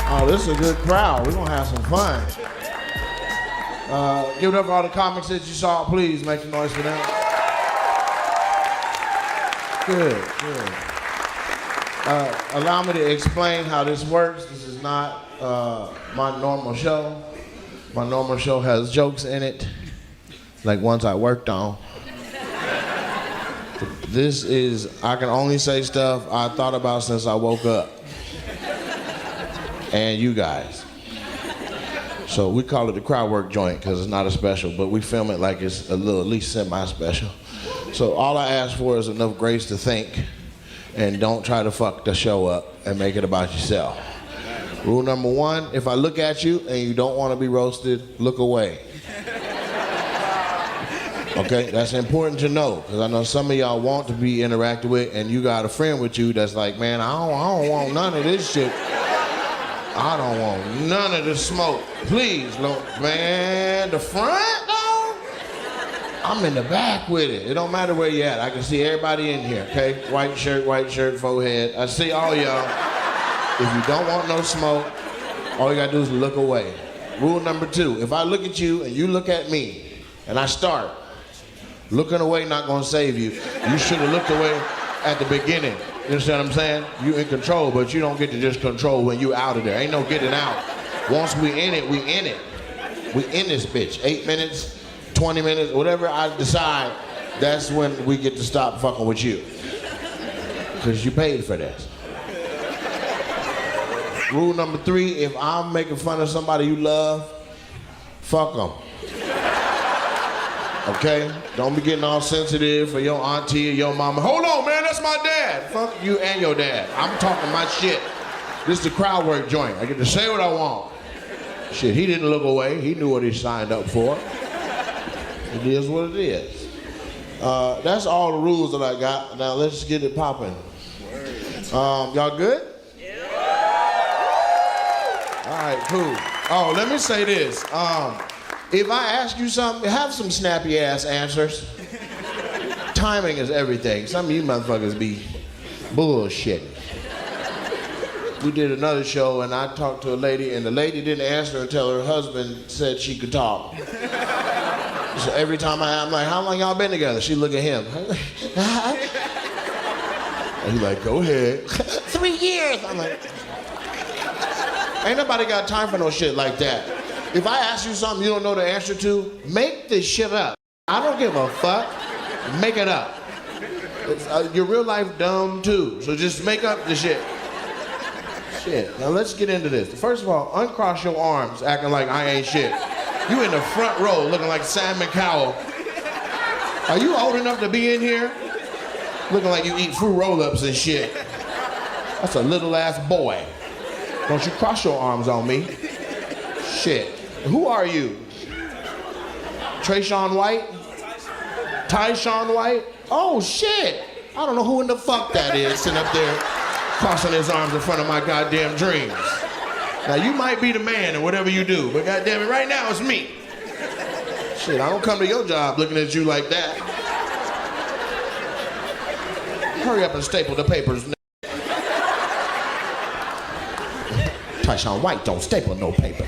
Oh, this is a good crowd. We're gonna have some fun. Give it up for all the comics that you saw. Please make some noise for them. Good, good. Allow me to explain how this works. This is not my normal show. My normal show has jokes in it, like ones I worked on. This is, I can only say stuff I thought about since I woke up. And you guys. So we call it the crowd work joint because it's not a special, but we film it like it's a little, at least semi-special. So all I ask for is enough grace to think and don't try to fuck the show up and make it about yourself. Rule number one, if I look at you and you don't want to be roasted, look away. Okay, that's important to know because I know some of y'all want to be interacted with and you got a friend with you that's like, man, I don't want none of this shit. I don't want none of the smoke. Please, look, man, the front, though? I'm in the back with it. It don't matter where you at. I can see everybody in here, okay? White shirt, forehead. I see all y'all. If you don't want no smoke, all you gotta do is look away. Rule number two, if I look at you and you look at me, and I start, looking away not gonna save you. You should have looked away at the beginning. You understand what I'm saying? You in control, but you don't get to just control when you out of there. Ain't no getting out. Once we in it, we in it. We in this bitch. 8 minutes, 20 minutes, whatever I decide, that's when we get to stop fucking with you. Because you paid for this. Rule number three, if I'm making fun of somebody you love, fuck them. Okay? Don't be getting all sensitive for your auntie or your mama. Hold on, man, that's my dad. Fuck you and your dad. I'm talking my shit. This is the crowd work joint. I get to say what I want. Shit, he didn't look away. He knew what he signed up for. It is what it is. That's all the rules that I got. Now let's get it popping. Y'all good? Yeah. All right, cool. Oh, let me say this. If I ask you something, have some snappy ass answers. Timing is everything. Some of you motherfuckers be bullshitting. We did another show and I talked to a lady and the lady didn't answer until her husband said she could talk. So every time I'm like, how long y'all been together? She look at him. And he's like, go ahead. 3 years. I'm like, ain't nobody got time for no shit like that. If I ask you something you don't know the answer to, make this shit up. I don't give a fuck. Make it up. Your real life dumb too, so just make up the shit. Shit. Now let's get into this. First of all, uncross your arms, acting like I ain't shit. You in the front row looking like Sam McCowell. Are you old enough to be in here? Looking like you eat fruit roll-ups and shit. That's a little ass boy. Don't you cross your arms on me. Shit. Who are you? Trayshawn White? Tyshawn White? Oh shit. I don't know who in the fuck that is sitting up there crossing his arms in front of my goddamn dreams. Now you might be the man in whatever you do, but goddamn it, right now it's me. Shit, I don't come to your job looking at you like that. Hurry up and staple the papers. Tyshawn White don't staple no paper.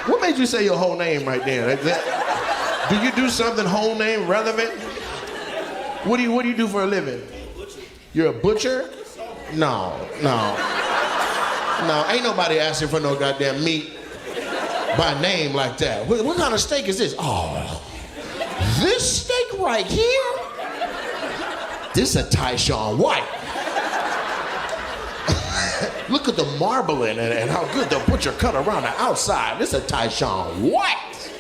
What made you say your whole name right there? Do you do something whole name relevant? What do you do for a living? You're a butcher? No, ain't nobody asking for no goddamn meat by name like that. What kind of steak is this? Oh, this steak right here? This is a Tyshawn White. Look at the marbling and how good the butcher cut around the outside. This is a Tyshawn White.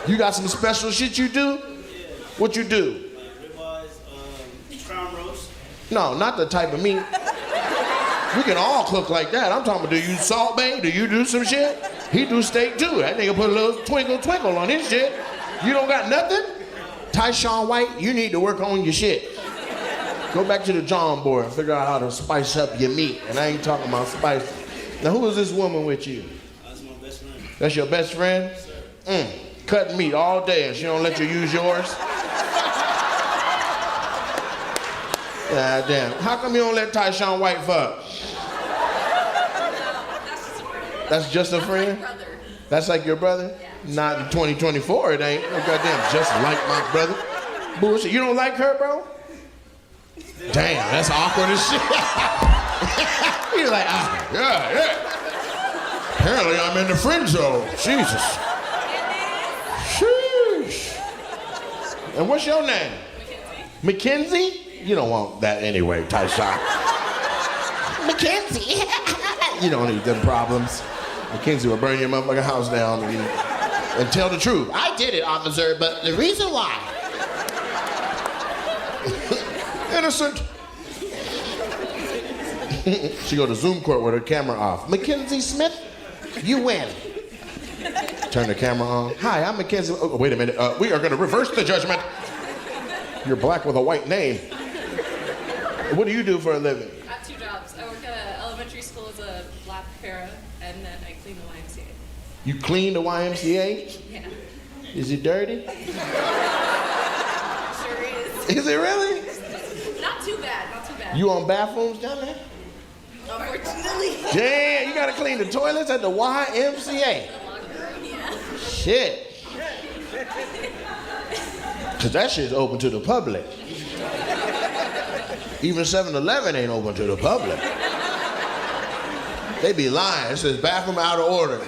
You got some special shit you do? What you do? Ribeyes, crown roast. No, not the type of meat. We can all cook like that. I'm talking about, do you salt bake? Do you do some shit? He do steak too. That nigga put a little twinkle on his shit. You don't got nothing? Tyshawn White, you need to work on your shit. Go back to the drawing board and figure out how to spice up your meat. And I ain't talking about spice. Now who is this woman with you? That's my best friend. That's your best friend? Yes, Cutting meat all day and she don't let you use yours? God damn. How come you don't let Tyshawn White fuck? That's just a friend? My brother. That's like your brother? Yeah. Not in 2024, it ain't. Oh, goddamn, just like my brother. Bullshit. You don't like her, bro? Damn, that's awkward as shit. He's like, yeah. Apparently I'm in the friend zone. Jesus. Sheesh. And what's your name? Mackenzie? You don't want that anyway, Tyshawn. Mackenzie. You don't need them problems. Mackenzie will burn your motherfucking house down and tell the truth. I did it, officer, but the reason why. Innocent. She go to Zoom court with her camera off. Mackenzie Smith, you win. Turn the camera on. Hi, I'm Mackenzie. Oh, wait a minute. We are going to reverse the judgment. You're black with a white name. What do you do for a living? I have 2 jobs. I work at an elementary school as a lab para, and then I clean the YMCA. You clean the YMCA? Yeah. Is it dirty? Sure is. Is it really? Not too bad, not too bad. You on bathrooms down there? Unfortunately. Damn, you gotta clean the toilets at the YMCA. Yeah. Shit. Cause that shit's open to the public. Even 7-Eleven ain't open to the public. They be lying. It says bathroom out of order.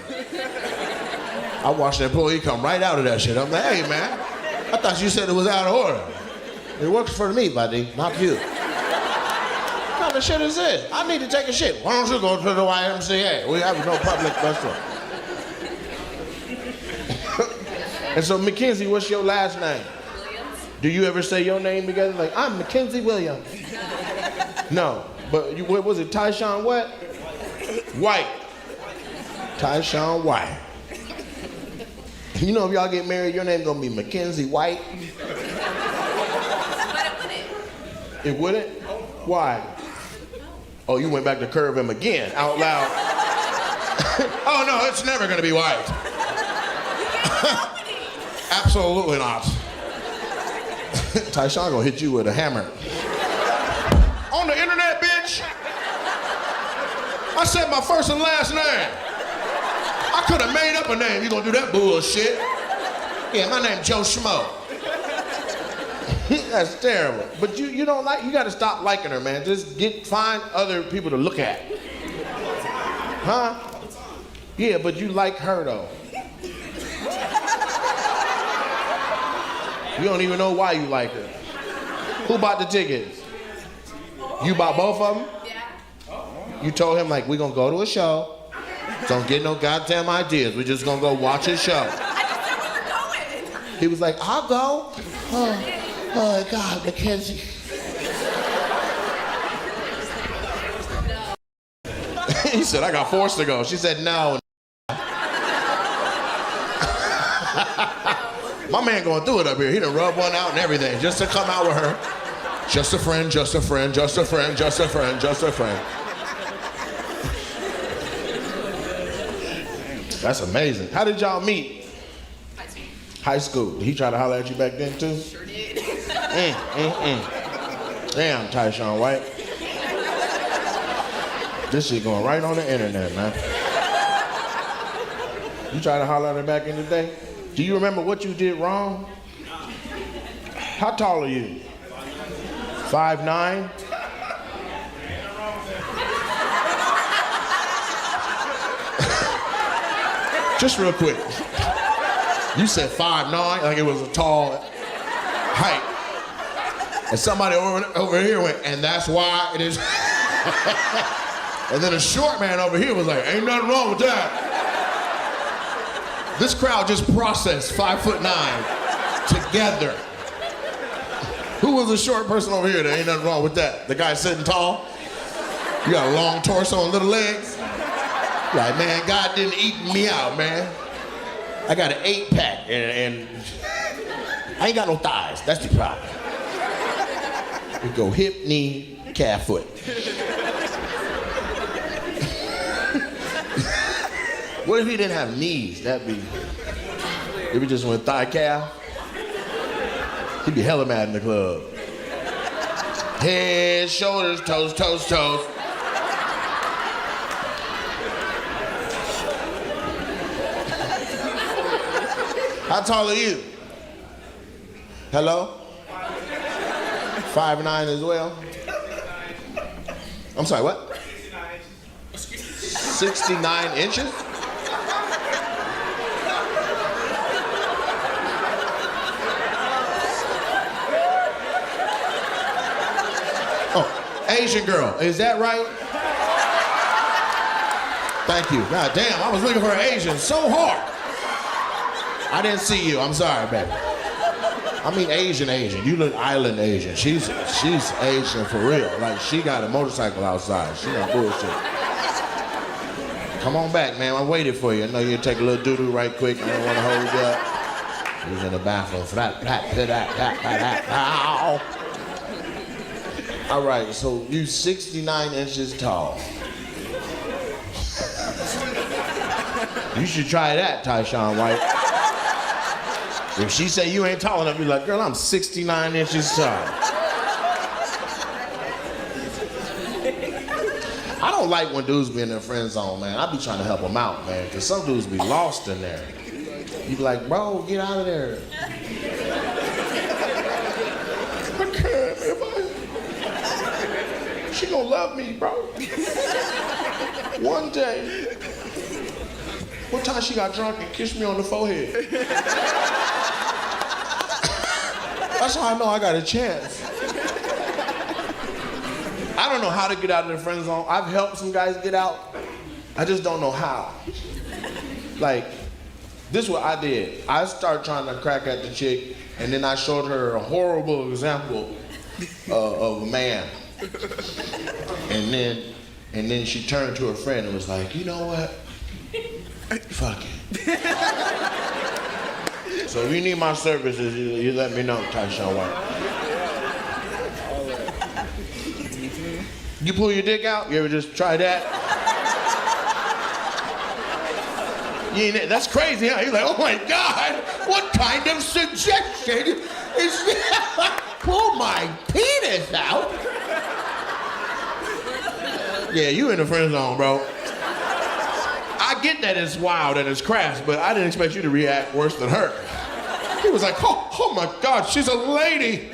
I watched the employee come right out of that shit. I'm like, hey man, I thought you said it was out of order. It works for me, buddy, not you. What kind of shit is this? I need to take a shit. Why don't you go to the YMCA? We have no public restroom. And so, Mackenzie, what's your last name? Williams? Do you ever say your name together? Like, I'm Mackenzie Williams. No, but you, what was it, Tyshawn what? White. Tyshawn White. You know, if y'all get married, your name gonna be Mackenzie White. But it wouldn't. It wouldn't? Why? Oh, you went back to curve him again, out loud. Oh no, it's never gonna be White. Absolutely not. Tyshawn gonna hit you with a hammer. On the internet, bitch. I said my first and last name. I could have made up a name. You gonna do that bullshit? Yeah, my name's Joe Schmo. That's terrible. But you don't like, you gotta stop liking her, man. Just find other people to look at. Huh? Yeah, but you like her though. You don't even know why you like her. Who bought the tickets? You bought both of them? Yeah. You told him like, we gonna go to a show. Don't get no goddamn ideas. We're just gonna go watch a show. I just said we were going. He was like, I'll go. Oh God, Mackenzie. No. He said, I got forced to go. She said, no. My man going through it up here. He done rubbed one out and everything just to come out with her. Just a friend, just a friend, just a friend, just a friend, just a friend. That's amazing. How did y'all meet? High school. High school. Did he try to holler at you back then too? Sure did. Damn, Tyshawn White. This shit going right on the internet, man. You tried to holler at her back in the day? Do you remember what you did wrong? How tall are you? 5'9"? Just real quick. You said 5'9", like it was a tall height. And somebody over here went, and that's why it is. And then a short man over here was like, ain't nothing wrong with that. This crowd just processed 5'9" together. Who was the short person over here that ain't nothing wrong with that? The guy sitting tall? You got a long torso and little legs? Like, man, God didn't eat me out, man. I got an 8-pack and I ain't got no thighs. That's the problem. We go hip, knee, calf, foot. What if he didn't have knees? That'd be, if he just went thigh, calf, he'd be hella mad in the club. Head, shoulders, toes, toes, toes. How tall are you? Hello? 5'9" as well? I'm sorry, what? 69 inches? Oh, Asian girl, is that right? Thank you. God damn, I was looking for an Asian so hard. I didn't see you, I'm sorry, baby. I mean Asian. You look island Asian. She's Asian for real. Like, she got a motorcycle outside. She not bullshit. Come on back, man. I waited for you. I know you take a little doo-doo right quick. I don't want to hold you up. He was in the bathroom. Ow. All right, so you 69 inches tall. You should try that, Tyshawn White. If she say you ain't tall enough, be like, girl, I'm 69 inches tall. I don't like when dudes be in their friend zone, man. I be trying to help them out, man, because some dudes be lost in there. You be like, bro, get out of there. I can't, she gonna love me, bro. One day. One time she got drunk and kissed me on the forehead. That's how I know I got a chance. I don't know how to get out of the friend zone. I've helped some guys get out. I just don't know how. Like, this is what I did. I started trying to crack at the chick, and then I showed her a horrible example of a man. And then she turned to her friend and was like, you know what? Fuck it. So if you need my services, you let me know, Tyshawn White. You pull your dick out? You ever just try that? You ain't, that's crazy, huh? You're like, oh my God, what kind of suggestion is that? Pull my penis out? Yeah, you in the friend zone, bro. I get that it's wild and it's crass, but I didn't expect you to react worse than her. He was like, oh my God, she's a lady.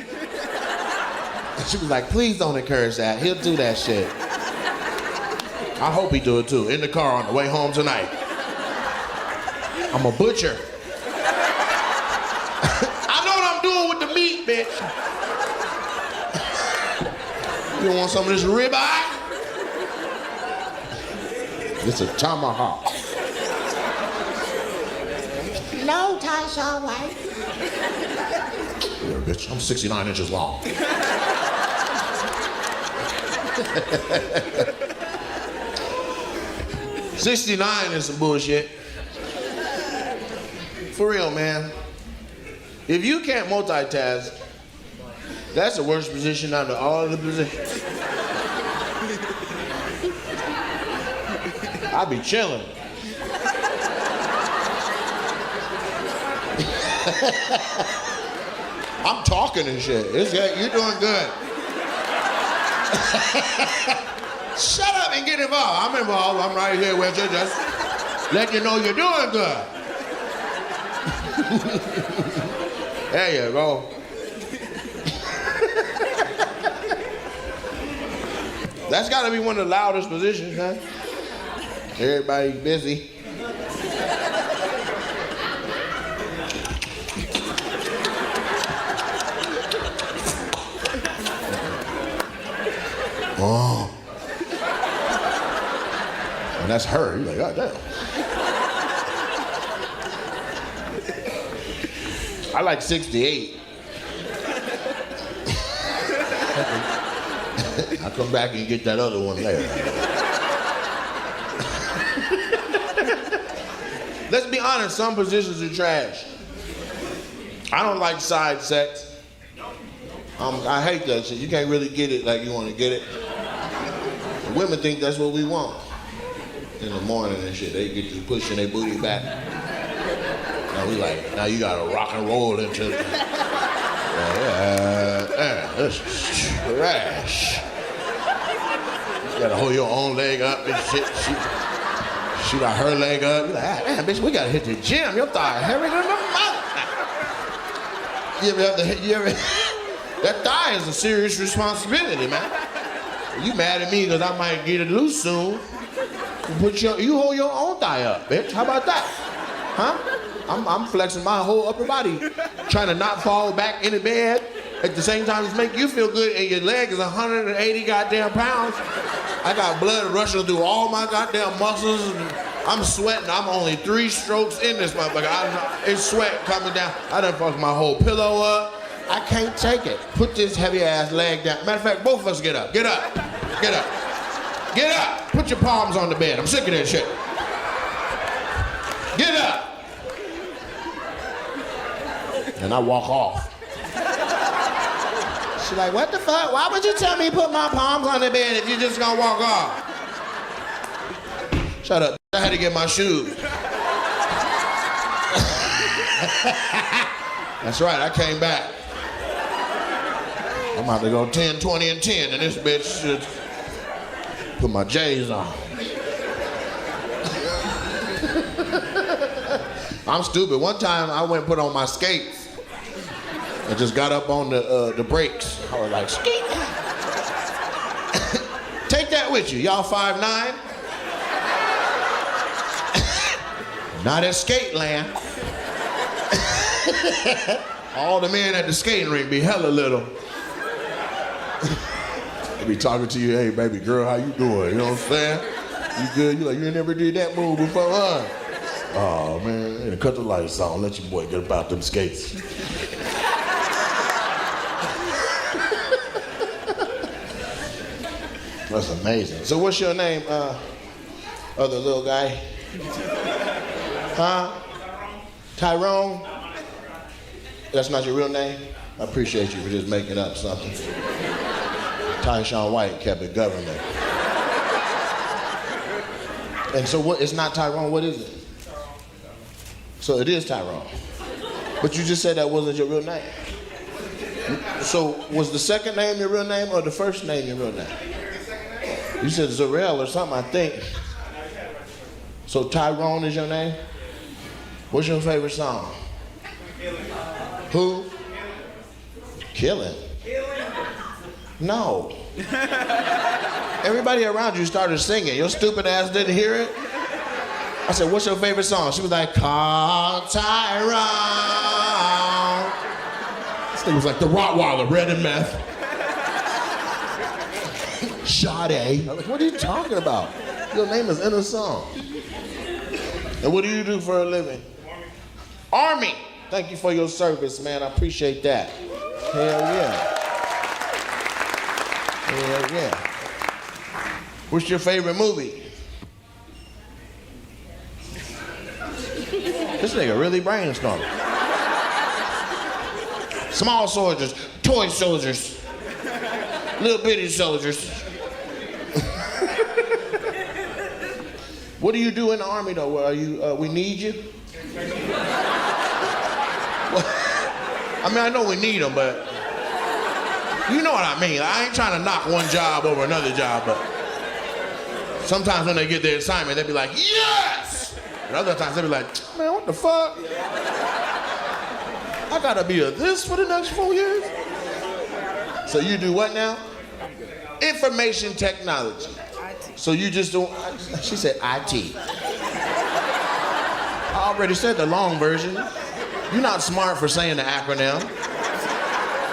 And she was like, please don't encourage that. He'll do that shit. I hope he do it too, in the car on the way home tonight. I'm a butcher. I know what I'm doing with the meat, bitch. You want some of this ribeye? It's a tomahawk. No, Tyshawn White. Yeah, bitch, I'm 69 inches long. 69 is some bullshit. For real, man. If you can't multitask, that's the worst position out of all of the positions. I be chilling. I'm talking and shit. It's good. You're doing good. Shut up and get involved. I'm involved. I'm right here with you. Just let you know you're doing good. There you go. That's got to be one of the loudest positions, huh? Everybody busy. Oh. And that's her. You're like, God damn. I like 68. I'll come back and get that other one later. Let's be honest, some positions are trash. I don't like side sex. I hate that shit. You can't really get it like you want to get it. The women think that's what we want. In the morning and shit, they get to pushing their booty back. Now we like, now you gotta rock and roll into it. This is trash. You gotta hold your own leg up and shit. She got her leg up. You're like, damn, bitch, we gotta hit the gym. Your thigh heavier than the mouth. You ever that thigh is a serious responsibility, man. You mad at me because I might get it loose soon. You hold your own thigh up, bitch. How about that? Huh? I'm flexing my whole upper body, trying to not fall back in the bed at the same time as make you feel good, and your leg is 180 goddamn pounds. I got blood rushing through all my goddamn muscles, and I'm sweating. I'm only 3 strokes in this motherfucker. It's sweat coming down. I done fucked my whole pillow up. I can't take it. Put this heavy ass leg down. Matter of fact, both of us get up. Get up. Get up. Get up. Put your palms on the bed. I'm sick of that shit. Get up. And I walk off. She's like, what the fuck? Why would you tell me to put my palms on the bed if you're just gonna walk off? Shut up. I had to get my shoes. That's right, I came back. I'm about to go 10, 20, and 10, and this bitch should put my J's on. I'm stupid. One time I went and put on my skates and just got up on the brakes. I was like, skeet. Take that with you. Y'all 5'9"? Not at skate land. All the men at the skating rink be hella little. They be talking to you, hey baby girl, how you doing? You know what I'm saying? You good? You like, you never did that move before, huh? Oh man, cut the lights on, let your boy get about them skates. That's amazing. So what's your name, other little guy? Huh? Tyrone? That's not your real name? I appreciate you for just making up something. Tyshawn White kept it government. And so what, it's not Tyrone, what is it? So it is Tyrone. But you just said that wasn't your real name. So was the second name your real name or the first name your real name? You said Zarel or something, I think. So Tyrone is your name? What's your favorite song? Who? Killing. No. Everybody around you started singing. Your stupid ass didn't hear it? I said, what's your favorite song? She was like, call Tyrone. This thing was like the Rottweiler, red and meth. Sade. I was like, what are you talking about? Your name is in a song. And what do you do for a living? Army. Thank you for your service, man. I appreciate that. Hell yeah. Hell yeah. What's your favorite movie? This nigga really brainstorming. Small soldiers, toy soldiers, little bitty soldiers. What do you do in the Army though? Are you, we need you? I mean, I know we need them, but you know what I mean. I ain't trying to knock one job over another job, but sometimes when they get their assignment, they be like, yes! And other times they be like, man, what the fuck? I gotta be a this for the next 4 years? So you do what now? Information technology. So you just don't, she said IT. I already said the long version. You're not smart for saying the acronym.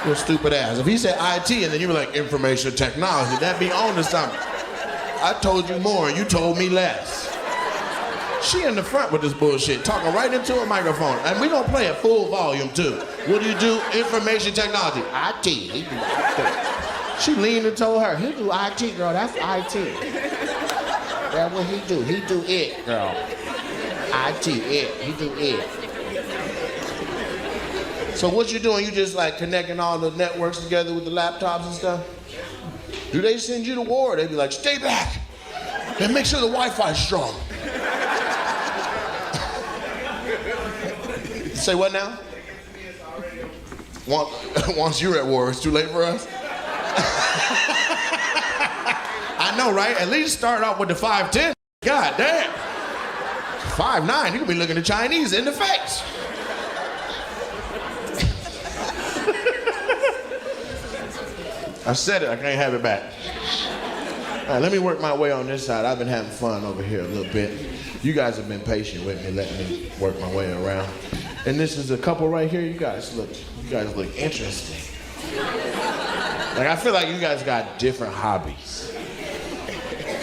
Your stupid ass. If he said IT and then you were like information technology, that'd be on to something. I told you more and you told me less. She in the front with this bullshit, talking right into a microphone. And we gonna play at full volume too. What do you do? Information technology. IT. He do IT. She leaned and told her, he do IT, girl, that's IT. That's what he do. He do it, girl. IT, it. He do it. So what you doing? You just like connecting all the networks together with the laptops and stuff? Do they send you to war? They be like, stay back and make sure the Wi-Fi's strong. Say what now? Once you're at war, it's too late for us? I know, right? At least start off with the 5'10". God damn. 5'9", you could be looking the Chinese in the face. I said it, I can't have it back. All right, let me work my way on this side. I've been having fun over here a little bit. You guys have been patient with me, letting me work my way around. And this is a couple right here. You guys look interesting. Like, I feel like you guys got different hobbies.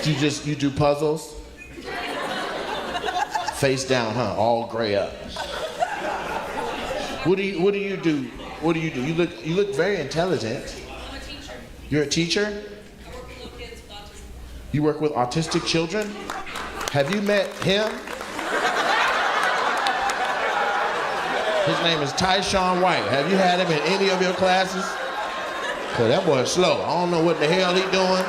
You do puzzles? Face down, huh? All gray up. What do you do? You look very intelligent. I'm a teacher. You're a teacher? I work with little kids with autism. You work with autistic children? Have you met him? His name is Tyshawn White. Have you had him in any of your classes? Cause that boy's slow. I don't know what the hell he doing.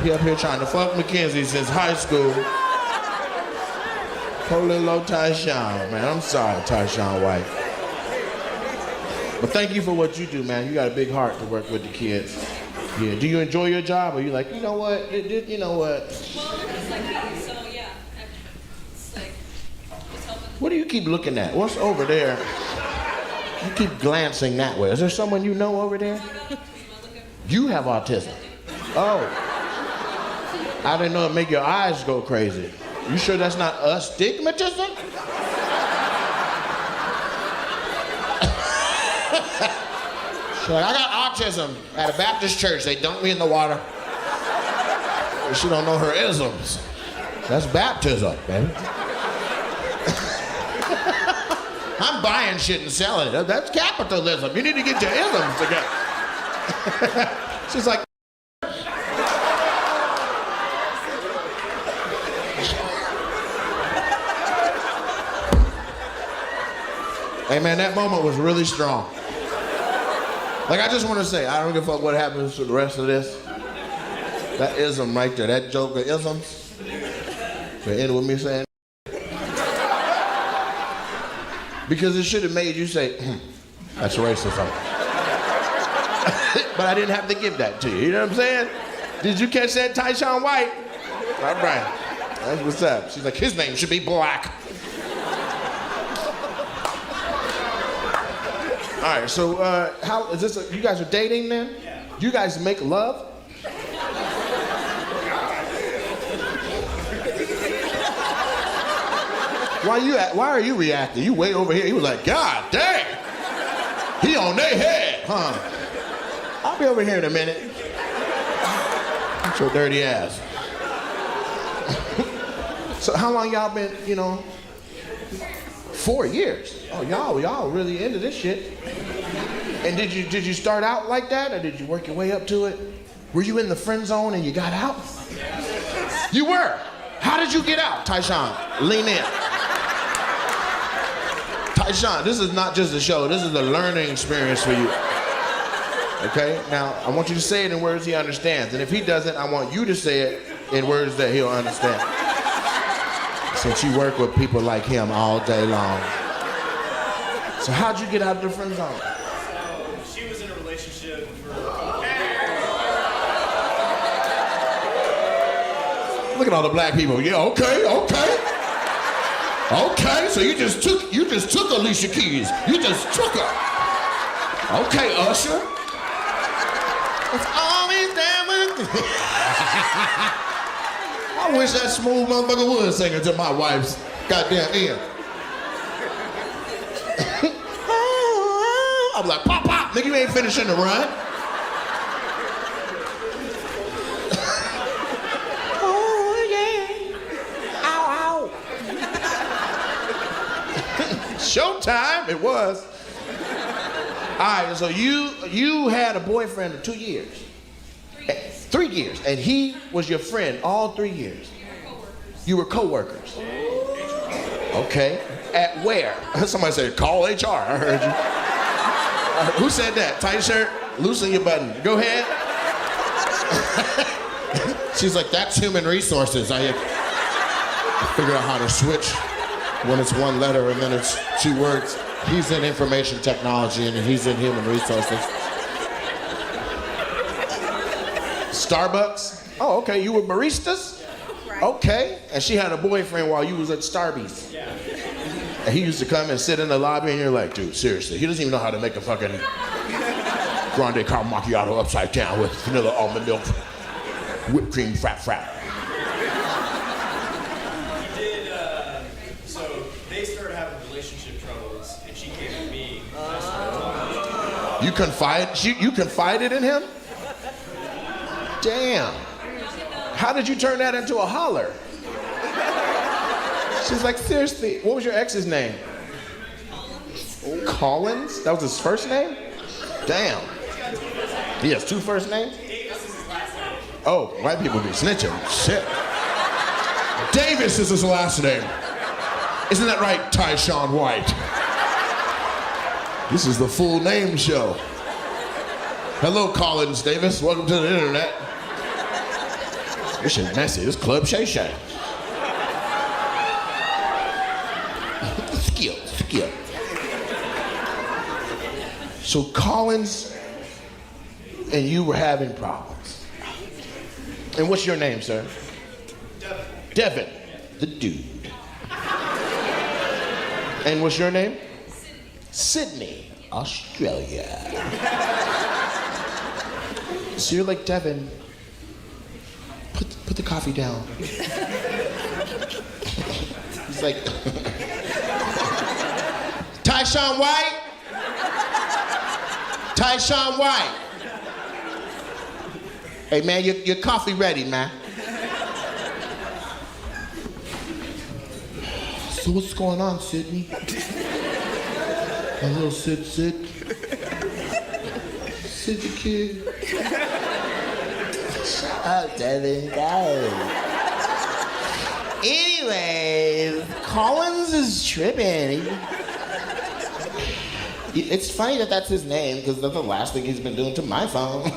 He up here trying to fuck Mackenzie since high school. Poor little old Tyshawn, man. I'm sorry, Tyshawn White. But thank you for what you do, man. You got a big heart to work with the kids. Yeah. Do you enjoy your job, or you like, you know what? You know what? Well, it's like me, so yeah. It's like, it's helping. What do you keep looking at? What's over there? You keep glancing that way. Is there someone you know over there? You have autism. Oh. I didn't know it make your eyes go crazy. You sure that's not astigmatism? She's like, I got autism at a Baptist church. They dunked me in the water. She don't know her isms. That's baptism, man. I'm buying shit and selling it. That's capitalism. You need to get your isms together. She's like, hey man, that moment was really strong. Like, I just want to say, I don't give a fuck what happens to the rest of this. That ism right there, that joke of isms. They end with me saying, because it should have made you say, that's racism. But I didn't have to give that to you. You know what I'm saying? Did you catch that, Tyshawn White? All right. That's what's up. She's like, his name should be Black. All right, so how is this? You guys are dating then? Yeah. Do you guys make love? Why are you reacting? You way over here. He was like, God damn. He on their head, huh? I'll be over here in a minute. Get your dirty ass. So how long y'all been, 4 years. Oh, y'all really into this shit. And did you start out like that, or did you work your way up to it? Were you in the friend zone and you got out? You were. How did you get out, Tyshawn? Lean in. Tyshawn, this is not just a show. This is a learning experience for you. Okay? Now, I want you to say it in words he understands. And if he doesn't, I want you to say it in words that he'll understand. Since you work with people like him all day long. So how'd you get out of the friend zone? So she was in a relationship for Look at all the black people. Yeah, okay. Okay, so you just took Alicia Keys. You just took her. Okay, Usher. It's always down with I wish that smooth motherfucker would sing it to my wife's goddamn ear. I'm like, pop, pop, nigga, you ain't finishing the run. Oh, yeah. Ow, ow. Showtime, it was. All right, so you had a boyfriend for 2 years. 3 years. 3 years, and he was your friend all 3 years. You were co-workers. Okay. At where? Somebody said, call HR. I heard you. Who said that? Tight shirt, loosen your button. Go ahead. She's like, that's human resources. I figure out how to switch when it's one letter and then it's 2 words. He's in information technology and he's in human resources. Starbucks? Oh, okay. You were baristas? Right. Okay. And she had a boyfriend while you was at Starbucks. Yeah. And he used to come and sit in the lobby and you're like, dude, seriously, he doesn't even know how to make a fucking grande caramel macchiato upside down with vanilla almond milk, whipped cream, frap. He did, so they started having relationship troubles, and she came to me. And I started talking to You confided in him? Damn. How did you turn that into a holler? She's like, seriously, what was your ex's name? Collins? That was his first name? Damn. He has 2 first names? Davis is his last name. Oh, white people be snitching. Shit. Davis is his last name. Isn't that right, Tyshawn White? This is the full name show. Hello, Collins Davis. Welcome to the internet. This shit messy. This Club Shay Shay. Skill. So Collins and you were having problems. And what's your name, sir? Devin, the dude. And what's your name? Sydney, Australia. So you're like, Devin, put the coffee down. He's like, Tyshawn White? Tyshawn White. Hey man, your coffee ready, man. So what's going on, Sydney? My little Sid the kid. Shut up, Devin, go. Anyways, Collins is tripping. It's funny that that's his name, because that's the last thing he's been doing to my phone.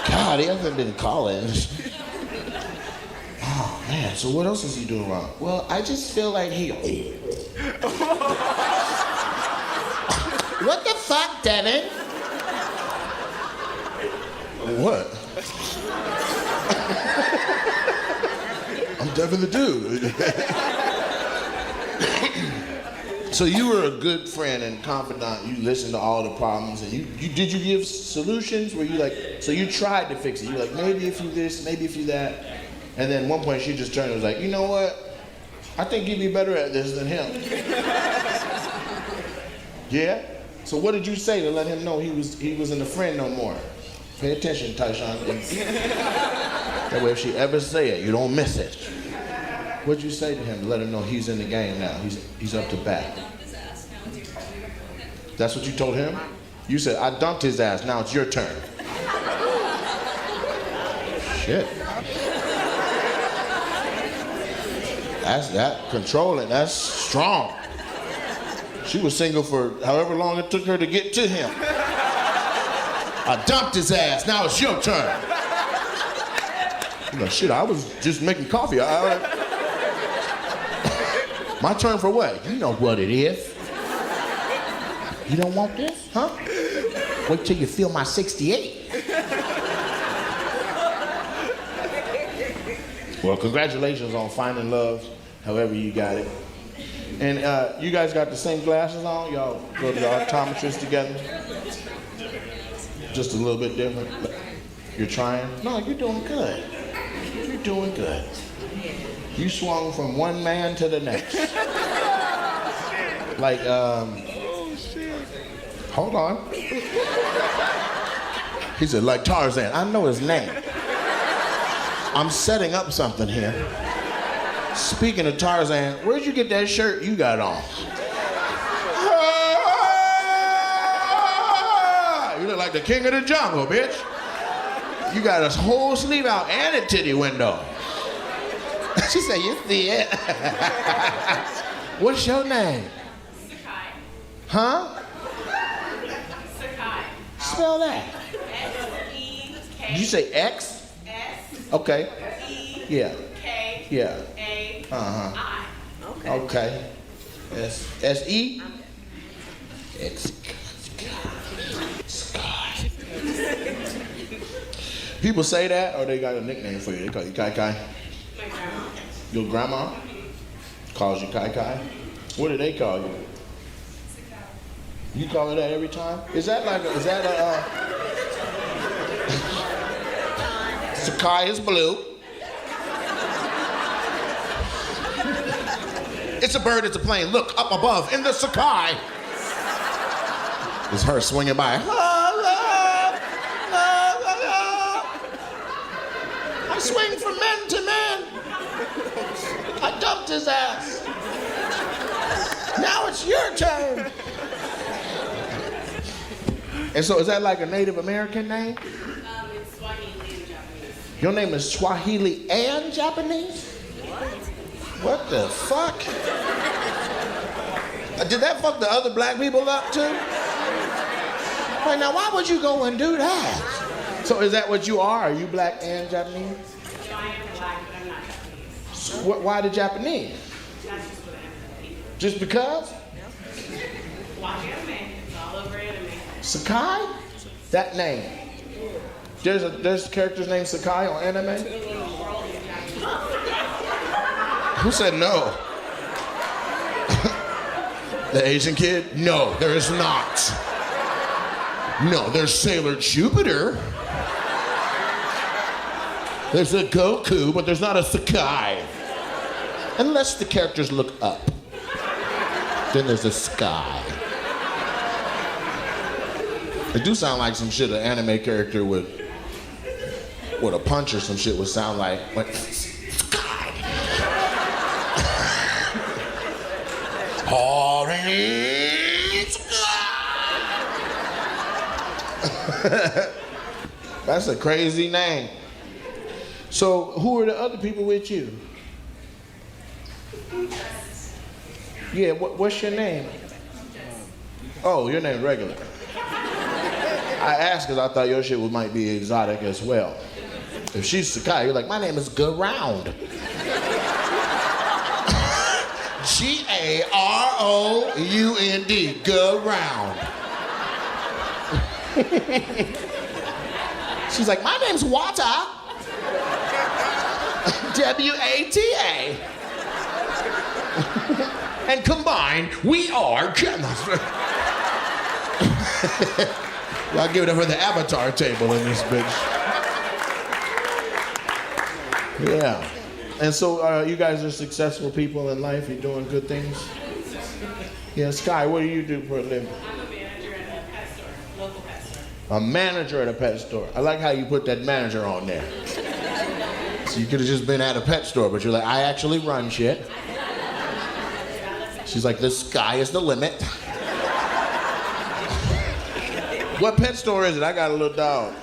God, he hasn't been Collins. Oh, man, so what else is he doing wrong? Well, I just feel like he... What the fuck, Devin? What? I'm Devin the dude. So you were a good friend and confidant. You listened to all the problems, and did you give solutions? Were you like, so you tried to fix it? You were like, maybe if you this, maybe if you that, and then at one point she just turned and was like, you know what? I think you'd be better at this than him. Yeah. So what did you say to let him know he wasn't a friend no more? Pay attention, Tyshawn. That way, if she ever say it, you don't miss it. What'd you say to him to let him know he's in the game now? He's up to bat. That's what you told him? You said, I dumped his ass, now it's your turn. Shit. That's that controlling, that's strong. She was single for however long it took her to get to him. I dumped his ass, now it's your turn. You know, shit, I was just making coffee. My turn for what? You know what it is. You don't want this, huh? Wait till you feel my 68. Well, congratulations on finding love, however you got it. And you guys got the same glasses on? Y'all go to the optometrist together? Just a little bit different? You're trying? No, you're doing good. You're doing good. You swung from one man to the next. Like, hold on. He said, like Tarzan. I know his name. I'm setting up something here. Speaking of Tarzan, where'd you get that shirt you got on? You look like the king of the jungle, bitch. You got a whole sleeve out and a titty window. She said, you see it? What's your name? Sakai. Huh? Sakai. Spell that. S-E-K. Did you say X? S. Okay. E. Yeah. K. Yeah. A. Uh-huh. I. Okay. S-E? X. Sky. People say that, or they got a nickname for you? They call you Kai Kai? My grandma. Your grandma calls you Kai Kai? What do they call you? You call it that every time? Is that Sakai is blue. It's a bird, it's a plane. Look up above in the Sakai. It's her swinging by. I swing from men to men. I dumped his ass. Now it's your turn. And so is that like a Native American name? It's Swahili and Japanese. Your name is Swahili and Japanese? What the fuck? Did that fuck the other black people up too? Wait, now why would you go and do that? So is that what you are? Are you black and Japanese? No, I am black, but I'm not Japanese. So why the Japanese? That's just what I am. Just because? Watch anime. It's all over anime. Sakai? That name. There's characters named Sakai on anime? Who said no? The Asian kid? No, there is not. No, there's Sailor Jupiter. There's a Goku, but there's not a Sakai. Unless the characters look up. Then there's a sky. It do sound like some shit an anime character with a punch or some shit would sound like. But sky. Orange sky. That's a crazy name. So who are the other people with you? Yeah, what's your name? Oh, your name's regular. I asked because I thought your shit might be exotic as well. If she's Sakai, you're like, my name is Garound. Garound. Garound. She's like, my name's Wata. Wata. And combined, we are. Y'all give it up for the avatar table in this bitch. Yeah. And so you guys are successful people in life. You're doing good things. Yeah, Sky, what do you do for a living? I'm a manager at a pet store, local pet store. A manager at a pet store. I like how you put that manager on there. So you could have just been at a pet store, but you're like, I actually run shit. She's like, the sky is the limit. What pet store is it? I got a little dog.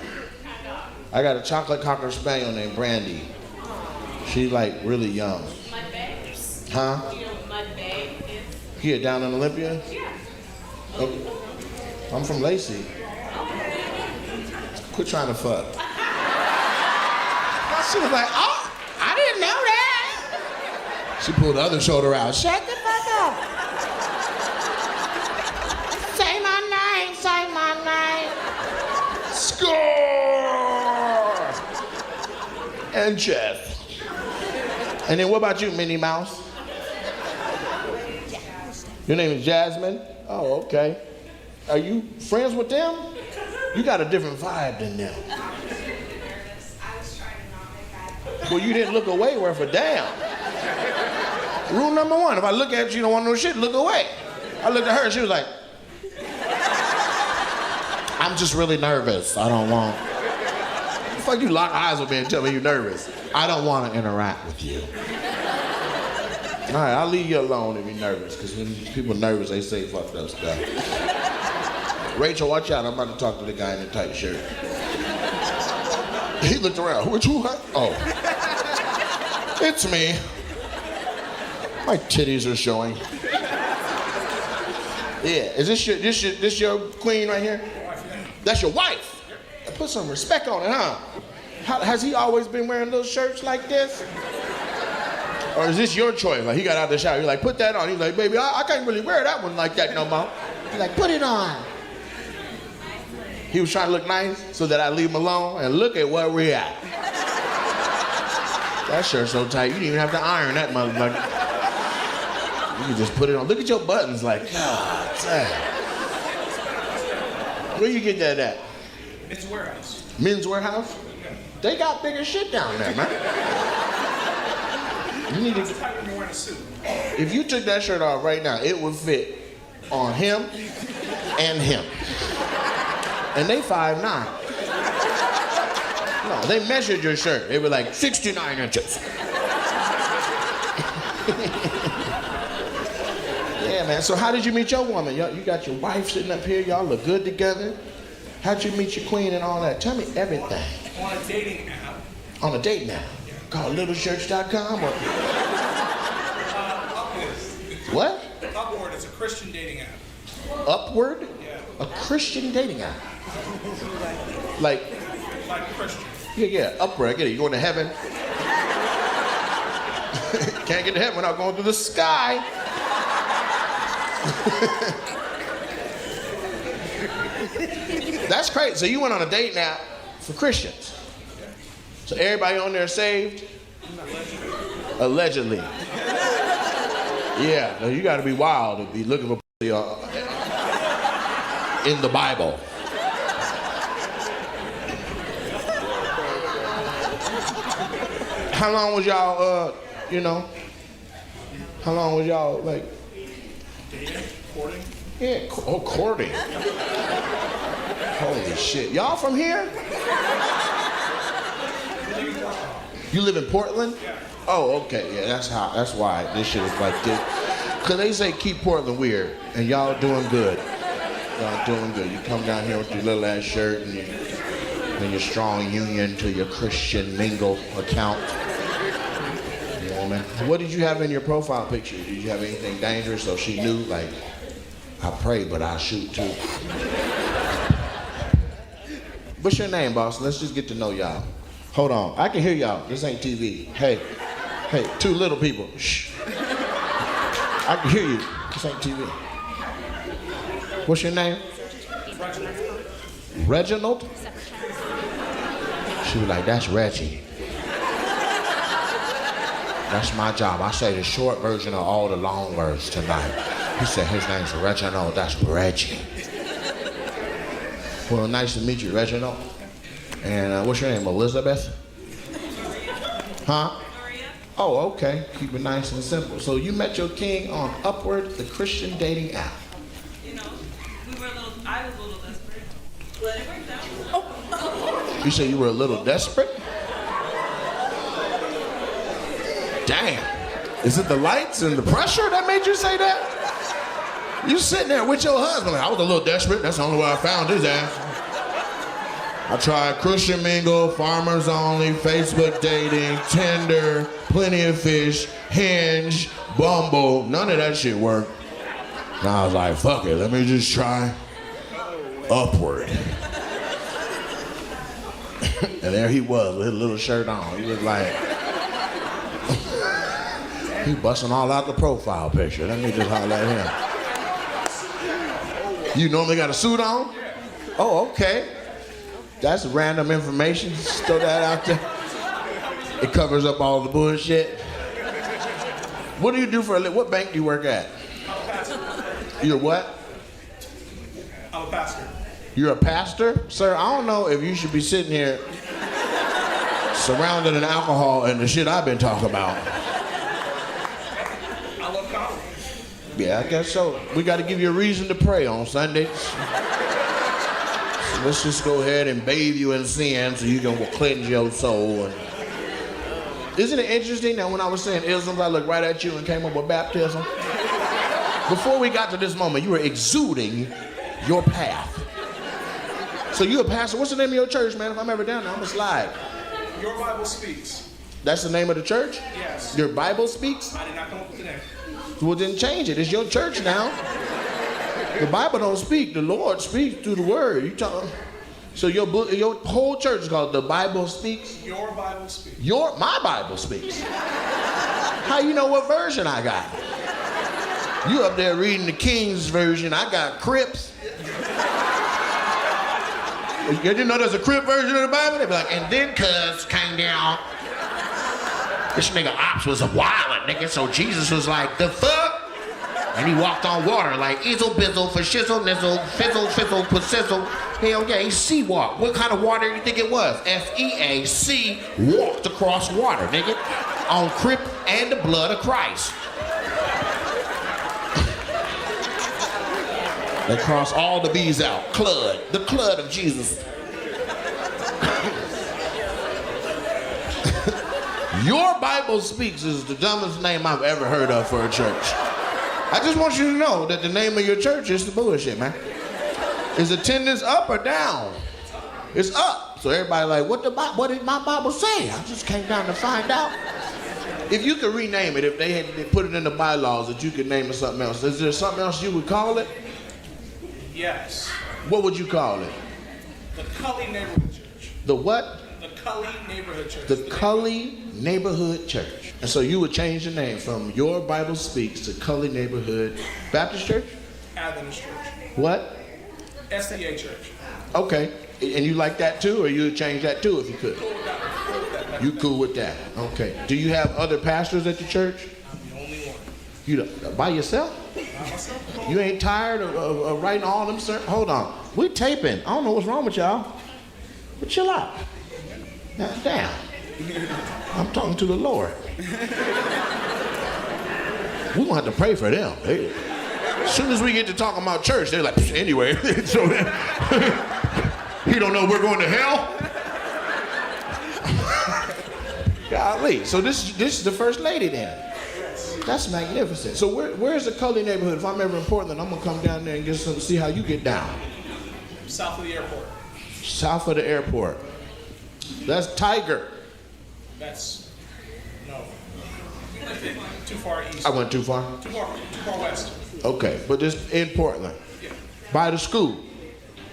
I got a chocolate cocker spaniel named Brandy. She's like really young. Mud Bay? Huh? Do you know what Mud Bay is? Here, down in Olympia? Yeah. Oh, I'm from Lacey. Quit trying to fuck. She was like, oh, I didn't know that. She pulled the other shoulder out. Shut the fuck up. Say my name, say my name. Score! And Jeff. And then what about you, Minnie Mouse? Your name is Jasmine? Oh, okay. Are you friends with them? You got a different vibe than them. Well, you didn't look away worth a damn. Rule number one, if I look at you, you don't want no shit, look away. I looked at her and she was like, I'm just really nervous. I don't want. The fuck you lock eyes with me and tell me you're nervous? I don't want to interact with you. All right, I'll leave you alone if you're nervous, because when people are nervous, they say fucked up stuff. Rachel, watch out. I'm about to talk to the guy in the tight shirt. He looked around. Which one? Oh. It's me. My titties are showing. Yeah, is this your queen right here? That's your wife. Put some respect on it, huh? Has he always been wearing little shirts like this? Or is this your choice? Like, he got out of the shower, you're like, put that on. He's like, baby, I can't really wear that one like that no more. He's like, put it on. He was trying to look nice so that I leave him alone, and look at where we're at. That shirt's so tight, you didn't even have to iron that motherfucker. You can just put it on. Look at your buttons like, God damn. Where you get that at? It's a warehouse. Men's Warehouse? They got bigger shit down there, man. You need It's to. tight when you're wearing a suit. If you took that shirt off right now, it would fit on him and him. And they 5'9". No, they measured your shirt. It was like 69 inches. Yeah, man. So how did you meet your woman? You got your wife sitting up here. Y'all look good together. How'd you meet your queen and all that? Tell me everything. On a dating app. On a date now. Called littlechurch.com or Upward. what? Upward is a Christian dating app. Upward? Yeah. A Christian dating app. Like, Like Christian. yeah, upward. I get it. You're going to heaven. Can't get to heaven without going through the sky. That's crazy. So you went on a dating app for Christians. So everybody on there saved? Allegedly. Yeah, now you got to be wild to be looking for in the Bible. How long was y'all, how long was y'all, like? Dating? Courting? Yeah, courting. Holy shit. Y'all from here? You live in Portland? Yeah. Oh, okay. Yeah, that's why this shit is like this. Cause they say keep Portland weird, and y'all doing good. Y'all doing good. You come down here with your little ass shirt and your strong union to your Christian Mingle account. You know, man. What did you have in your profile picture? Did you have anything dangerous so she knew, like, I pray, but I shoot too? What's your name, boss? Let's just get to know y'all. Hold on. I can hear y'all. This ain't TV. Hey, two little people. Shh. I can hear you. This ain't TV. What's your name? Reginald? She was like, that's Reggie. That's my job. I say the short version of all the long words tonight. He said his name's Reginald. That's Reggie. Well, nice to meet you, Reginald. And what's your name, Elizabeth? Huh? Oh, okay. Keep it nice and simple. So you met your king on Upward, the Christian dating app. You know, I was a little desperate, but it worked out. You say you were a little desperate? Damn. Is it the lights and the pressure that made you say that? You sitting there with your husband like, I was a little desperate. That's the only way I found his ass. I tried Christian Mingle, Farmers Only, Facebook dating, Tinder, Plenty of Fish, Hinge, Bumble. None of that shit worked. And I was like, fuck it, let me just try Upward. And there he was with his little shirt on. He was like, he busting all out the profile picture. Let me just holler at him. You normally got a suit on? Oh, okay. That's random information. Just throw that out there. It covers up all the bullshit. What do you do for a living? What bank do you work at? I'm a pastor. You're what? I'm a pastor. You're a pastor? Sir, I don't know if you should be sitting here surrounded in alcohol and the shit I've been talking about. I love comedy. Yeah, I guess so. We got to give you a reason to pray on Sundays. So let's just go ahead and bathe you in sin so you can cleanse your soul. Isn't it interesting that when I was saying isms, I looked right at you and came up with baptism? Before we got to this moment, you were exuding your path. So you're a pastor. What's the name of your church, man? If I'm ever down there, I'm gonna slide. Your Bible speaks. That's the name of the church? Yes. Your Bible speaks? I did not come up with the name. Well, then change it. It's your church now. The Bible don't speak. The Lord speaks through the word. You talk. So your whole church is called The Bible Speaks? Your Bible speaks. My Bible speaks. How you know what version I got? You up there reading the King's version. I got Crips. You didn't know there's a Crip version of the Bible? They be like, and then cuz came down. This nigga Ops was a wildin', nigga, so Jesus was like, the fuck? And he walked on water like izzle bizzle for shizzle nizzle, fizzle fizzle for sizzle. Hell yeah, he sea walked. What kind of water do you think it was? F-E-A-C, walked across water, nigga. On Crip and the blood of Christ. They cross all the B's out. Clud, the clud of Jesus. Your Bible Speaks is the dumbest name I've ever heard of for a church. I just want you to know that the name of your church is the bullshit, man. Is attendance up or down? It's up. So everybody like, what did my Bible say? I just came down to find out. If you could rename it, if they put it in the bylaws that you could name it something else, is there something else you would call it? Yes. What would you call it? The Cully Neighborhood Church. The what? The Cully Neighborhood Church. The Cully Neighborhood Church. And so you would change the name from Your Bible Speaks to Cully Neighborhood Baptist Church? Adventist Church. What? SDA Church. Okay. And you like that too, or you would change that too if you could? Cool with that. Cool with that. You cool with that? Okay. Do you have other pastors at your church? I'm the only one. You by yourself? By myself. You ain't tired of writing all them sermons? Hold on. We taping. I don't know what's wrong with y'all. But chill out. Now, damn. I'm talking to the Lord. We gonna have to pray for them. As soon as we get to talking about church, they're like, anyway. So, he don't know we're going to hell? Golly. So this is the first lady then. That's magnificent. So where's the Cully neighborhood? If I'm ever in Portland, I'm gonna come down there and get some, see how you get down. South of the airport. South of the airport. That's Tiger. That's no. Too far east. I went too far. Too far west. Okay, but just in Portland. Yeah. By the school.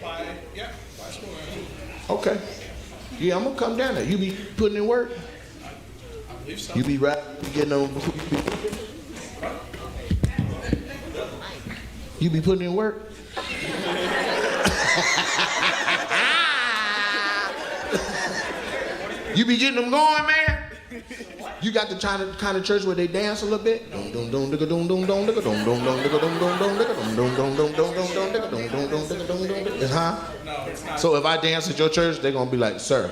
By school. Okay. Yeah, I'm gonna come down there. You be putting in work? I believe so. You be getting on. You be putting in work? You be getting them going, man? You got the kind of church where they dance a little bit? Huh? No, it's not. So if I dance at your church, they're gonna be like, sir,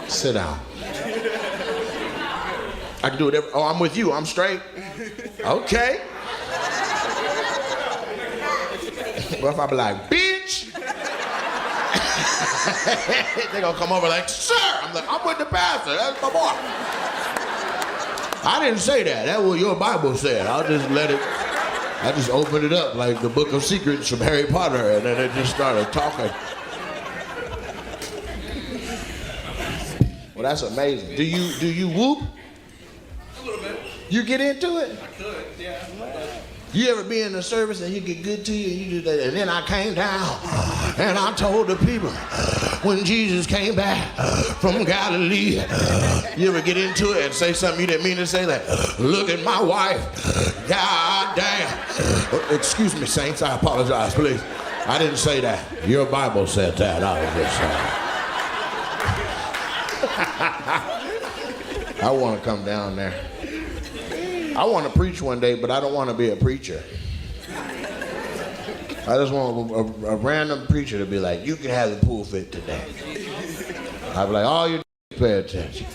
sit down. I can do whatever. Oh, I'm with you. I'm straight. Okay. What if I be like, bitch? They gonna come over like, sir. I'm like, I'm with the pastor. That's my boy. I didn't say that. That's what your Bible said. I'll just let it. I just opened it up like the Book of Secrets from Harry Potter, and then it just started talking. Well, that's amazing. Do you whoop? A little bit. You get into it? I could, yeah. You ever be in a service and you get good to you and you do that, and then I came down and I told the people when Jesus came back from Galilee. You ever get into it and say something you didn't mean to say, like, look at my wife, God damn. Excuse me, saints, I apologize, please. I didn't say that. Your Bible said that. I was just saying. I want to come down there. I want to preach one day, but I don't want to be a preacher. I just want a random preacher to be like, you can have the pulpit today. I'd be like, all you pay attention.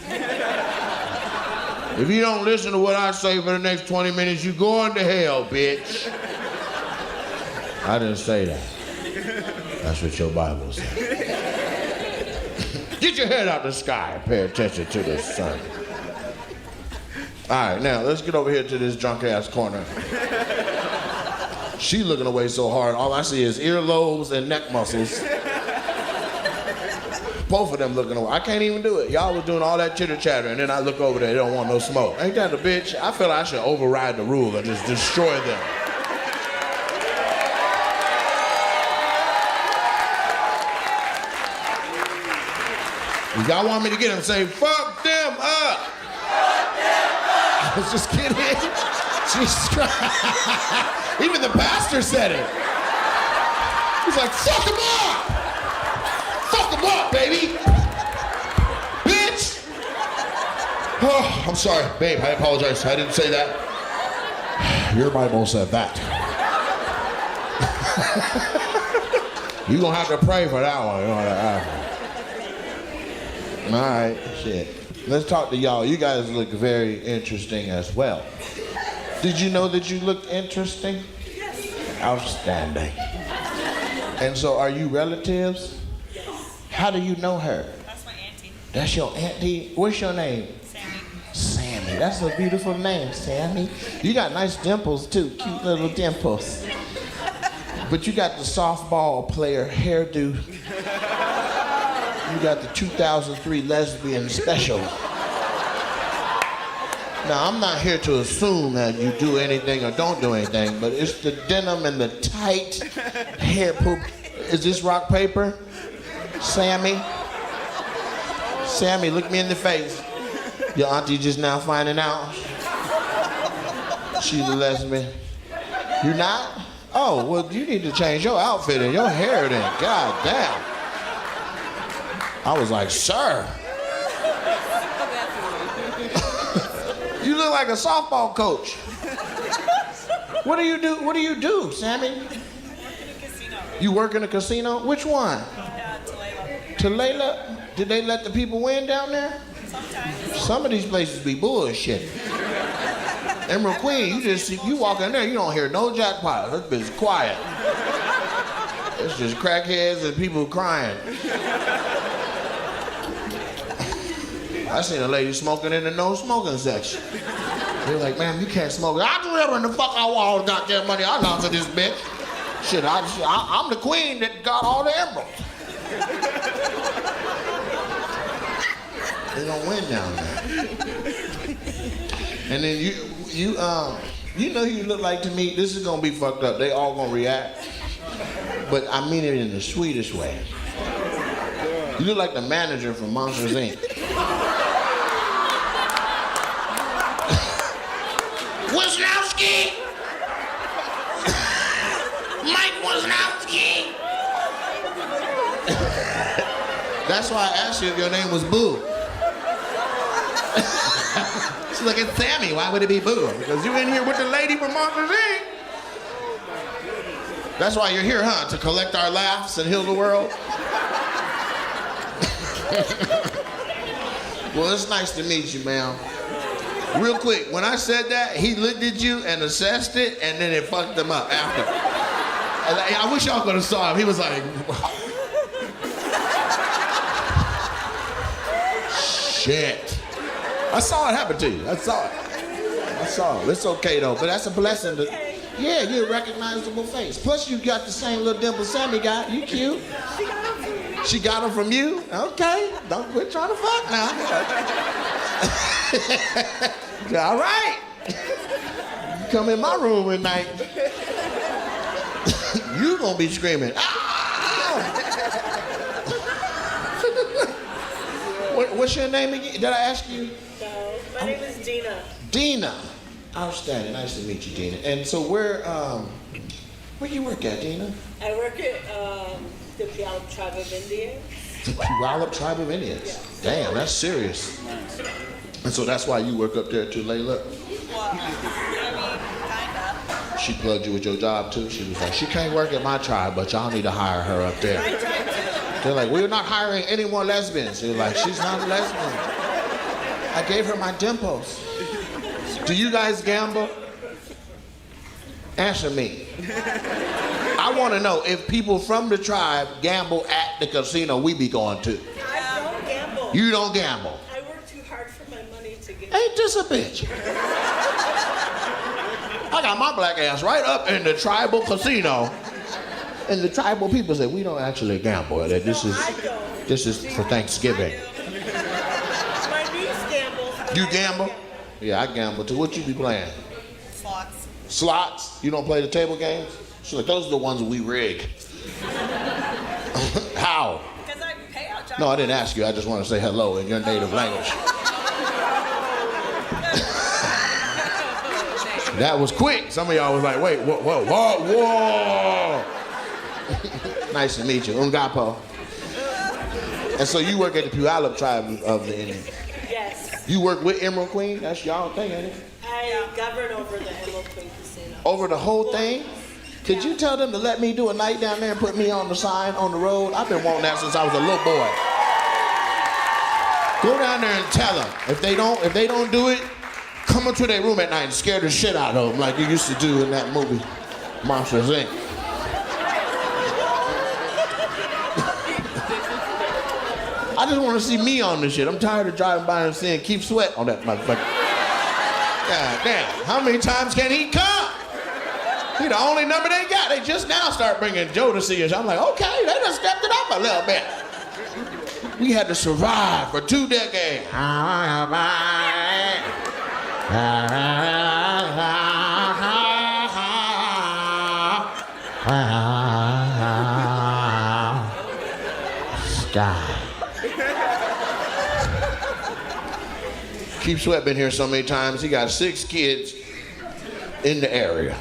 If you don't listen to what I say for the next 20 minutes, you going to hell, bitch. I didn't say that. That's what your Bible says. Get your head out the sky and pay attention to this sermon. All right, now let's get over here to this drunk ass corner. She looking away so hard, all I see is earlobes and neck muscles. Both of them looking away. I can't even do it. Y'all was doing all that chitter chatter, and then I look over there, they don't want no smoke. Ain't that a bitch? I feel I should override the rule and just destroy them. If y'all want me to get them, say, fuck them up. I was just kidding. Jesus Christ. Even the pastor said it. He's like, fuck him up! Fuck him up, baby! Bitch! Oh, I'm sorry, babe, I apologize. I didn't say that. Your Bible said that. You gonna have to pray for that one. All right, shit. Let's talk to y'all. You guys look very interesting as well. Did you know that you look interesting? Yes. Outstanding. And so are you relatives? Yes. How do you know her? That's my auntie. That's your auntie? What's your name? Sammy. Sammy. That's a beautiful name, Sammy. You got nice dimples too, cute little dimples. But you got the softball player hairdo. You got the 2003 lesbian special. Now, I'm not here to assume that you do anything or don't do anything, but it's the denim and the tight hair poop. Is this rock paper? Sammy? Sammy, look me in the face. Your auntie just now finding out she's a lesbian. You not? Oh, well, you need to change your outfit and your hair then. God damn. I was like, sir. You look like a softball coach. What do you do? What do you do, Sammy? I work in a casino. You work in a casino? Which one? Tulalip? Did they let the people win down there? Sometimes. Some of these places be bullshit. Emerald Queen, you walk in there, you don't hear no jackpot. That bitch is quiet. It's just crackheads and people crying. I seen a lady smoking in the no smoking section. They're like, ma'am, you can't smoke. I do whatever the fuck I want all the goddamn money I got for this bitch. Shit, I'm the queen that got all the emeralds. They don't win down there. And then you know who you look like to me? This is gonna be fucked up. They all gonna react. But I mean it in the sweetest way. You look like the manager from Monsters, Inc. Wisnowski! Mike Wisnowski! That's why I asked you if your name was Boo. She's like, it's Sammy. Why would it be Boo? Because you in here with the lady from Monsters, Inc. That's why you're here, huh? To collect our laughs and heal the world? Well, it's nice to meet you, ma'am. Real quick, when I said that, he looked at you and assessed it, and then it fucked him up after. I wish y'all could have saw him. He was like, shit. I saw it happen to you. I saw it. It's okay, though, but that's a blessing. Yeah, you're a recognizable face. Plus, you got the same little dimple Sammy got. You cute. She got them from you? Okay. Don't quit trying to fuck now. All right. You come in my room at night. You gonna be screaming. Ah! What's your name again? Did I ask you? No, my name is Dina. Dina. Outstanding. Nice to meet you, Dina. And so where you work at, Dina? I work at the Puyallup Tribe of Indians. The Puyallup Tribe of Indians. Yes. Damn, that's serious. And so that's why you work up there too, Layla? Well, I mean, kinda. She plugged you with your job too? She was like, she can't work at my tribe, but y'all need to hire her up there. I tried to. They're like, we're not hiring any more lesbians. They're like, she's not a lesbian. I gave her my dimples. Do you guys gamble? Answer me. I want to know if people from the tribe gamble at the casino we be going to. I don't gamble. You don't gamble. I work too hard for my money to get. Ain't this a bitch? I got my black ass right up in the tribal casino. And the tribal people say, we don't actually gamble. This is for Thanksgiving. My niece gambles. You gamble? Yeah, I gamble too. What you be playing? Slots. Slots? You don't play the table games? She's like, those are the ones we rig. How? Because I pay out No, I didn't ask you. I just want to say hello in your native language. That was quick. Some of y'all was like, wait, whoa. Nice to meet you. Ungapo. And so you work at the Puyallup Tribe of the Indians. Yes. You work with Emerald Queen? That's y'all thing, ain't it? I govern over the Emerald Queen Casino. Over the whole thing? Could you tell them to let me do a night down there and put me on the sign on the road? I've been wanting that since I was a little boy. Go down there and tell them. If they don't do it, come into their room at night and scare the shit out of them like you used to do in that movie, Monsters, Inc. I just want to see me on this shit. I'm tired of driving by and seeing Keith Sweat on that motherfucker. God damn, how many times can he come? He the only number they got. They just now start bringing Joe to see us. I'm like, okay, they done stepped it up a little bit. We had to survive for 2 decades. Sky. Keith Sweat been here so many times. He got 6 kids in the area.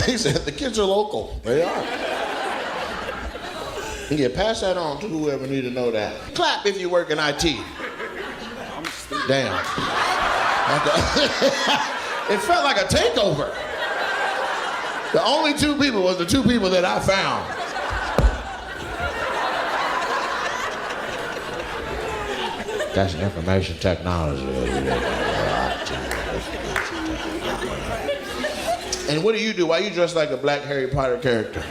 He said the kids are local. They are. Yeah, pass that on to whoever need to know that. Clap if you work in IT. Damn. It felt like a takeover. The only 2 people was the 2 people that I found. That's information technology. And what do you do? Why you dress like a black Harry Potter character?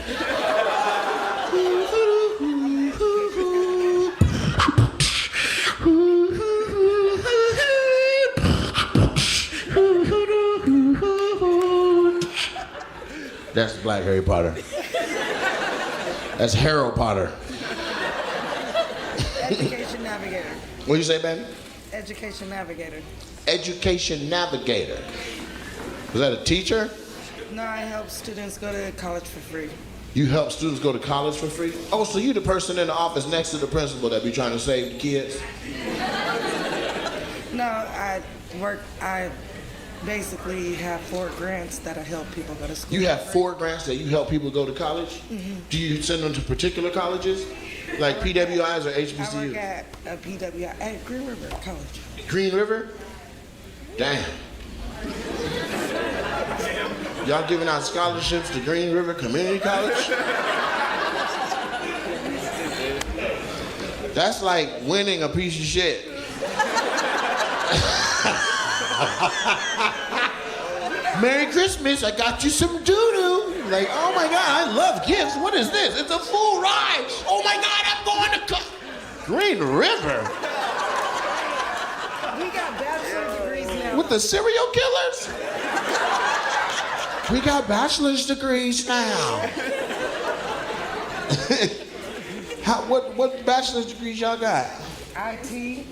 That's black Harry Potter. That's Harold Potter. Education Navigator. What you say, baby? Education Navigator. Education Navigator. Was that a teacher? No, I help students go to college for free. You help students go to college for free? Oh, so you the person in the office next to the principal that be trying to save the kids? No, I basically have 4 grants that I help people go to school. You have 4 grants that you help people go to college? Mm-hmm. Do you send them to particular colleges? Like PWIs or HBCUs? I work at a PWI at Green River College. Green River? Damn. Y'all giving out scholarships to Green River Community College? That's like winning a piece of shit. Merry Christmas, I got you some doo-doo. Like, oh my God, I love gifts. What is this? It's a full ride. Oh my God, I'm going to Green River. We got bachelor's degrees now. With the serial killers? We got bachelor's degrees now. What bachelor's degrees y'all got? IT.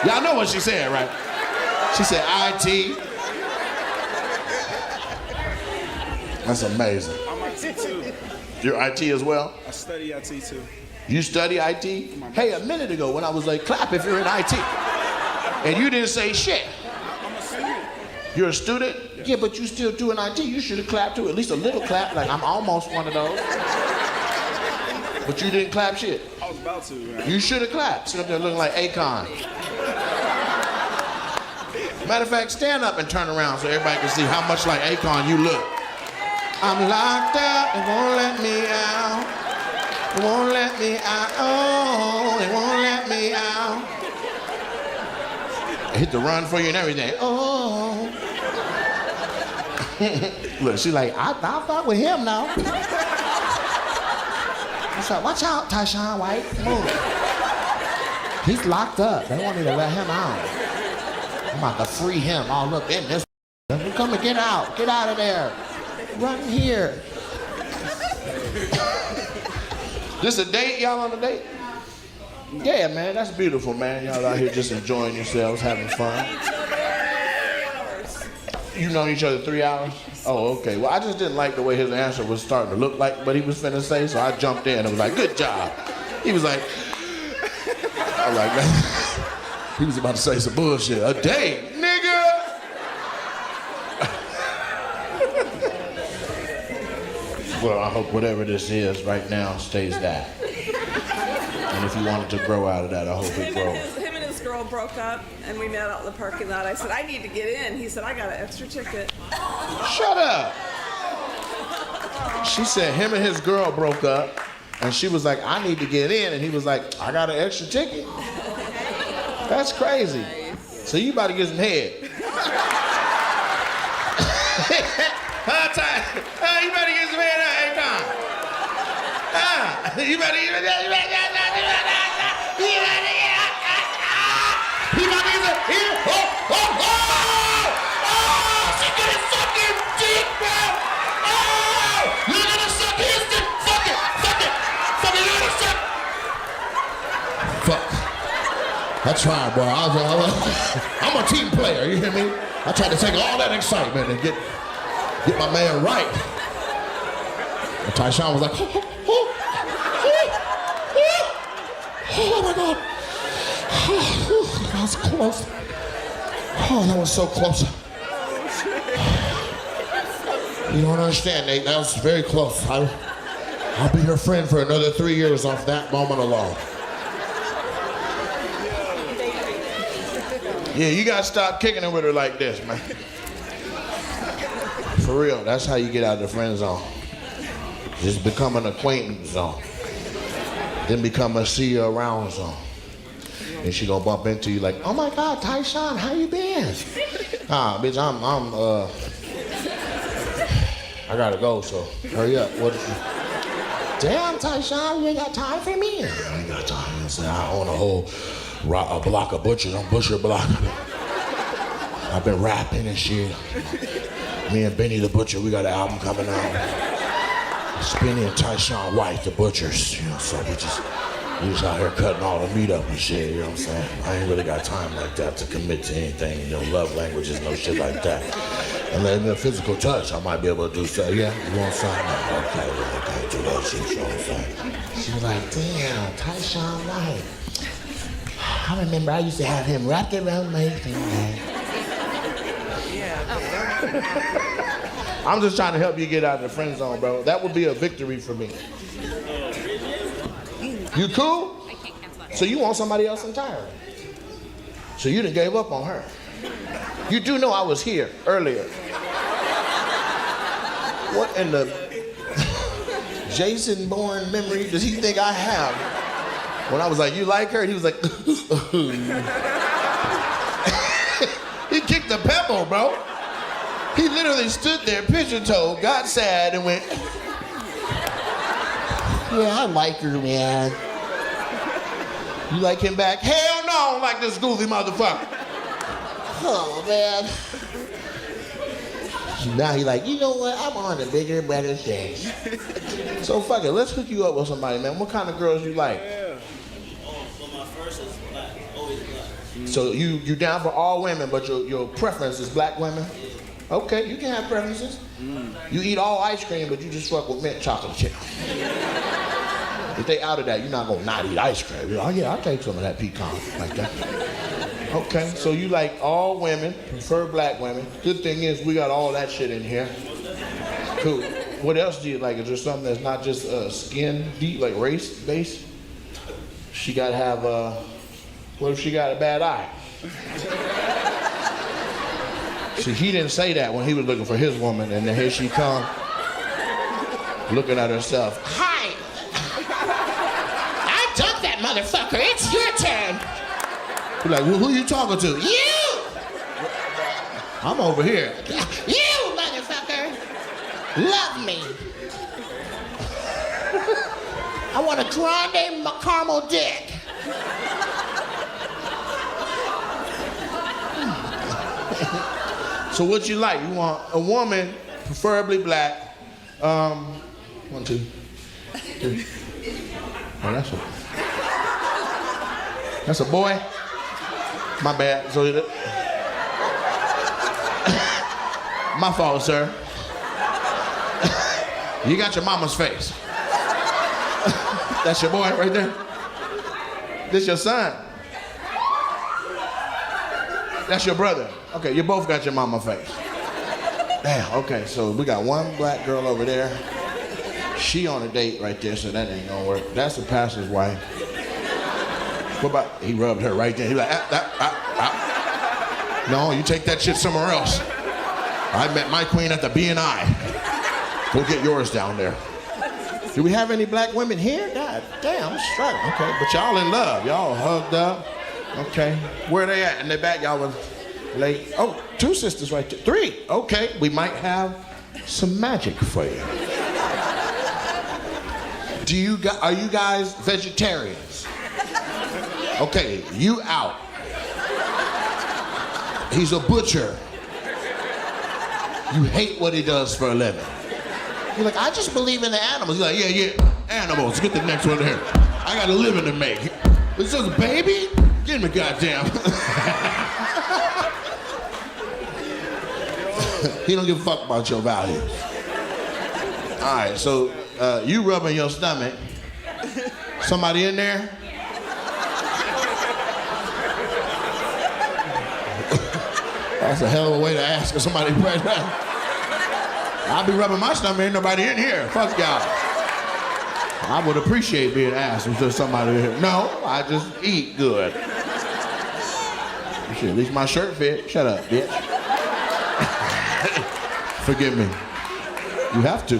Y'all know what she said, right? She said IT. That's amazing. I'm IT too. You're IT as well? I study IT too. You study IT? Hey, a minute ago when I was like, clap if you're in IT. And you didn't say shit. I'm a student. You're a student? Yeah, but you still doing IT. You should have clapped too. At least a little clap. Like, I'm almost one of those. But you didn't clap shit. I was about to, man. You should have clapped. Sit up there looking like Akon. Matter of fact, stand up and turn around so everybody can see how much like Akon you look. I'm locked up, it won't let me out. It won't let me out. Oh, it won't let me out. I hit the run for you and everything. Oh. Look, she's like, I fuck with him now. I said, watch out, Tyshawn White. Move. He's locked up. They want me to let him out. I'm about to free him all up in this. Come and get out. Get out of there. Run here. This a date? Y'all on a date? Yeah, man. That's beautiful, man. Y'all out here just enjoying yourselves, having fun. You known each other 3 hours? Oh, okay. Well, I just didn't like the way his answer was starting to look like what he was finna say, so I jumped in and was like, good job. He was like, I was like, man. He was about to say some bullshit. A date, nigga! Well, I hope whatever this is right now stays that. And if if you wanted to grow out of that. I hope it grows. Him and his girl broke up, and we met out in the parking lot. I said, I need to get in. He said, I got an extra ticket. Shut up. She said him and his girl broke up, and she was like, I need to get in, and he was like, I got an extra ticket. That's crazy. So you about to get some head. You better get some head every time. You better get some she gonna suck your dick, bro. You're gonna suck his dick. Fuck it. You're gonna suck. Fuck. I tried, boy. I'm a team player, you hear me? I tried to take all that excitement and get my man right. And Tyshawn was like, oh my God. That was close. Oh, that was so close. You don't understand, Nate. That was very close. I'll be her friend for another 3 years off that moment alone. Yeah, you gotta stop kicking it with her like this, man. For real, that's how you get out of the friend zone. Just become an acquaintance zone. Then become a see you around zone. And she gonna bump into you like, oh my God, Tyshawn, how you been? Bitch, I gotta go, so hurry up. Damn, Tyshawn, you ain't got time for me? I ain't got time. I own a block of butchers. I'm Butcher Block. I've been rapping and shit. Me and Benny the Butcher, we got an album coming out. It's Benny and Tyshawn White, the Butchers. You know, so we just out here cutting all the meat up and shit, you know what I'm saying? I ain't really got time like that to commit to anything, you know, love languages, no shit like that. Unless in a physical touch, I might be able to do so. Yeah, you want something? Okay, do that shit, you know what I'm saying? She was like, damn, Tyshawn White. I remember I used to have him wrapped around my finger. I'm just trying to help you get out of the friend zone, bro. That would be a victory for me. You cool? I can't cancel that. So you want somebody else entirely. So you done gave up on her. You do know I was here earlier. What in the Jason Bourne memory does he think I have? When I was like, you like her? And he was like, he kicked the pebble, bro. He literally stood there, pigeon-toed, got sad, and went, yeah, I like her, man. You like him back? Hell no, I don't like this goofy motherfucker. Oh, man. Now he like, you know what? I'm on to bigger, better things. So fuck it, let's hook you up with somebody, man. What kind of girls you like? Well, my first is black, always black. So you down for all women, but your preference is black women? Okay, you can have preferences. You eat all ice cream, but you just fuck with mint chocolate chip. If they out of that, you're not gonna not eat ice cream. You're like, oh yeah, I'll take some of that pecan, like that. Okay, so you like all women, prefer black women. Good thing is we got all that shit in here. Cool. What else do you like? Is there something that's not just skin deep, like race based? She gotta have what if she got a bad eye? See, he didn't say that when he was looking for his woman, and then here she come, looking at herself. Hi! I dumped that motherfucker. It's your turn. You're like, well, who you talking to? You! I'm over here. You, motherfucker! Love me. I want a grande caramel dick. So what you like? You want a woman, preferably black. 1, 2, 3. Oh, that's a boy. My bad. So my fault, sir. You got your mama's face. That's your boy right there. This your son. That's your brother. Okay, you both got your mama face. Damn, okay, so we got one black girl over there. She on a date right there, so that ain't gonna work. That's the pastor's wife. What about, he rubbed her right there. He like, No, you take that shit somewhere else. I met my queen at the B&I. Go get yours down there. Do we have any black women here? God damn, I'm struggling. Okay, but y'all in love. Y'all hugged up. Okay, where they at? In the back, y'all was late. Oh, 2 sisters right there. 3. Okay, we might have some magic for you. Are you guys vegetarians? Okay, you out. He's a butcher. You hate what he does for a living. You're like, I just believe in the animals. You're like, yeah, animals. Get the next one here. I got a living to make. This is a baby? Get me, goddamn. He don't give a fuck about your values. All right, so you rubbing your stomach. Somebody in there? That's a hell of a way to ask if somebody pregnant. I'll be rubbing my stomach, ain't nobody in here. Fuck y'all. I would appreciate being asked if there's somebody in here. No, I just eat good. Shit, at least my shirt fit. Shut up, bitch. Forgive me. You have to.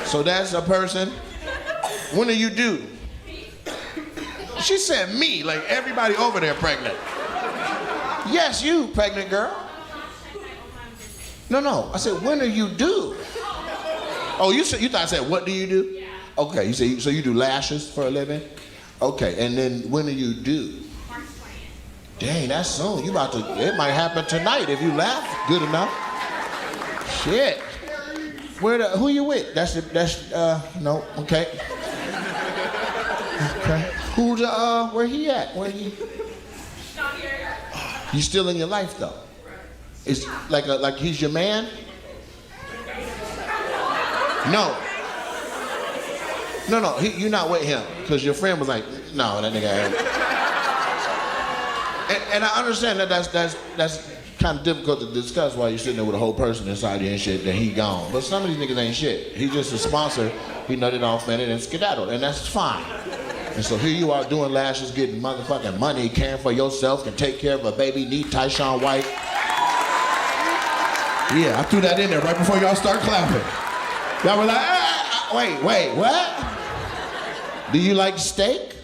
So that's a person. When do you do? She said me, like everybody over there pregnant. Yes, you pregnant girl. No. I said, when are you due? Oh, you thought I said, what do you do? Yeah. Okay, you say, so you do lashes for a living? Okay, and then when are you due? March 20th. Dang, that's soon. You about to, it might happen tonight if you laugh good enough. Shit. Who you with? No, okay. Okay. Where he at? Not here. You still in your life though? It's like he's your man? No, you're not with him because your friend was like, no, that nigga ain't. And I understand that that's kind of difficult to discuss while you're sitting there with a whole person inside you and shit, that he gone. But some of these niggas ain't shit. He's just a sponsor. He nutted off in it and skedaddled, and that's fine. And so here you are doing lashes, getting motherfucking money, caring for yourself, can take care of a baby, need Tyshawn White. Yeah, I threw that in there right before y'all start clapping. Y'all were like, wait, what? Do you like steak?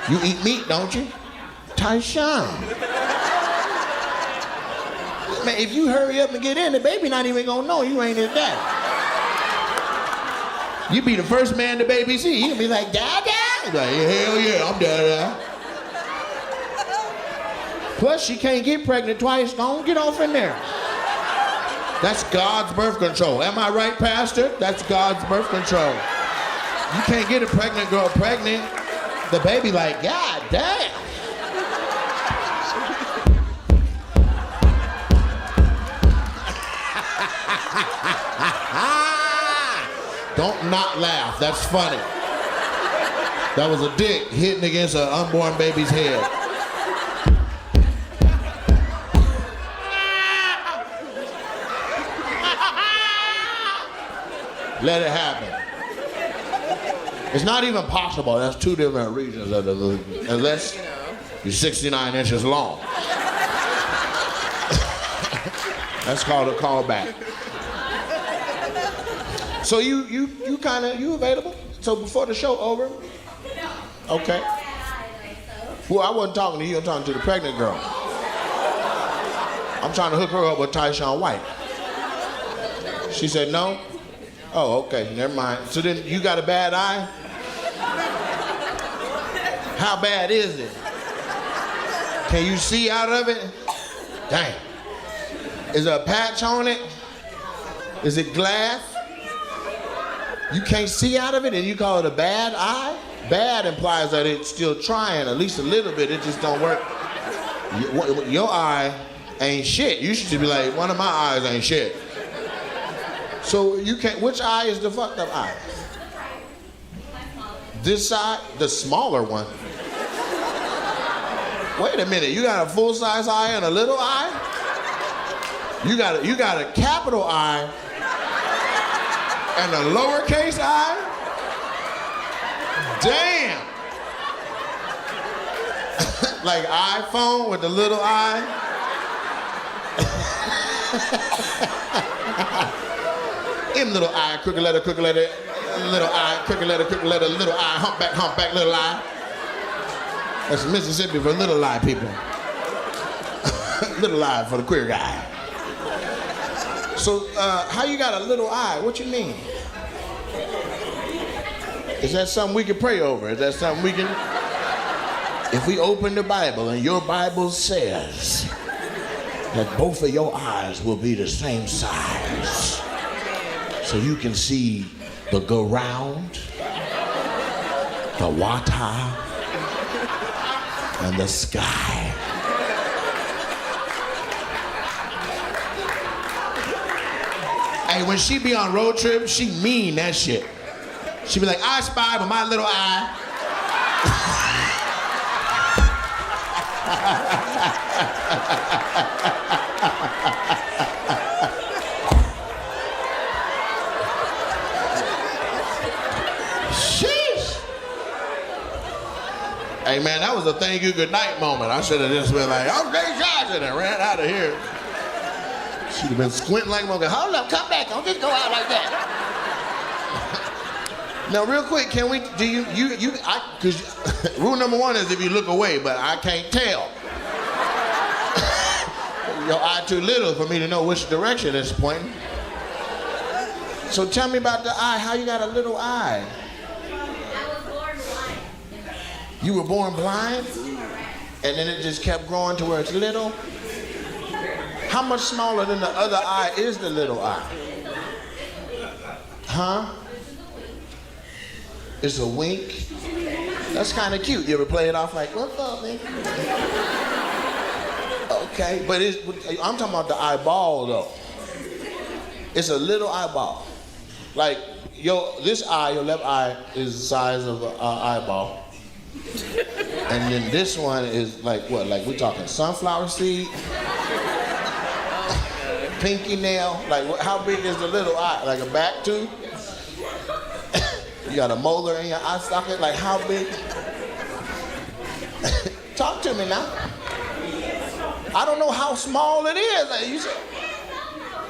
You eat meat, don't you? Tyshawn. Man, if you hurry up and get in, the baby not even gonna know you ain't his dad. You be the first man the baby see. You can be like, Dada? He's like, hell yeah, I'm Dada. Plus, she can't get pregnant twice. Don't get off in there. That's God's birth control. Am I right, Pastor? That's God's birth control. You can't get a pregnant girl pregnant. The baby like, God damn. Don't not laugh. That's funny. That was a dick hitting against an unborn baby's head. Let it happen. It's not even possible. That's 2 different regions of the unless you're 69 inches long. That's called a callback. So you available? So before the show over? Okay. Well, I wasn't talking to you. I'm talking to the pregnant girl. I'm trying to hook her up with Tyshawn White. She said no? Oh, okay, never mind. So then you got a bad eye? How bad is it? Can you see out of it? Dang. Is there a patch on it? Is it glass? You can't see out of it and you call it a bad eye? Bad implies that it's still trying, at least a little bit, it just don't work. Your eye ain't shit. You should be like, one of my eyes ain't shit. So you can't, which eye is the fucked up eye? This side, the smaller one. Wait a minute, you got a full-size eye and a little eye? You got a capital eye and a lowercase eye? Damn. Like iPhone with the little eye. M little eye, crooked letter, little eye, crooked letter, little eye, humpback, little eye. That's Mississippi for little eye people. Little eye for the queer guy. So, how you got a little eye? What you mean? Is that something we can pray over? Is that something we can... If we open the Bible and your Bible says that both of your eyes will be the same size, so you can see the ground, the water, and the sky. Hey, when she be on road trip, she mean that shit. She be like, I spy with my little eye. Sheesh. Hey man, that was a thank you good night moment. I should have just been like, okay, Johnson, and ran out of here. She'd have been squinting like a monkey. Hold up, come back, don't just go out like that. Now, real quick, can we, because rule number one is if you look away, but I can't tell. Your eye too little for me to know which direction it's pointing. So tell me about the eye. How you got a little eye? I was born blind. You were born blind? And then it just kept growing to where it's little? How much smaller than the other eye is the little eye? Huh? It's a wink? That's kind of cute. You ever play it off like, what's up, man? Okay, but I'm talking about the eyeball though. It's a little eyeball. Like this eye, your left eye is the size of an eyeball. And then this one is like what? Like we talking sunflower seed? Pinky nail? Like how big is the little eye? Like a back tooth? You got a molar in your eye socket? Like how big? Talk to me now. I don't know how small it is. Like you said,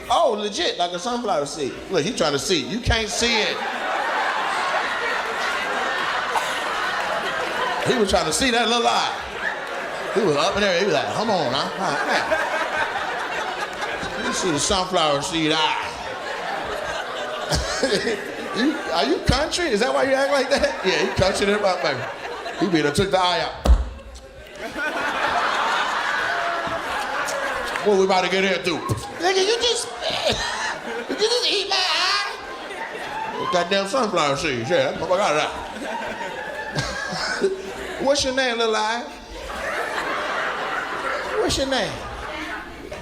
oh, legit, like a sunflower seed. Look, he's trying to see. You can't see it. He was trying to see that little eye. He was up in there. He was like, come on now. You see the sunflower seed eye. Are you country? Is that why you act like that? Yeah, he country there, baby. He be done took the eye out. What we about to get into? Nigga, you just eat my eye? That damn sunflower seeds, yeah. That's what I got it out. What's your name, little eye? What's your name?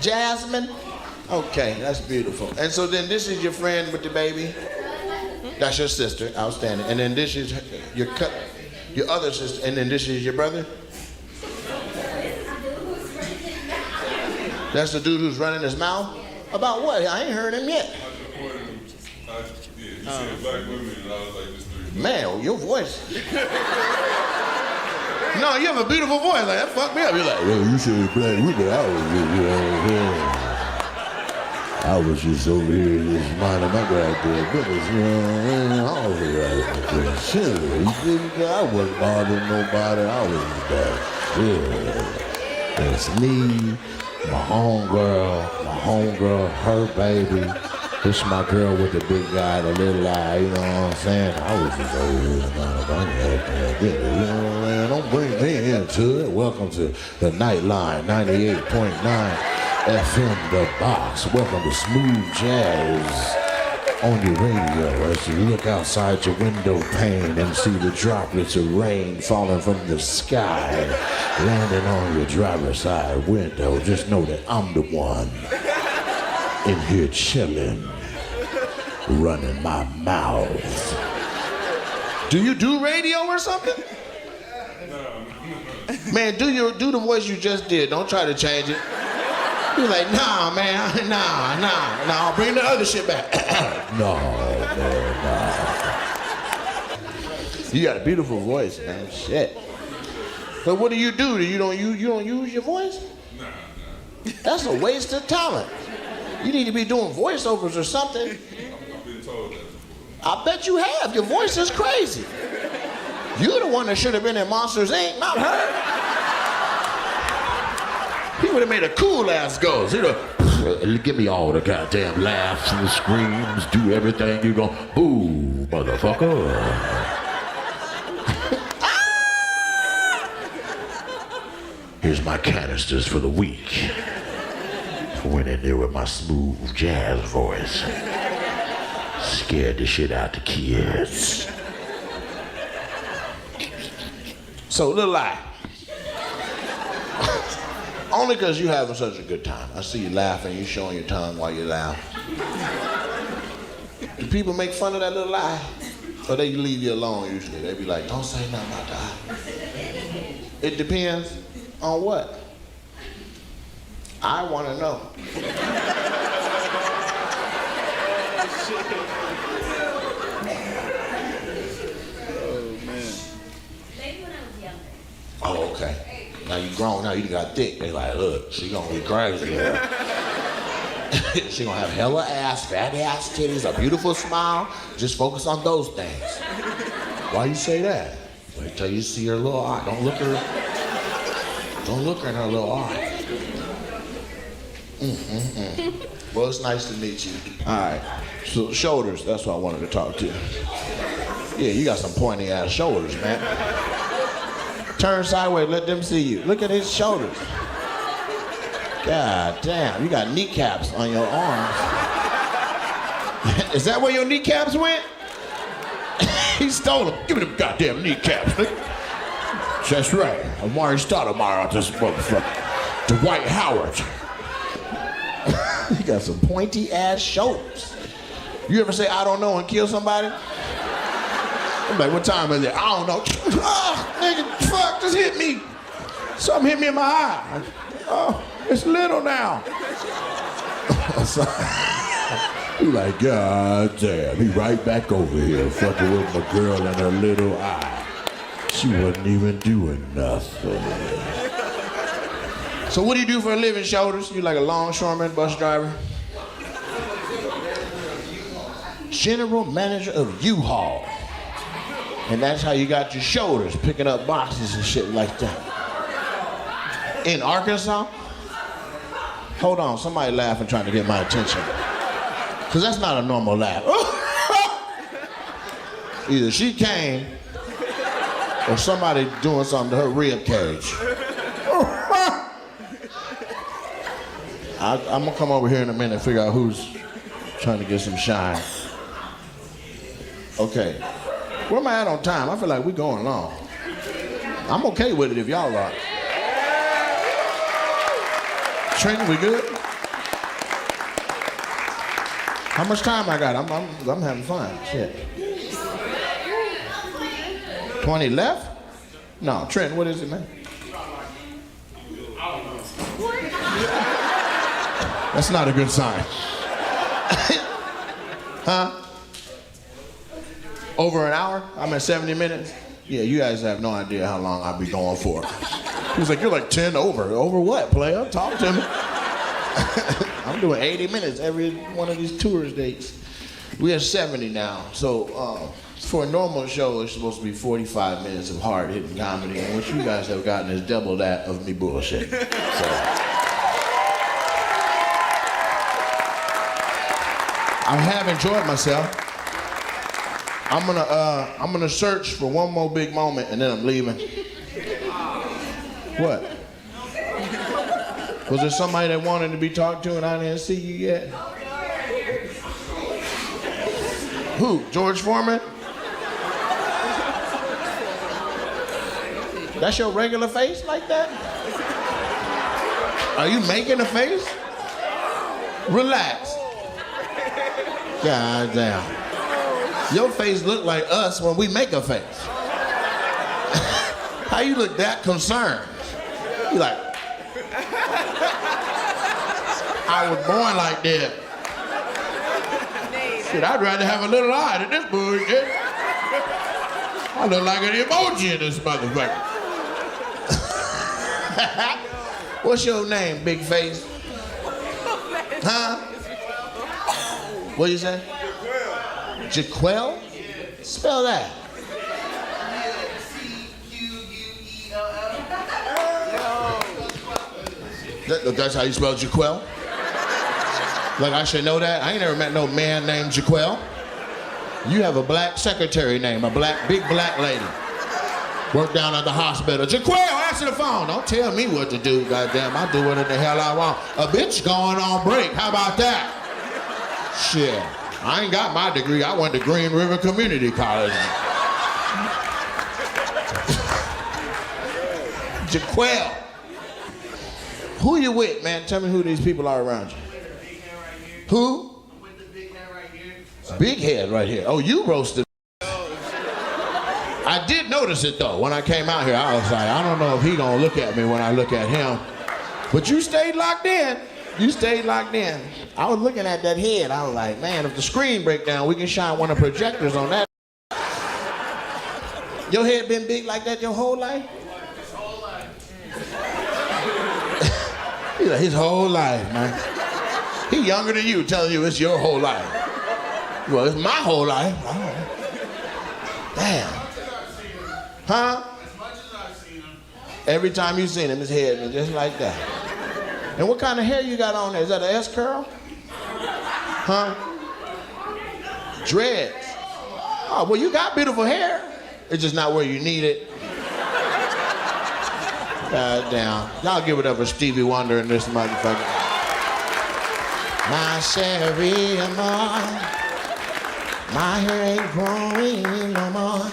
Jasmine? Okay, that's beautiful. And so then this is your friend with the baby? That's your sister, outstanding. And then this is your other sister, and then this is your brother? That's the dude who's running his mouth? About what? I ain't heard him yet. Man, your voice. No, you have a beautiful voice. Like, that fucked me up. You're like, yo, you should have black women. I was just over here just minding my goddamn business. I was like, shit. I wasn't bothering nobody. I was bad. Yeah. It's me. My homegirl, her baby. This my girl with the big guy, the little eye, you know what I'm saying? I was just over here, you know what I'm saying? Don't bring me into it. Welcome to the Nightline, 98.9 FM, The Box. Welcome to Smooth Jazz on your radio as you look outside your window pane and see the droplets of rain falling from the sky, landing on your driver's side window. Just know that I'm the one in here chilling, running my mouth. Do you do radio or something? Man, do the voice you just did. Don't try to change it. You're like, nah, man, nah. Bring the other shit back. No. You got a beautiful voice, man. Shit. But what do? You don't use your voice? Nah. That's a waste of talent. You need to be doing voiceovers or something. I've been told that. I bet you have. Your voice is crazy. You're the one that should have been in Monsters Inc., not her. He would have made a cool ass ghost. He'd have, give me all the goddamn laughs and the screams, do everything. You go, boo, motherfucker. Here's my canisters for the week. I went in there with my smooth jazz voice. Scared the shit out the kids. So, little lie. Only because you having such a good time. I see you laughing, you showing your tongue while you laugh. Do people make fun of that little lie? Or they leave you alone usually? They be like, don't say nothing about that. It depends on what? I want to know. Maybe when I was younger. Oh, okay. Now you grown, now you got thick. They like, look, she gonna be crazy. She gonna have hella ass, fat ass titties, a beautiful smile. Just focus on those things. Why you say that? Wait till you see her little eye. Don't look her in her little eye. Well, it's nice to meet you. All right, so shoulders, that's what I wanted to talk to. Yeah, you got some pointy ass shoulders, man. Turn sideways, let them see you. Look at his shoulders. God damn, you got kneecaps on your arms. Is that where your kneecaps went? He stole them. Give me them goddamn kneecaps, nigga. That's right. Amari Stoudemire, this motherfucker. Dwight Howard. You got some pointy ass shoulders. You ever say I don't know and kill somebody? I'm like, what time is it? I don't know. Oh, nigga, fuck, just hit me. Something hit me in my eye. Oh, it's little now. You like, God damn, he right back over here fucking with my girl and her little eye. She wasn't even doing nothing. So what do you do for a living, shoulders? You like a longshoreman, bus driver? General manager of U-Haul. And that's how you got your shoulders, picking up boxes and shit like that. In Arkansas? Hold on, somebody laughing trying to get my attention. Because that's not a normal laugh. Either she came or somebody doing something to her rib cage. I'm gonna come over here in a minute and figure out who's trying to get some shine. Okay. Where am I at on time? I feel like we're going long. I'm okay with it if y'all are. Trent, we good? How much time I got? I'm having fun. Shit. 20 left? No, Trent, what is it, man? That's not a good sign. Huh? Over an hour? I'm at 70 minutes? Yeah, you guys have no idea how long I'll be going for. He was like, you're like 10 over. Over what, player? Talk to me. I'm doing 80 minutes every one of these tours dates. We are 70 now. So for a normal show, it's supposed to be 45 minutes of hard-hitting comedy. And what you guys have gotten is double that of me bullshit. So I have enjoyed myself. I'm gonna search for one more big moment and then I'm leaving. What? Was there somebody that wanted to be talked to and I didn't see you yet? Who? George Foreman? That's your regular face like that? Are you making a face? Relax. God damn. Your face look like us when we make a face. How you look that concerned? You like, I was born like that. Shit, I'd rather have a little eye than this bullshit. I look like an emoji in this motherfucker. What's your name, big face? Huh? What you say? Jaquel? Spell that. That's how you spell Jaquel? Like I should know that? I ain't never met no man named Jaquel. You have a black secretary name, a big black lady. Work down at the hospital. Jaquel, answer the phone. Don't tell me what to do, goddamn. I do whatever the hell I want. A bitch going on break. How about that? Shit. I ain't got my degree. I went to Green River Community College. Jaquel. Who you with, man? Tell me who these people are around you. Who? I'm with the big head right here. Big head right here. Oh, you roasted. I did notice it though. When I came out here, I was like, I don't know if he gonna look at me when I look at him. But you stayed locked in. You stayed locked in. I was looking at that head. I was like, man, if the screen break down, we can shine one of the projectors on that. Your head been big like that your whole life? His whole life. He's like, his whole life, man. He younger than you, telling you it's your whole life. Well, it's my whole life. Damn. Huh? As much as I've seen him. Every time you've seen him, his head been just like that. And what kind of hair you got on there? Is that an S curl? Huh? Dreads. Oh, well, you got beautiful hair. It's just not where you need it. God damn. Y'all give it up for Stevie Wonder and this motherfucker. My Sherry Amor, my hair ain't growing no more.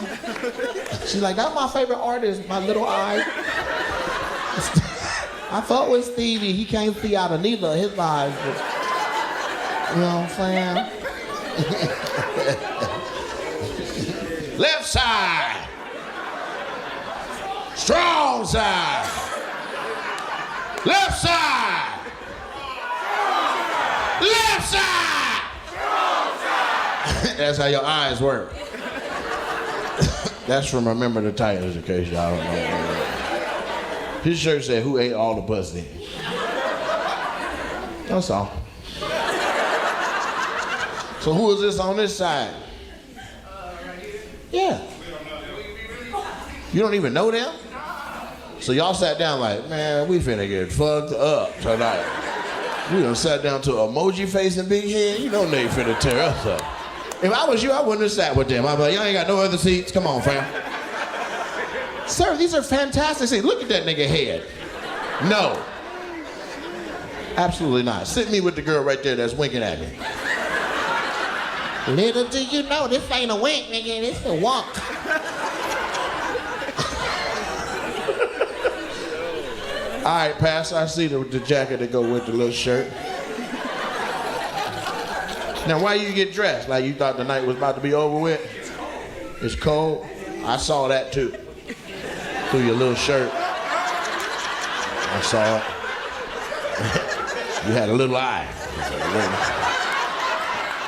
She's like, that's my favorite artist, my little eye. I thought with Stevie, he can't see out of neither of his eyes. But, you know what I'm saying? Left side. Strong side. Left side. Left side. Strong side. That's how your eyes work. That's from Remember the Titans, in case y'all don't know. His shirt said, who ate all the pussy? That's all. So who is this on this side? Right here. Yeah. You don't even know them? So y'all sat down like, man, we finna get fucked up tonight. We done sat down to emoji face and big head. You know they finna tear us up. If I was you, I wouldn't have sat with them. I'd be like, y'all ain't got no other seats. Come on, fam. Sir, these are fantastic seats. Look at that nigga head. No. Absolutely not. Sit me with the girl right there that's winking at me. Little do you know, this ain't a wink, nigga. This a walk. All right, Pastor, I see the jacket that go with the little shirt. Now, why you get dressed? Like you thought the night was about to be over with? It's cold. I saw that too. Through your little shirt. I saw it. You had a little eye.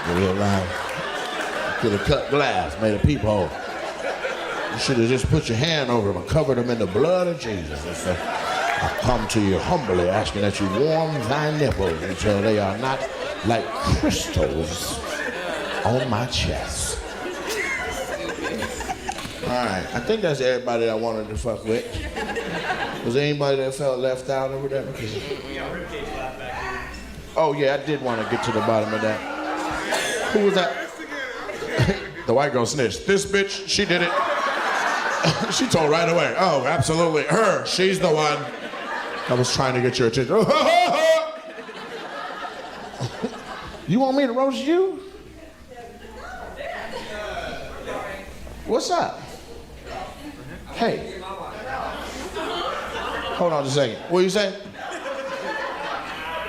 A little eye. Could have cut glass, made a peephole. You should have just put your hand over them and covered them in the blood of Jesus. I come to you humbly, asking that you warm thy nipples until they are not like crystals on my chest. All right, I think that's everybody I wanted to fuck with. Was there anybody that felt left out or whatever? Oh yeah, I did want to get to the bottom of that. Who was that? The white girl snitched. This bitch, she did it. She told right away. Oh, absolutely. Her, she's the one. I was trying to get your attention. You want me to roast you? What's up? Hey. Hold on just a second. What you say?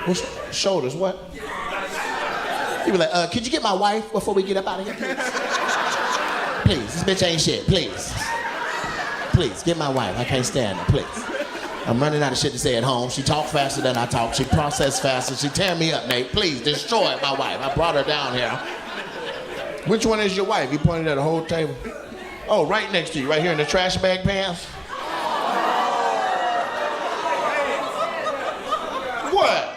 What's shoulders, what? You be like, could you get my wife before we get up out of here, please? Please, this bitch ain't shit, please. Please, get my wife. I can't stand her, please. I'm running out of shit to say at home. She talk faster than I talk. She process faster. She tear me up, NaTe. Please, destroy my wife. I brought her down here. Which one is your wife? You pointed at the whole table. Oh, right next to you, right here in the trash bag pants. What?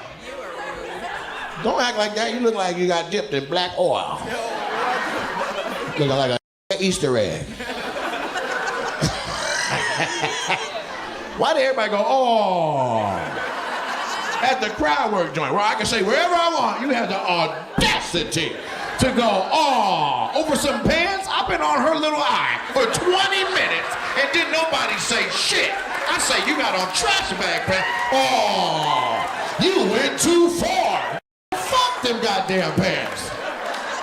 Don't act like that. You look like you got dipped in black oil. Looking like a Easter egg. Why did everybody go, oh? At the crowd work joint, where I can say wherever I want, you have the audacity to go, oh, over some pants? I've been on her little eye for 20 minutes and didn't nobody say shit. I say you got on trash bag pants. Oh, you went too far. Fuck them goddamn pants.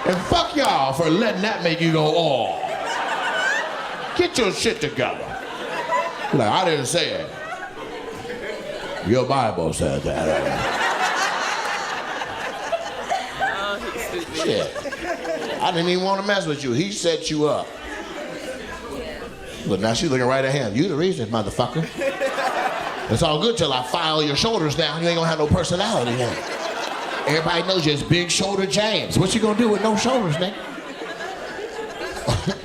And fuck y'all for letting that make you go, oh. Get your shit together. Like, I didn't say it. Your Bible said that. Shit. I didn't even want to mess with you. He set you up. But now she's looking right at him. You the reason, motherfucker. It's all good till I file your shoulders down. You ain't gonna have no personality then. Everybody knows you as Big Shoulder James. What you gonna do with no shoulders, nigga?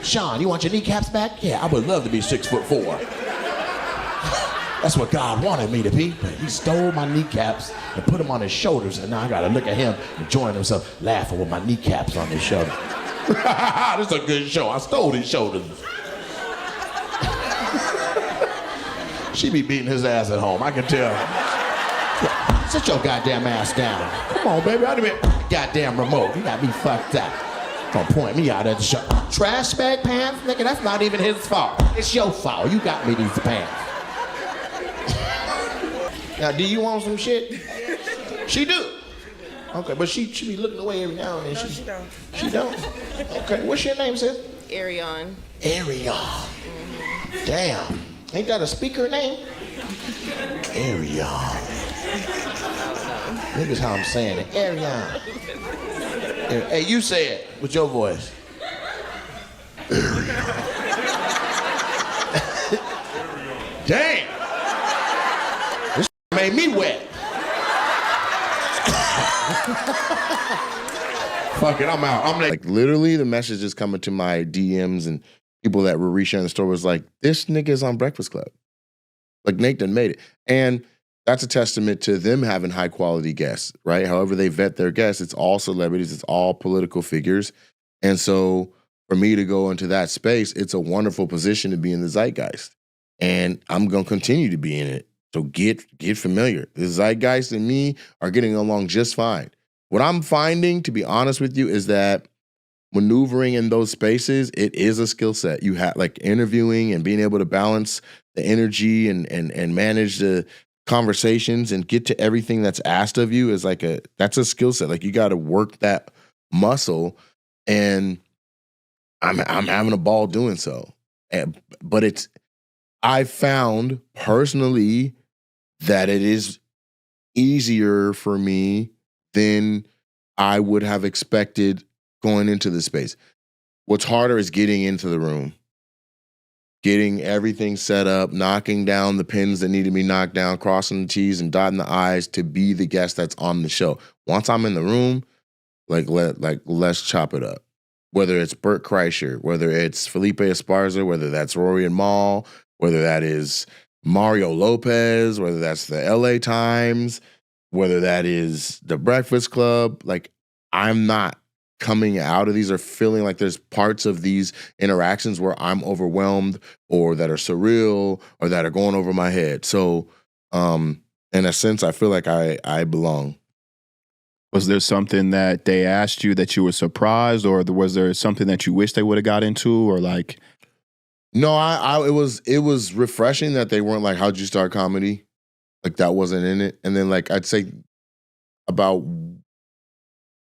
Sean, you want your kneecaps back? Yeah, I would love to be 6'4". That's what God wanted me to be, but he stole my kneecaps and put them on his shoulders, and now I gotta look at him enjoying himself, laughing with my kneecaps on his shoulder. This is a good show. I stole his shoulders. She be beating his ass at home, I can tell. Sit your goddamn ass down. Come on, baby, I done been goddamn remote. You got me fucked up. Don't point me out at the show. Trash bag pants? Nigga, that's not even his fault. It's your fault. You got me these pants. Now, do you want some shit? She do. Okay, but she be looking away every now and then. No, she don't. She don't? Okay, what's your name, sis? Arion. Arion. Damn. Ain't that a speaker name? Arion. Look at how I'm saying it. Arion. Hey, you say it with your voice. Damn. This made me wet. Fuck it, I'm out. I'm like literally the messages coming to my DMs and people that were resharing the story was like, this nigga's on Breakfast Club. Like Nate done made it. And that's a testament to them having high quality guests, right? However they vet their guests, it's all celebrities, it's all political figures. And so for me to go into that space, it's a wonderful position to be in the zeitgeist. And I'm gonna continue to be in it. So get familiar. The zeitgeist and me are getting along just fine. What I'm finding, to be honest with you, is that maneuvering in those spaces, it is a skill set. You have like interviewing and being able to balance the energy and manage the conversations and get to everything that's asked of you is like that's a skill set. Like you got to work that muscle, and I'm having a ball doing so. But I found personally that it is easier for me than I would have expected going into the space. What's harder is getting into the room, getting everything set up, knocking down the pins that need to be knocked down, crossing the T's and dotting the I's to be the guest that's on the show. Once I'm in the room, let's chop it up. Whether it's Bert Kreischer, whether it's Felipe Esparza, whether that's Rory and Mal, whether that is Mario Lopez, whether that's the LA Times, whether that is the Breakfast Club, like I'm not coming out of these or feeling like there's parts of these interactions where I'm overwhelmed or that are surreal or that are going over my head. So in a sense, I feel like I belong. Was there something that they asked you that you were surprised, or was there something that you wish they would have got into, or like? No, it was refreshing that they weren't like, how'd you start comedy? Like that wasn't in it. And then like I'd say about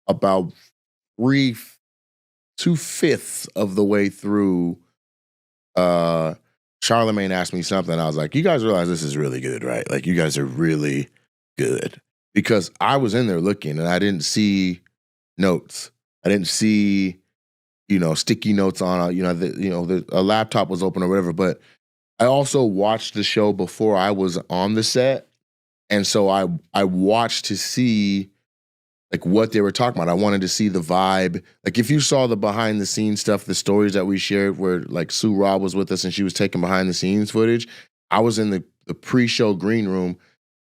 2/5 of the way through, Charlemagne asked me something. I was like, you guys realize this is really good, right? Like you guys are really good. Because I was in there looking and I didn't see notes. I didn't see, sticky notes on, a laptop was open or whatever. But I also watched the show before I was on the set. And so I watched to see like what they were talking about. I wanted to see the vibe. Like if you saw the behind the scenes stuff, the stories that we shared where like Sue Robb was with us and she was taking behind the scenes footage. I was in the pre-show green room.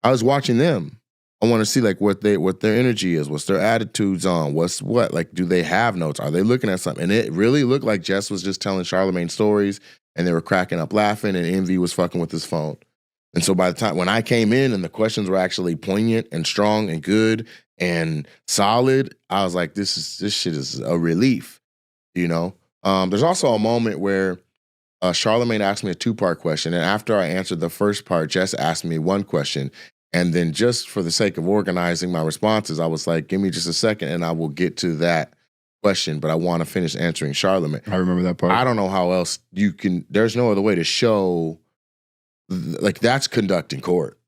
I was watching them. I want to see like what their energy is, what's their attitudes on, like do they have notes? Are they looking at something? And it really looked like Jess was just telling Charlamagne stories and they were cracking up laughing and Envy was fucking with his phone. And so by the time when I came in and the questions were actually poignant and strong and good and solid, I was like, this shit is a relief, you know? There's also a moment where Charlamagne asked me a 2-part question. And after I answered the first part, Jess asked me one question. And then just for the sake of organizing my responses, I was like, give me just a second and I will get to that question. But I want to finish answering Charlamagne. I remember that part. I don't know how else you can, there's no other way to show, like that's conducting court.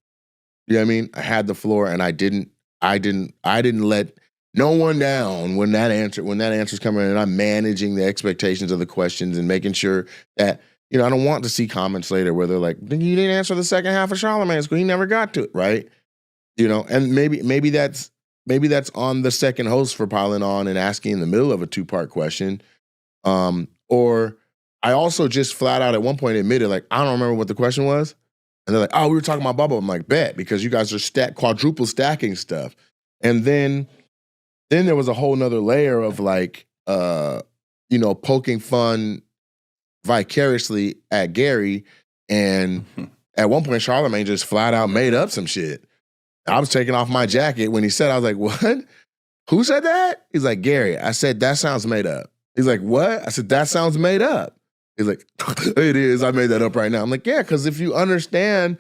You know what I mean? I had the floor and I didn't let no one down when that answer's coming in, and I'm managing the expectations of the questions and making sure that, you know, I don't want to see comments later where they're like, you didn't answer the second half of Charlamagne's because he never got to it, right? You know, and maybe that's on the second host for piling on and asking in the middle of a 2-part question. Or I also just flat out at one point admitted, like, I don't remember what the question was. And they're like, oh, we were talking about bubble. I'm like, bet, because you guys are quadruple stacking stuff. And then there was a whole nother layer of like, you know, poking fun vicariously at Gary. And at one point, Charlamagne just flat out made up some shit. I was taking off my jacket when he said, I was like, what? Who said that? He's like, Gary. I said, that sounds made up. He's like, what? I said, that sounds made up. He's like, it is. I made that up right now. I'm like, yeah, because if you understand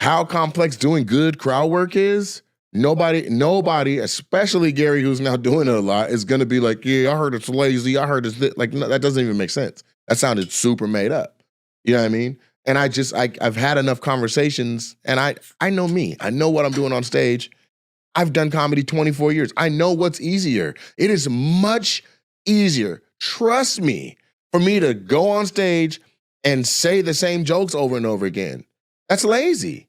how complex doing good crowd work is, nobody, especially Gary, who's now doing it a lot, is going to be like, yeah, I heard it's lazy. I heard it's like, no, that doesn't even make sense. That sounded super made up. You know what I mean? And I've had enough conversations, and I know me. I know what I'm doing on stage. I've done comedy 24 years. I know what's easier. It is much easier, trust me, for me to go on stage and say the same jokes over and over again. That's lazy.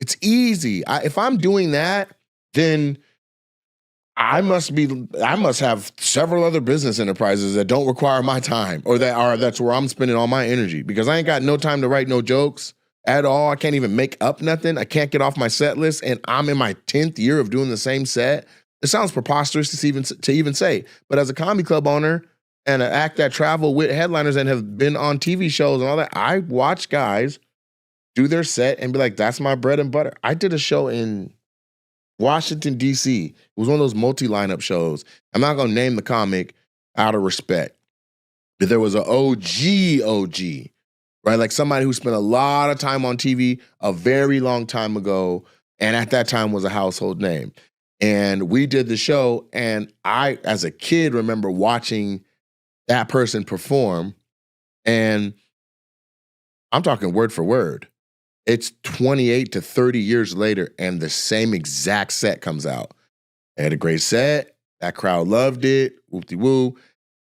It's easy. If I'm doing that, then I must have several other business enterprises that don't require my time, or that's where I'm spending all my energy, because I ain't got no time to write no jokes at all. I can't even make up nothing. I can't get off my set list, and I'm in my 10th year of doing the same set. It sounds preposterous to even say, but as a comedy club owner and an act that travel with headliners and have been on TV shows and all that, I watch guys do their set and be like, that's my bread and butter. I did a show in Washington, D.C. It was one of those multi-lineup shows. I'm not going to name the comic out of respect, but there was an OG, right? Like somebody who spent a lot of time on TV a very long time ago, and at that time was a household name. And we did the show, and I, as a kid, remember watching that person perform, and I'm talking word for word. It's 28 to 30 years later, and the same exact set comes out. They had a great set. That crowd loved it. Whoop-de-woo.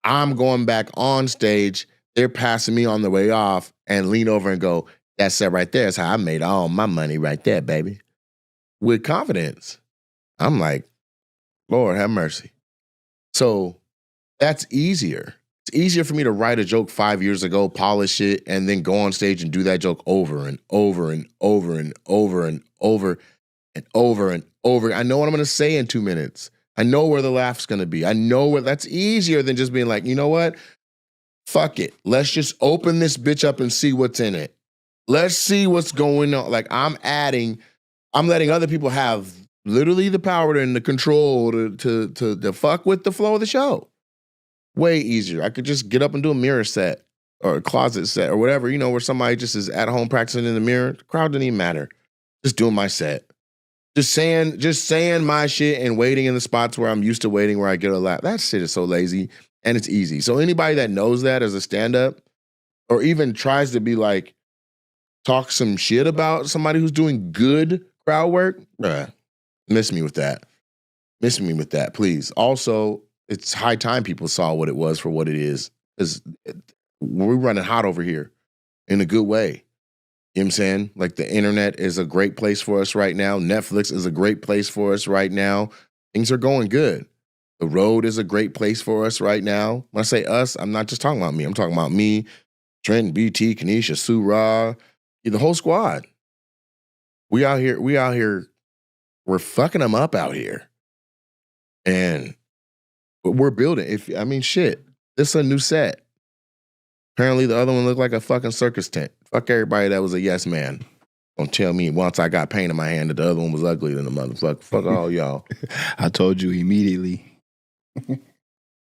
I'm going back on stage. They're passing me on the way off and lean over and go, that set right there is how I made all my money right there, baby. With confidence. I'm like, Lord have mercy. So that's easier. It's easier for me to write a joke 5 years ago, polish it, and then go on stage and do that joke over and over and over and over and over and over and over. I know what I'm going to say in 2 minutes. I know where the laugh's going to be. I know where that's easier than just being like, you know what? Fuck it. Let's just open this bitch up and see what's in it. Let's see what's going on. Like I'm letting other people have literally the power and the control to fuck with the flow of the show. Way easier. I could just get up and do a mirror set or a closet set or whatever, you know, where somebody just is at home practicing in the mirror. The crowd didn't even matter. Just doing my set. Just saying my shit and waiting in the spots where I'm used to waiting, where I get a laugh. That shit is so lazy and it's easy. So anybody that knows that as a stand-up or even tries to be like, talk some shit about somebody who's doing good crowd work, miss me with that. Miss me with that, please. Also, it's high time people saw what it was for what it is. Because we're running hot over here in a good way. You know what I'm saying? Like the internet is a great place for us right now. Netflix is a great place for us right now. Things are going good. The road is a great place for us right now. When I say us, I'm not just talking about me. I'm talking about me, Trent, BT, Kanisha, Sue Ra, the whole squad. We out here, we're fucking them up out here. And we're building. Shit, this is a new set. Apparently the other one looked like a fucking circus tent. Fuck everybody that was a yes man. Don't tell me once I got paint in my hand that the other one was uglier than the motherfucker. Fuck all y'all. I told you immediately.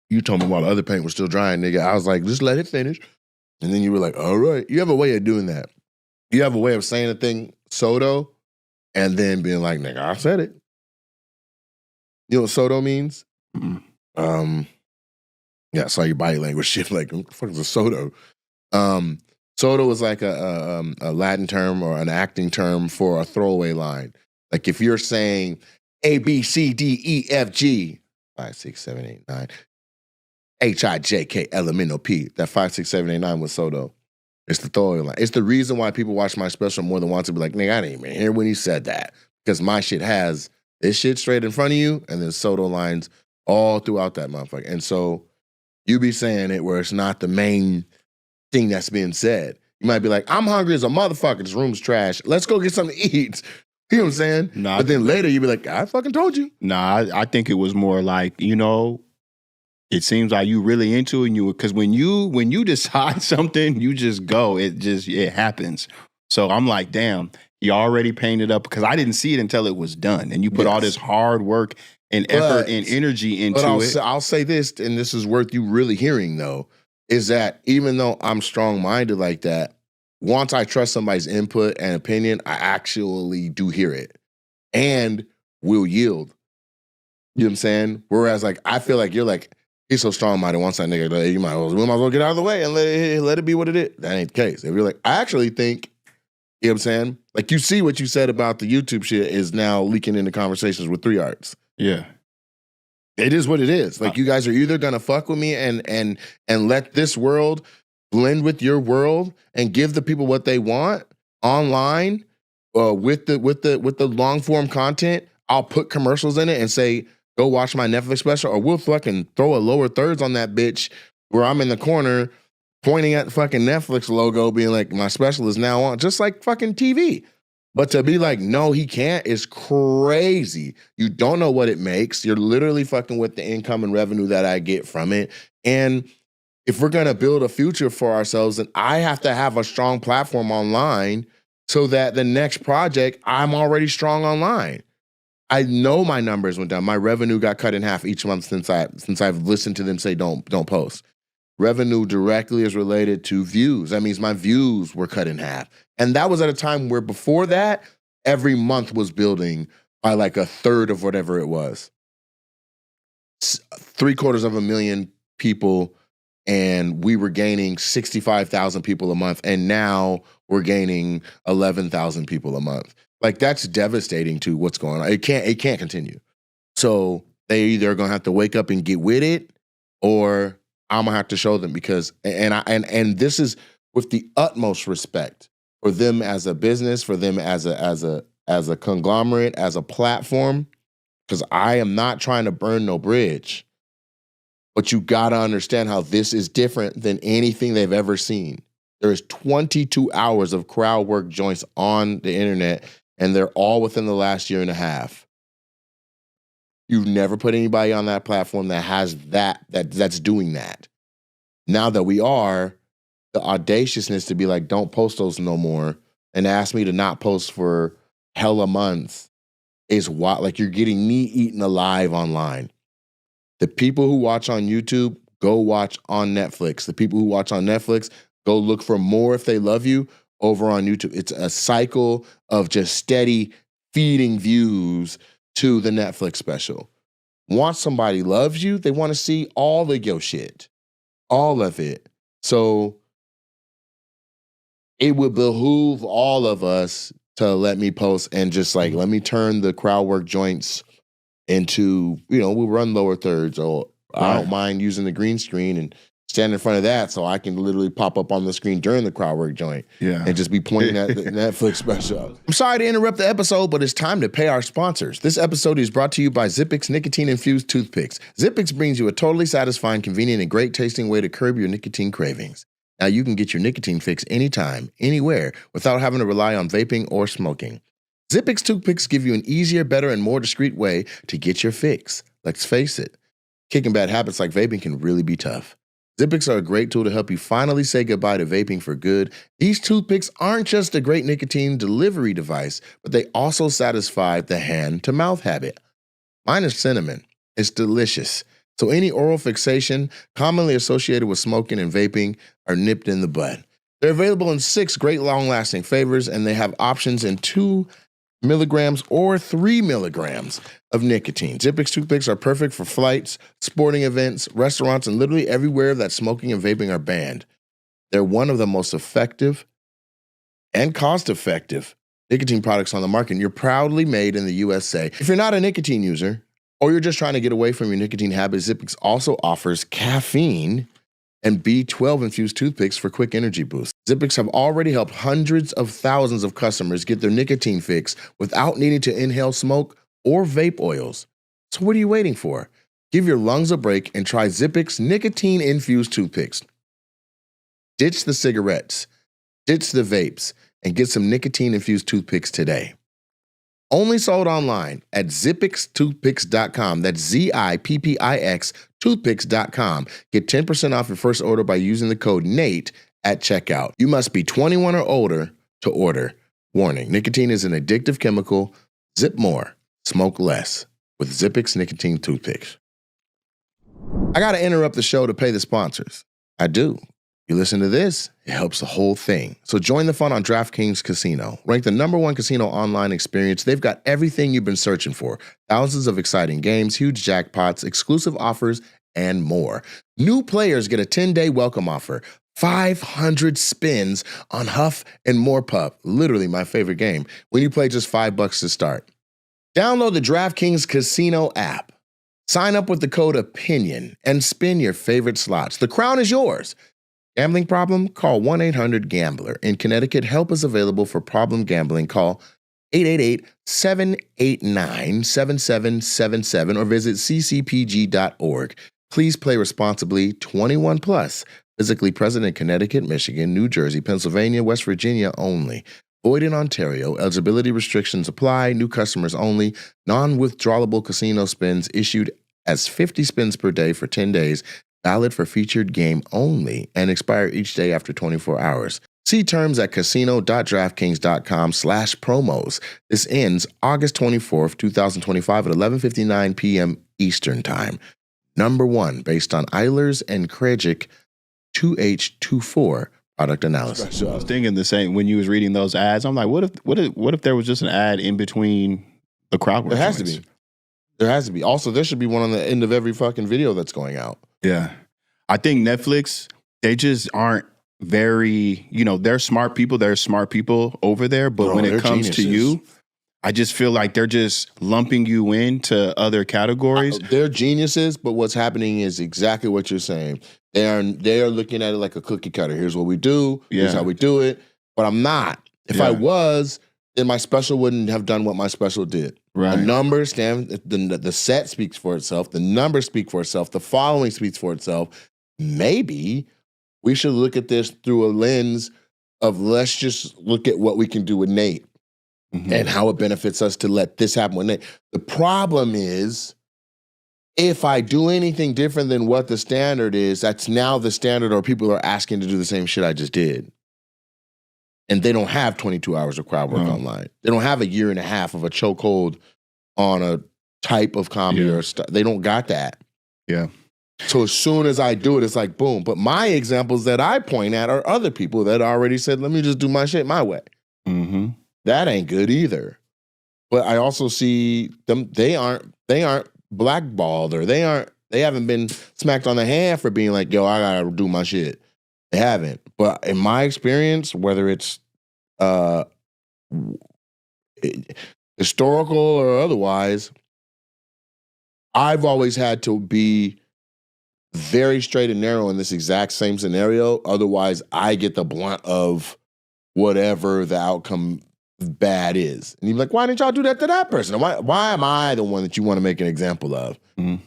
You told me while the other paint was still drying, nigga. I was like, just let it finish. And then you were like, all right. You have a way of doing that. You have a way of saying a thing, Soto, and then being like, nigga, I said it. You know what Soto means? Mm-mm. Yeah, I saw your body language shit. Like, what the fuck is a Soto? Soto is like a Latin term or an acting term for a throwaway line. Like if you're saying A, B, C, D, E, F, G, 5, 6, 7, 8, 9, H, I, J, K, L, M, N, O, P. That 5, 6, 7, 8, 9 was Soto. It's the throwaway line. It's the reason why people watch my special more than once and be like, nigga, I didn't even hear when he said that. Because my shit has this shit straight in front of you and then Soto lines all throughout that motherfucker. And so you be saying it where it's not the main thing that's being said. You might be like, I'm hungry as a motherfucker. This room's trash. Let's go get something to eat. You know what I'm saying? Nah, but then later you be like, I fucking told you. Nah, I think it was more like, it seems like you really into it, because when you decide something, you just go. It happens. So I'm like, damn, you already painted up, because I didn't see it until it was done. And you put all this hard work and effort and energy into it. I'll say this, and this is worth you really hearing though, is that even though I'm strong-minded like that, once I trust somebody's input and opinion, I actually do hear it and will yield. You know what I'm saying? Whereas like, I feel like you're like, he's so strong-minded, once that nigga, we might as well get out of the way and let it be what it is. That ain't the case. If you're like, I actually think, you know what I'm saying? Like you see what you said about the YouTube shit is now leaking into conversations with 3 Arts. Yeah. It is what it is. Like you guys are either gonna fuck with me and let this world blend with your world and give the people what they want online with the long form content. I'll put commercials in it and say, go watch my Netflix special, or we'll fucking throw a lower thirds on that bitch where I'm in the corner pointing at the fucking Netflix logo, being like, my special is now on, just like fucking TV. But to be like, no, he can't, is crazy. You don't know what it makes. You're literally fucking with the income and revenue that I get from it. And if we're going to build a future for ourselves, then I have to have a strong platform online so that the next project, I'm already strong online. I know my numbers went down. My revenue got cut in half each month since I've listened to them say don't post. Revenue directly is related to views. That means my views were cut in half. And that was at a time where before that, every month was building by like a third of whatever it was. 750,000 people, and we were gaining 65,000 people a month. And now we're gaining 11,000 people a month. Like that's devastating to what's going on. It can't continue. So they either are gonna have to wake up and get with it, or I'm gonna have to show them, because and this is with the utmost respect for them as a business, for them as a conglomerate, as a platform, because I am not trying to burn no bridge. But you gotta understand how this is different than anything they've ever seen. There is 22 hours of crowd work joints on the internet, and they're all within the last year and a half. You've never put anybody on that platform that has that's doing that. Now that we are, the audaciousness to be like, don't post those no more, and ask me to not post for hella months is what, like, you're getting me eaten alive online. The people who watch on YouTube, go watch on Netflix. The people who watch on Netflix, go look for more if they love you over on YouTube. It's a cycle of just steady feeding views to the Netflix special. Once somebody loves you, they want to see all of your shit. All of it. So it would behoove all of us to let me post and just like, let me turn the crowd work joints into, we'll run lower thirds, or I don't mind using the green screen and stand in front of that so I can literally pop up on the screen during the crowd work joint. Yeah. And just be pointing at the Netflix special. I'm sorry to interrupt the episode, but it's time to pay our sponsors. This episode is brought to you by Zippix nicotine-infused toothpicks. Zippix brings you a totally satisfying, convenient, and great-tasting way to curb your nicotine cravings. Now you can get your nicotine fix anytime, anywhere, without having to rely on vaping or smoking. Zippix toothpicks give you an easier, better, and more discreet way to get your fix. Let's face it, kicking bad habits like vaping can really be tough. Zippix are a great tool to help you finally say goodbye to vaping for good. These toothpicks aren't just a great nicotine delivery device, but they also satisfy the hand-to-mouth habit. Mine is cinnamon. It's delicious. So any oral fixation commonly associated with smoking and vaping are nipped in the bud. They're available in 6 great long-lasting flavors, and they have options in 2 milligrams or 3 milligrams of nicotine. Zippix toothpicks are perfect for flights, sporting events, restaurants, and literally everywhere that smoking and vaping are banned. They're one of the most effective and cost-effective nicotine products on the market, and you're proudly made in the USA. If you're not a nicotine user, or you're just trying to get away from your nicotine habits, Zippix also offers caffeine and B12 infused toothpicks for quick energy boosts. Zippix have already helped hundreds of thousands of customers get their nicotine fix without needing to inhale smoke or vape oils. So what are you waiting for? Give your lungs a break and try Zippix nicotine infused toothpicks. Ditch the cigarettes, ditch the vapes, and get some nicotine infused toothpicks today. Only sold online at zippixtoothpicks.com. That's ZIPPIX toothpicks.com. Get 10% off your first order by using the code NATE at checkout. You must be 21 or older to order. Warning, nicotine is an addictive chemical. Zip more, smoke less with Zippix nicotine toothpicks. I got to interrupt the show to pay the sponsors. I do. You listen to this, it helps the whole thing. So join the fun on DraftKings Casino. Ranked the #1 casino online experience, they've got everything you've been searching for. Thousands of exciting games, huge jackpots, exclusive offers, and more. New players get a 10-day welcome offer. 500 spins on Huff and More Pup. Literally my favorite game. When you play just $5 to start. Download the DraftKings Casino app. Sign up with the code OPINION and spin your favorite slots. The crown is yours. Gambling problem? Call 1-800-GAMBLER. In Connecticut, help is available for problem gambling. Call 888-789-7777 or visit ccpg.org. Please play responsibly. 21 plus. Physically present in Connecticut, Michigan, New Jersey, Pennsylvania, West Virginia only. Void in Ontario. Eligibility restrictions apply. New customers only. Non-withdrawable casino spins issued as 50 spins per day for 10 days. Valid for featured game only and expire each day after 24 hours. See terms at casino.draftkings.com/promos. This ends August 24th, 2025 at 11:59 p.m. Eastern Time. #1 based on Eilers and Krejcik 2H24 product analysis. I was thinking the same when you was reading those ads. I'm like, what if there was just an ad in between the crowd work? There has to be. There has to be. Also, there should be one on the end of every fucking video that's going out. Yeah. I think Netflix, they just aren't very, they're smart people. There's smart people over there. But when it comes to you, I just feel like they're just lumping you into other categories. They're geniuses, but what's happening is exactly what you're saying. They are looking at it like a cookie cutter. Here's what we do. Here's how we do it. But I'm not. If I was, then my special wouldn't have done what my special did. Right. The numbers stand, the set speaks for itself. The numbers speak for itself. The following speaks for itself. Maybe we should look at this through a lens of let's just look at what we can do with NaTe and how it benefits us to let this happen with NaTe. The problem is, if I do anything different than what the standard is, that's now the standard, or people are asking to do the same shit I just did. And they don't have 22 hours of crowd work online. They don't have a year and a half of a chokehold on a type of comedy or stuff. They don't got that. Yeah. So as soon as I do it, it's like, boom. But my examples that I point at are other people that already said, let me just do my shit my way. Mm-hmm. That ain't good either. But I also see them, they aren't blackballed, or they haven't been smacked on the hand for being like, yo, I gotta do my shit. They haven't. But in my experience, whether it's historical or otherwise, I've always had to be very straight and narrow in this exact same scenario. Otherwise, I get the blunt of whatever the outcome bad is. And you're like, why didn't y'all do that to that person? Why am I the one that you want to make an example of?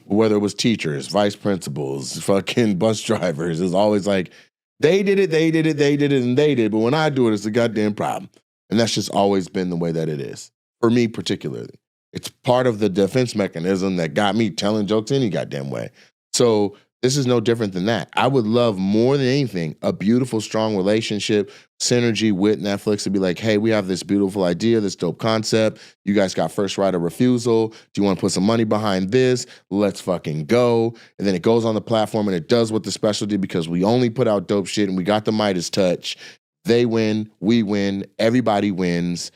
Whether it was teachers, vice principals, fucking bus drivers, it's always like, they did it, and they did. But when I do it, it's a goddamn problem. And that's just always been the way that it is. For me particularly. It's part of the defense mechanism that got me telling jokes any goddamn way. So this is no different than that. I would love more than anything a beautiful, strong relationship, synergy with Netflix to be like, hey, we have this beautiful idea, this dope concept. You guys got first right of refusal. Do you want to put some money behind this? Let's fucking go. And then it goes on the platform and it does what the special did because we only put out dope shit and we got the Midas touch. They win, we win, everybody wins.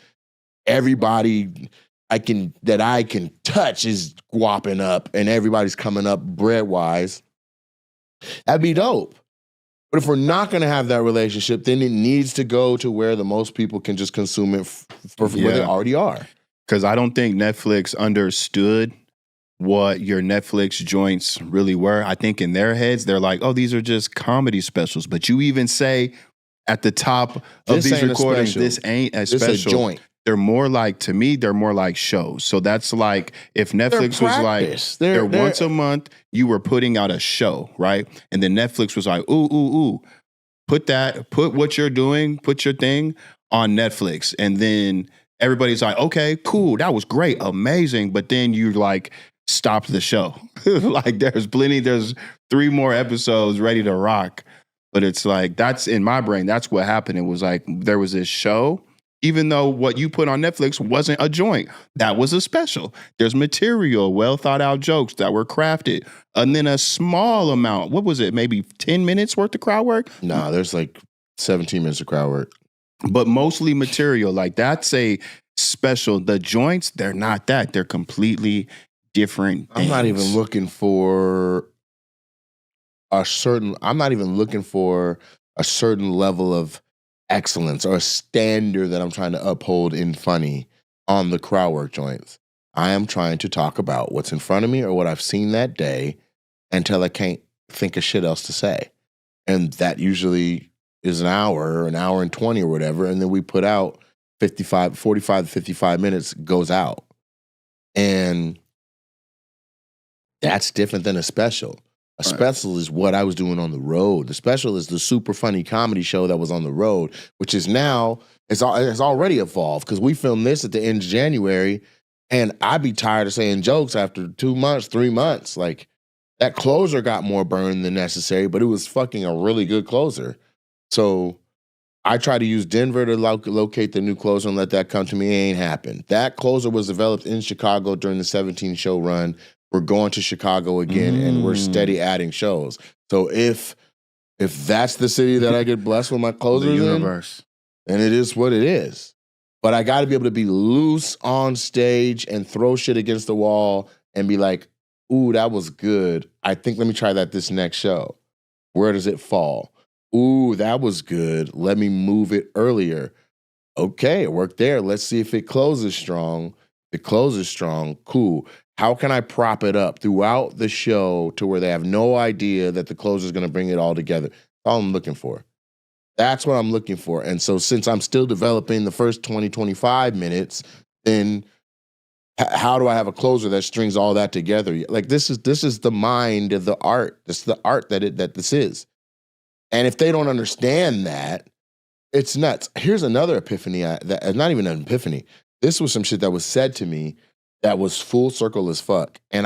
Everybody I can touch is guapping up and everybody's coming up bread-wise. That'd be dope. But if we're not going to have that relationship, then it needs to go to where the most people can just consume it for where they already are. Because I don't think Netflix understood what your Netflix joints really were. I think in their heads, they're like, oh, these are just comedy specials. But you even say at the top of these recordings, this ain't a special. This a joint. They're more like, to me, they're more like shows. So that's like if Netflix was like, they're once a month, you were putting out a show, right? And then Netflix was like, ooh, put what you're doing, put your thing on Netflix. And then everybody's like, okay, cool, that was great, amazing. But then you like stopped the show. Like there's 3 more episodes ready to rock. But it's like, that's in my brain, that's what happened. It was like, there was this show. Even though what you put on Netflix wasn't a joint, that was a special. There's material, well thought out jokes that were crafted. And then a small amount, what was it, maybe 10 minutes worth of crowd work? Nah, there's like 17 minutes of crowd work. But mostly material. Like that's a special. The joints, they're not that. They're completely different things. I'm not even looking for a certain level of excellence or a standard that I'm trying to uphold in funny on the crowd work joints. I am trying to talk about what's in front of me or what I've seen that day until I can't think of shit else to say. And that usually is an hour and 20 or whatever. And then we put out 45 to 55 minutes goes out. And that's different than a special. A special is what I was doing on the road. The special is the super funny comedy show that was on the road, which is now, it's already evolved because we filmed this at the end of January and I'd be tired of saying jokes after 2 months, 3 months. Like that closer got more burned than necessary, but it was fucking a really good closer. So I tried to use Denver to locate the new closer and let that come to me. It ain't happened. That closer was developed in Chicago during the 17 show run. We're going to Chicago again, and we're steady adding shows. So if that's the city that I get blessed with my closers universe, then it is what it is. But I got to be able to be loose on stage and throw shit against the wall and be like, ooh, that was good. I think let me try that this next show. Where does it fall? Ooh, that was good. Let me move it earlier. Okay, it worked there. Let's see if it closes strong. If it closes strong, cool. How can I prop it up throughout the show to where they have no idea that the closer is going to bring it all together? That's all I'm looking for. That's what I'm looking for. And so since I'm still developing the first 20, 25 minutes, then how do I have a closer that strings all that together? Like this is the mind of the art. This is the art that this is. And if they don't understand that, it's nuts. Here's another epiphany. Not even an epiphany. This was some shit that was said to me that was full circle as fuck. And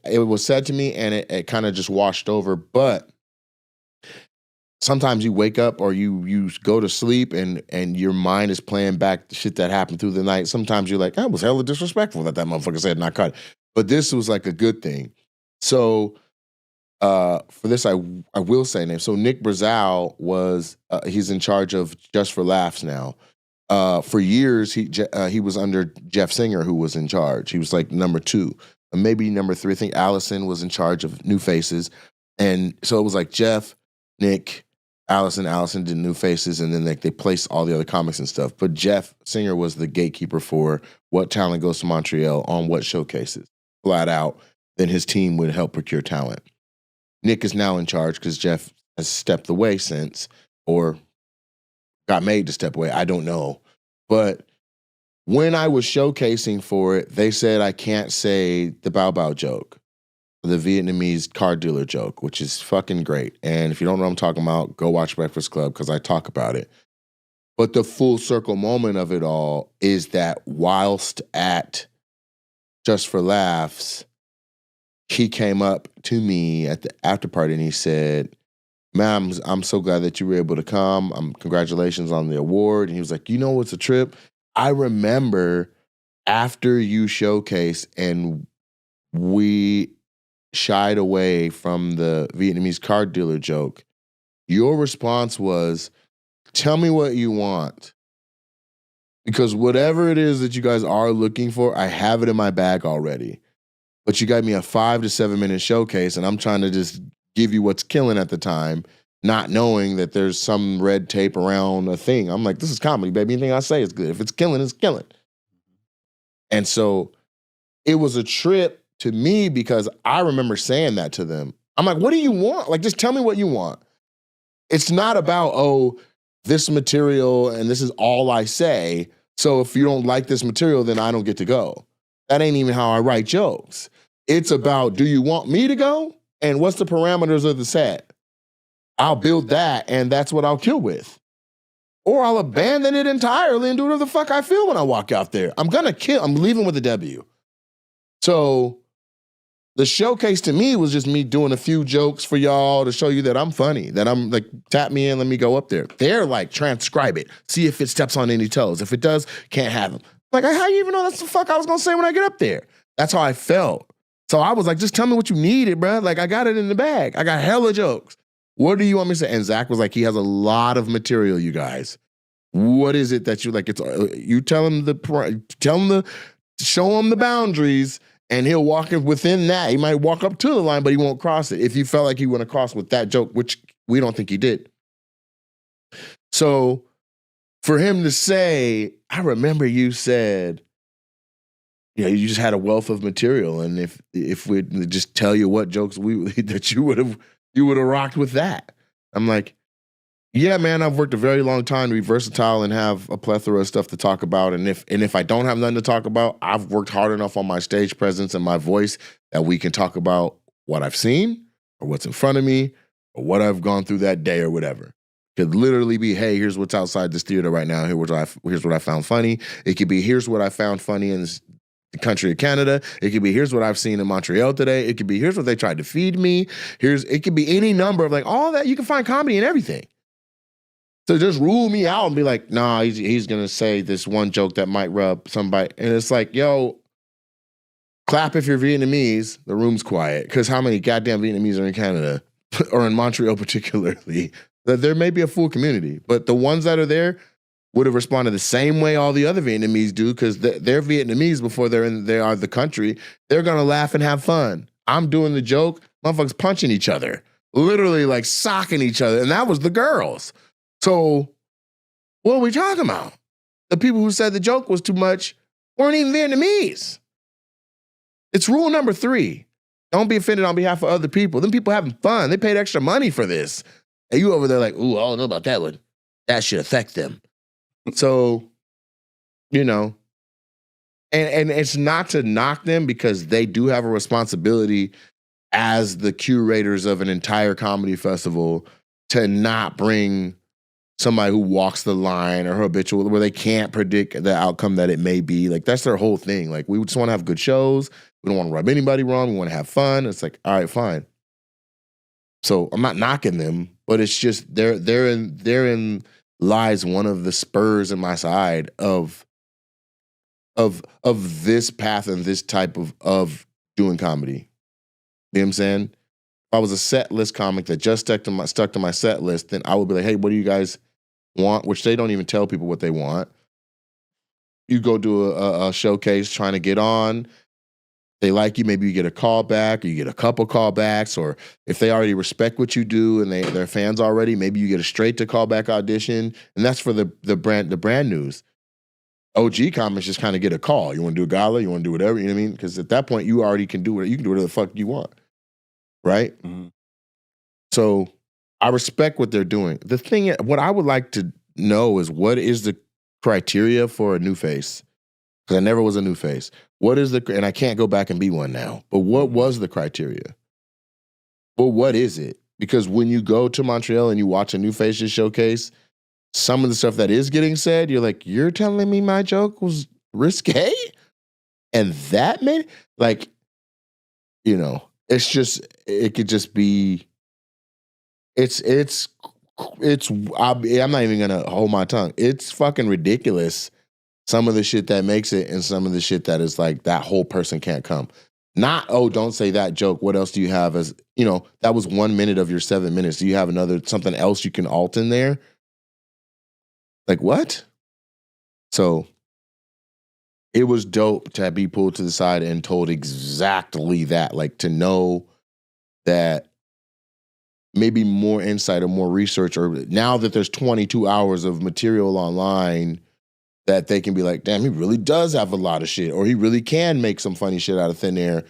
it was said to me and it kind of just washed over. But sometimes you wake up or you go to sleep and your mind is playing back the shit that happened through the night. Sometimes you're like, that was hella disrespectful that motherfucker said and I cut it. But this was like a good thing. So for this, I will say name. So Nick Brazow was, he's in charge of Just for Laughs now. For years, he was under Jeff Singer, who was in charge. He was like number 2, maybe number 3. I think Allison was in charge of New Faces. And so it was like Jeff, Nick, Allison did New Faces, and then they placed all the other comics and stuff. But Jeff Singer was the gatekeeper for what talent goes to Montreal on what showcases, flat out. Then his team would help procure talent. Nick is now in charge because Jeff has stepped away since, or got made to step away. I don't know. But when I was showcasing for it, they said I can't say the Bao Bao joke, the Vietnamese car dealer joke, which is fucking great. And if you don't know what I'm talking about, go watch Breakfast Club because I talk about it. But the full circle moment of it all is that whilst at Just for Laughs, he came up to me at the after party and he said, "Ma'am, I'm so glad that you were able to come. Congratulations on the award." And he was like, "You know what's a trip? I remember after you showcase and we shied away from the Vietnamese car dealer joke, your response was, 'Tell me what you want. Because whatever it is that you guys are looking for, I have it in my bag already. But you got me a 5 to 7 minute showcase and I'm trying to just give you what's killing at the time, not knowing that there's some red tape around a thing.' I'm like, this is comedy, baby. Anything I say is good. If it's killing, it's killing." And so it was a trip to me because I remember saying that to them. I'm like, what do you want? Like, just tell me what you want. It's not about, oh, this material and this is all I say. So if you don't like this material, then I don't get to go. That ain't even how I write jokes. It's about, do you want me to go? And what's the parameters of the set? I'll build that, and that's what I'll kill with. Or I'll abandon it entirely and do whatever the fuck I feel when I walk out there. I'm leaving with a W. So the showcase to me was just me doing a few jokes for y'all to show you that I'm funny, that I'm like, tap me in, let me go up there. They're like, transcribe it, see if it steps on any toes. If it does, can't have them. Like, how you even know that's the fuck I was gonna say when I get up there? That's how I felt. So I was like, just tell me what you needed, bro. Like, I got it in the bag. I got hella jokes. What do you want me to say? And Zach was like, he has a lot of material, you guys. What is it that you like? It's you tell him show him the boundaries, and he'll walk within that. He might walk up to the line, but he won't cross it. If you felt like he went across with that joke, which we don't think he did. So for him to say, I remember you said, you just had a wealth of material, and if we just tell you what jokes that you would have rocked with that. I'm like, yeah, man, I've worked a very long time to be versatile and have a plethora of stuff to talk about. And if I don't have nothing to talk about, I've worked hard enough on my stage presence and my voice that we can talk about what I've seen or what's in front of me or what I've gone through that day or whatever. It could literally be, hey, here's what's outside this theater right now. Here's what I found funny. It could be, here's what I found funny in the country of Canada. It could be, here's what I've seen in Montreal today. It could be, here's what they tried to feed me. It could be any number of like all that. You can find comedy in everything. So just rule me out and be like, nah, he's going to say this one joke that might rub somebody. And it's like, yo, clap if you're Vietnamese. The room's quiet. Because how many goddamn Vietnamese are in Canada or in Montreal particularly? That there may be a full community, but the ones that are there would have responded the same way all the other Vietnamese do because they're Vietnamese before they are the country. They're going to laugh and have fun. I'm doing the joke. Motherfuckers punching each other. Literally like socking each other. And that was the girls. So what are we talking about? The people who said the joke was too much weren't even Vietnamese. It's rule number 3. Don't be offended on behalf of other people. Them people having fun. They paid extra money for this. And you over there like, ooh, I don't know about that one. That should affect them. So, and it's not to knock them because they do have a responsibility as the curators of an entire comedy festival to not bring somebody who walks the line or habitual where they can't predict the outcome that it may be. Like, that's their whole thing. Like, we just want to have good shows. We don't want to rub anybody wrong. We want to have fun. It's like, all right, fine. So I'm not knocking them, but it's just therein lies one of the spurs in my side of this path and this type of doing comedy. You know what I'm saying? If I was a set list comic that just stuck to my set list, then I would be like, hey, what do you guys want? Which they don't even tell people what they want. You go do a showcase trying to get on. They like you, maybe you get a call back or you get a couple callbacks, or if they already respect what you do and they're fans already, maybe you get a straight to callback audition. And that's for the brand news. OG comics just kind of get a call. You want to do a gala? You want to do whatever? You know what I mean? Because at that point, you already can do whatever the fuck you want. Right? Mm-hmm. So I respect what they're doing. The thing, what I would like to know is what is the criteria for a new face? Because I never was a new face. What is and I can't go back and be one now, but what was the criteria? Well, what is it? Because when you go to Montreal and you watch a new faces showcase, some of the stuff that is getting said, you're like, you're telling me my joke was risque? And that made, like, you know, it's just, it could just be, I'm not even gonna hold my tongue. It's fucking ridiculous. Some of the shit that makes it and some of the shit that is like, that whole person can't come. Not, oh, don't say that joke. What else do you have as, you know, that was 1 minute of your 7 minutes. Do you have something else you can alt in there? Like what? So it was dope to be pulled to the side and told exactly that. Like to know that maybe more insight or more research, or now that there's 22 hours of material online, that they can be like, damn, he really does have a lot of shit, or he really can make some funny shit out of thin air,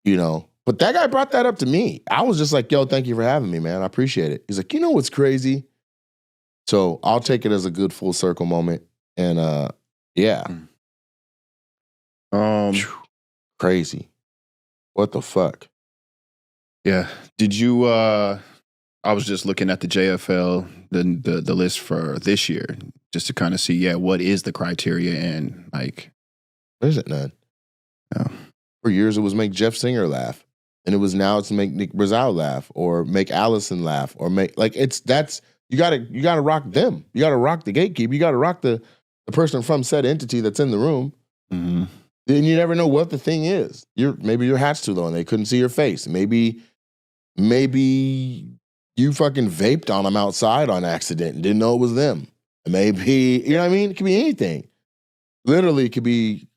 you know. But that guy brought that up to me. I was just like, yo, thank you for having me, man. I appreciate it. He's like, you know what's crazy? So I'll take it as a good full circle moment. And yeah. Crazy. What the fuck? Yeah. Did you I was just looking at the JFL, the list for this year, just to kind of see, what is the criteria, and like There isn't none. No. For years it was make Jeff Singer laugh. And it's to make Nick Brazow laugh, or make Allison laugh, or make, like, you gotta rock them. You gotta rock the gatekeeper. You gotta rock the person from said entity that's in the room. Mm-hmm. Then you never know what the thing is. Maybe your hat's too low and they couldn't see your face. Maybe you fucking vaped on them outside on accident and didn't know it was them. Maybe, you know what I mean? It could be anything. Literally, it could be,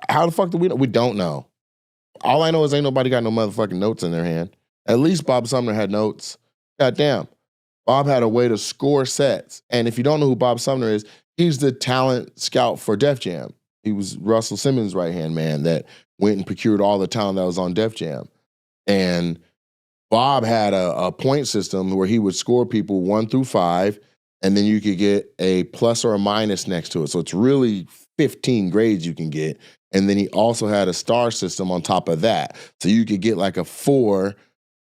how the fuck do we know? We don't know. All I know is ain't nobody got no motherfucking notes in their hand. At least Bob Sumner had notes. Goddamn. Bob had a way to score sets. And if you don't know who Bob Sumner is, he's the talent scout for Def Jam. He was Russell Simmons' right-hand man that went and procured all the talent that was on Def Jam. And Bob had a point system where he would score people 1 through 5, and then you could get a plus or a minus next to it. So it's really 15 grades you can get. And then he also had a star system on top of that. So you could get like a 4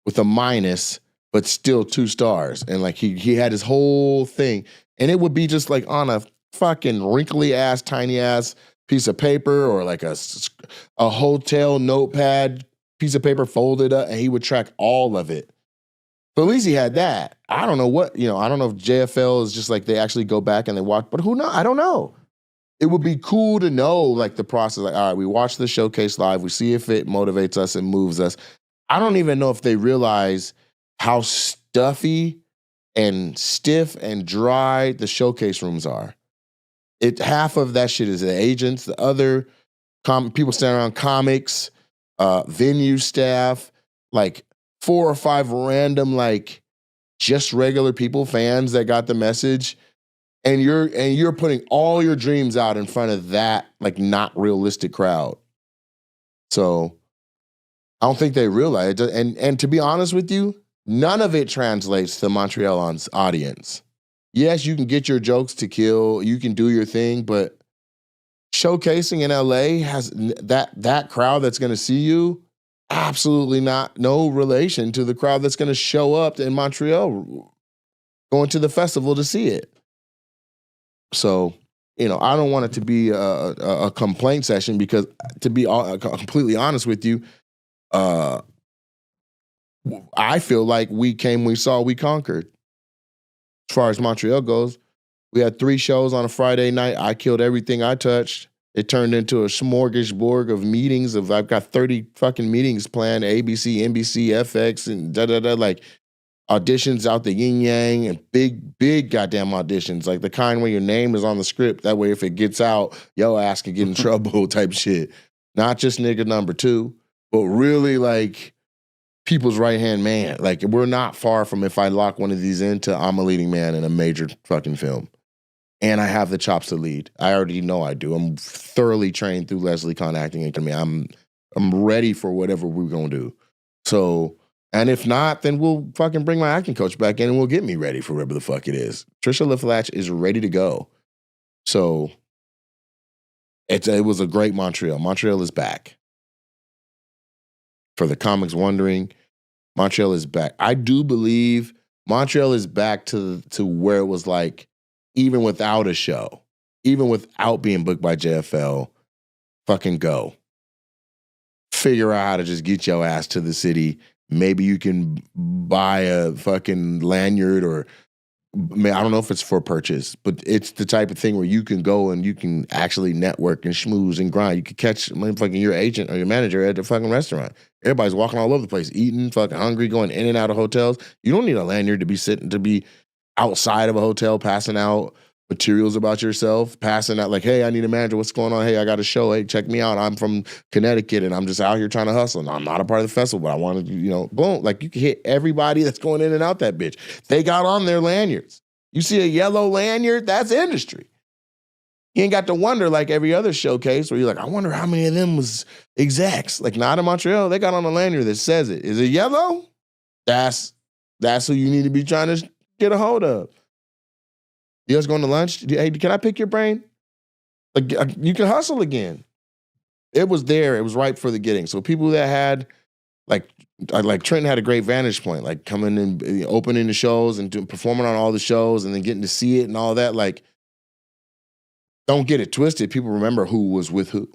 with a minus, but still 2 stars. And like he had his whole thing. And it would be just like on a fucking wrinkly ass, tiny ass piece of paper, or like a hotel notepad piece of paper folded up, and he would track all of it. But at least he had that. I don't know what, I don't know if JFL is just like they actually go back and they watch, but who knows? I don't know. It would be cool to know like the process, like, all right, we watch the showcase live, we see if it motivates us and moves us. I don't even know if they realize how stuffy and stiff and dry the showcase rooms are. Half of that shit is the agents, the other people standing around, comics, venue staff, like 4 or 5 random, like just regular people, fans that got the message. And you're putting all your dreams out in front of that, like, not realistic crowd. So I don't think they realize it. And to be honest with you, none of it translates to Montreal's audience. Yes, you can get your jokes to kill, you can do your thing, but showcasing in LA has that crowd that's going to see you, absolutely no relation to the crowd that's going to show up in Montreal going to the festival to see it. So, I don't want it to be a complaint session, because to be completely honest with you, I feel like we came, we saw, we conquered. As far as Montreal goes, we had 3 shows on a Friday night. I killed everything I touched. It turned into a smorgasbord of meetings. I've got 30 fucking meetings planned, ABC, NBC, FX, and like auditions out the yin yang, and big goddamn auditions, like the kind where your name is on the script. That way, if it gets out, yo ass can get in trouble type shit. Not just nigga number 2, but really like people's right-hand man. Like, we're not far from, if I lock one of these into, I'm a leading man in a major fucking film. And I have the chops to lead. I already know I do. I'm thoroughly trained through Leslie Kahn Acting Academy. I'm ready for whatever we're gonna do. So, And if not, then we'll fucking bring my acting coach back in and we'll get me ready for whatever the fuck it is. Trisha LaFlatch is ready to go. So it was a great Montreal. Montreal is back. For the comics wondering, Montreal is back. I do believe Montreal is back to where it was like, even without a show, even without being booked by JFL, fucking go. Figure out how to just get your ass to the city. Maybe you can buy a fucking lanyard or I don't know if it's for purchase, but it's the type of thing where you can go and you can actually network and schmooze and grind. You can catch fucking your agent or your manager at the fucking restaurant. Everybody's walking all over the place, eating, fucking hungry, going in and out of hotels. You don't need a lanyard to be outside of a hotel, passing out materials about yourself, passing out like, hey, I need a manager. What's going on? Hey, I got a show. Hey, check me out. I'm from Connecticut and I'm just out here trying to hustle. And I'm not a part of the festival, but I want to, boom. Like you can hit everybody that's going in and out that bitch. They got on their lanyards. You see a yellow lanyard, that's industry. You ain't got to wonder like every other showcase where you're like, I wonder how many of them was execs. Like not in Montreal, they got on a lanyard that says it. Is it yellow? That's who you need to be trying to get a hold of. You guys going to lunch? Hey, can I pick your brain? Like, you can hustle again. It was there. It was ripe for the getting. So people that had, like Trenton had a great vantage point, like coming and opening the shows and performing on all the shows and then getting to see it and all that. Like, don't get it twisted. People remember who was with who.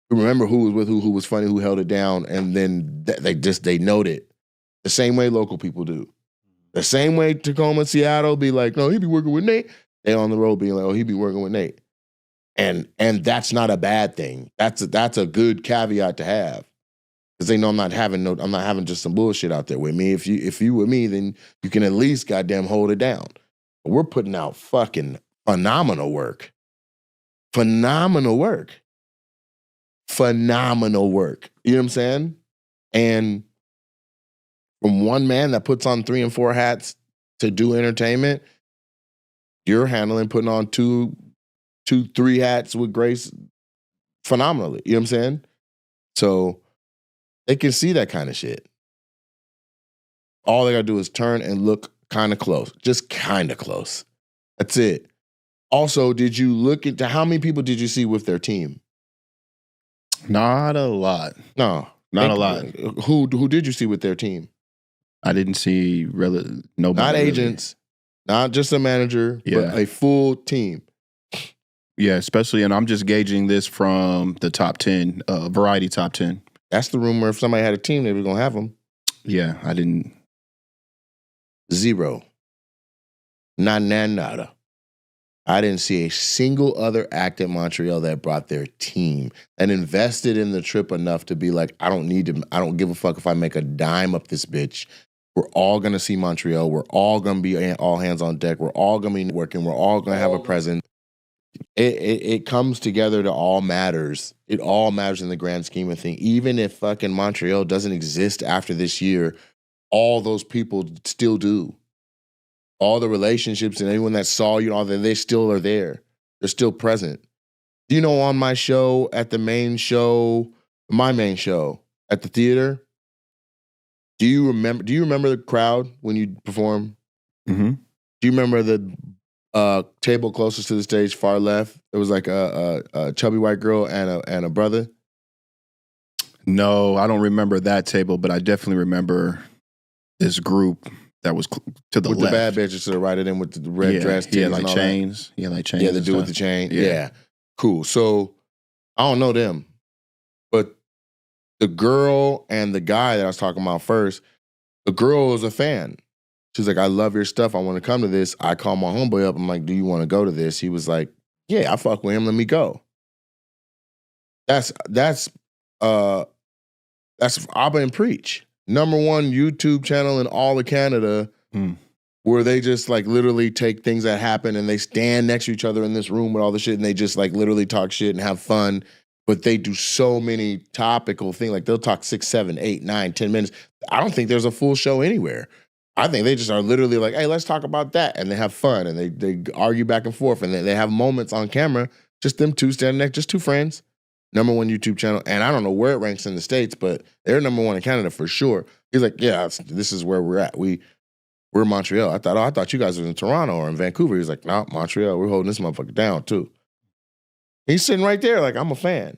Remember who was with who was funny, who held it down, and then they note it. The same way local people do. The same way Tacoma, Seattle be like, no, he be working with NaTe. They on the road being like, oh, he be working with NaTe. And that's not a bad thing. That's a good caveat to have. Because they know I'm not having just some bullshit out there with me. If you with me, then you can at least goddamn hold it down. But we're putting out fucking phenomenal work. Phenomenal work. Phenomenal work. You know what I'm saying? And from one man that puts on 3 and 4 hats to do entertainment, you're handling putting on 2, 3 hats with grace phenomenally. You know what I'm saying? So they can see that kind of shit. All they gotta do is turn and look kind of close. Just kind of close. That's it. Also, did you look into how many people did you see with their team? Not a lot. No. Not a lot. Who did you see with their team? I didn't see nobody. Not agents, not just a manager, but a full team. Yeah, especially, and I'm just gauging this from the top 10, variety top 10. That's the rumor. If somebody had a team, they were going to have them. Yeah, I didn't. 0. Nada. I didn't see a single other act at Montreal that brought their team and invested in the trip enough to be like, I don't give a fuck if I make a dime up this bitch. We're all going to see Montreal. We're all going to be all hands on deck. We're all going to be working. We're all going to have a presence. It comes together to all matters. It all matters in the grand scheme of things. Even if fucking Montreal doesn't exist after this year, all those people still do. All the relationships and anyone that saw you, all that, they still are there. They're still present. Do you know on my show, at the main show, my main show at the theater? Do you remember the crowd when you perform? Mm-hmm. Do you remember the table closest to the stage, far left? It was like a chubby white girl and a brother. No, I don't remember that table, but I definitely remember this group that was to the with left. The bad bitches to the right of them with the red dress. Yeah, like chains. Yeah, like chains. Yeah, the dude with the chain. Yeah. Cool. So I don't know them, but the girl and the guy that I was talking about first, the girl was a fan. She's like, I love your stuff. I want to come to this. I call my homeboy up. I'm like, do you want to go to this? He was like, yeah, I fuck with him. Let me go. That's Abba and Preach. #1 YouTube channel in all of Canada where they just like literally take things that happen and they stand next to each other in this room with all the shit and they just like literally talk shit and have fun. But they do so many topical things. Like they'll talk 6, 7, 8, 9, 10 minutes. I don't think there's a full show anywhere. I think they just are literally like, hey, let's talk about that. And they have fun and they argue back and forth and they have moments on camera, just them two standing next, just two friends #1 YouTube channel, and I don't know where it ranks in the States, but they're #1 in Canada for sure. He's like, yeah, this is where we're at. We're in Montreal. I thought you guys were in Toronto or in Vancouver. He's like, no, Montreal. We're holding this motherfucker down too. He's sitting right there like, I'm a fan.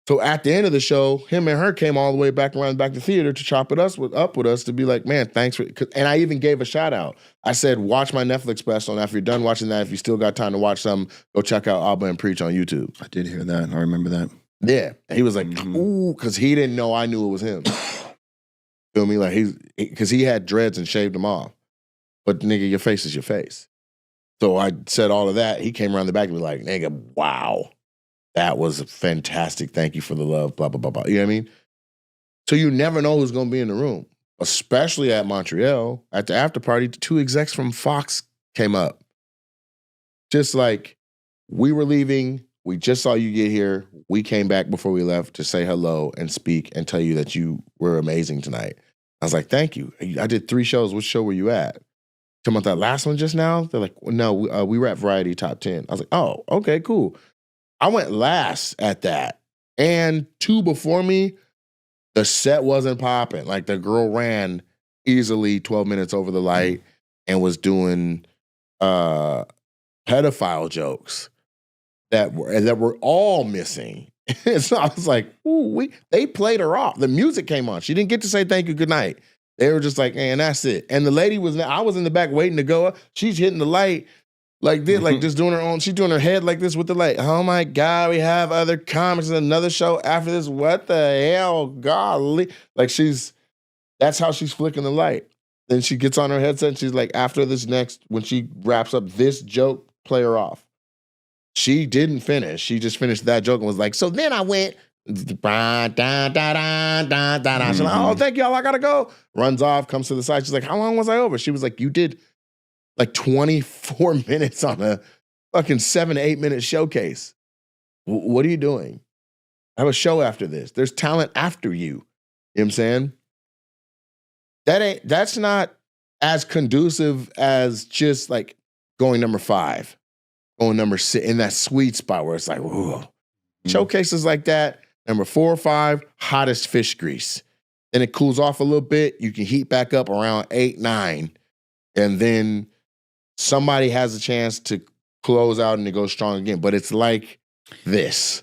So at the end of the show, him and her came all the way back around back to theater to chop it up with us to be like, man, thanks for. And I even gave a shout out. I said, watch my Netflix special, and after you're done watching that, if you still got time to watch some, go check out Abba and Preach on YouTube. I did hear that. I remember that. Yeah, and he was like, ooh, because he didn't know I knew it was him. Feel me? Like because he had dreads and shaved them off. But nigga, your face is your face. So I said all of that. He came around the back and was like, nigga, wow. That was fantastic. Thank you for the love, blah, blah, blah, blah. You know what I mean? So you never know who's going to be in the room, especially at Montreal. At the after party, 2 execs from Fox came up. Just like, we were leaving. We just saw you get here. We came back before we left to say hello and speak and tell you that you were amazing tonight. I was like, thank you. I did 3 shows. Which show were you at? Talking about that last one just now? They're like, no, we were at Variety Top 10. I was like, oh, okay, cool. I went last at that. And 2 before me, the set wasn't popping. Like the girl ran easily 12 minutes over the light and was doing pedophile jokes that were all missing. So I was like, ooh, they played her off. The music came on. She didn't get to say thank you, good night. They were just like, and that's it. And the lady I was in the back waiting to go up. She's hitting the light. Like this, like just doing her own, she's doing her head like this with the light. Oh my God, we have other comics in another show after this. What the hell? Golly. Like that's how she's flicking the light. Then she gets on her headset and she's like, after this next, when she wraps up this joke, play her off. She didn't finish. She just finished that joke and was like, so then I went, she's like, oh, thank y'all, I gotta go. Runs off, comes to the side. She's like, how long was I over? She was like, you did like 24 minutes on a fucking 7 to 8 minute showcase. What are you doing? I have a show after this. There's talent after you. You know what I'm saying? That's not as conducive as just like going number 5, going number 6 in that sweet spot where it's like, whoa. Showcases like that, number 4 or 5, hottest fish grease. Then it cools off a little bit. You can heat back up around 8, 9, and then somebody has a chance to close out and it goes strong again. But it's like this.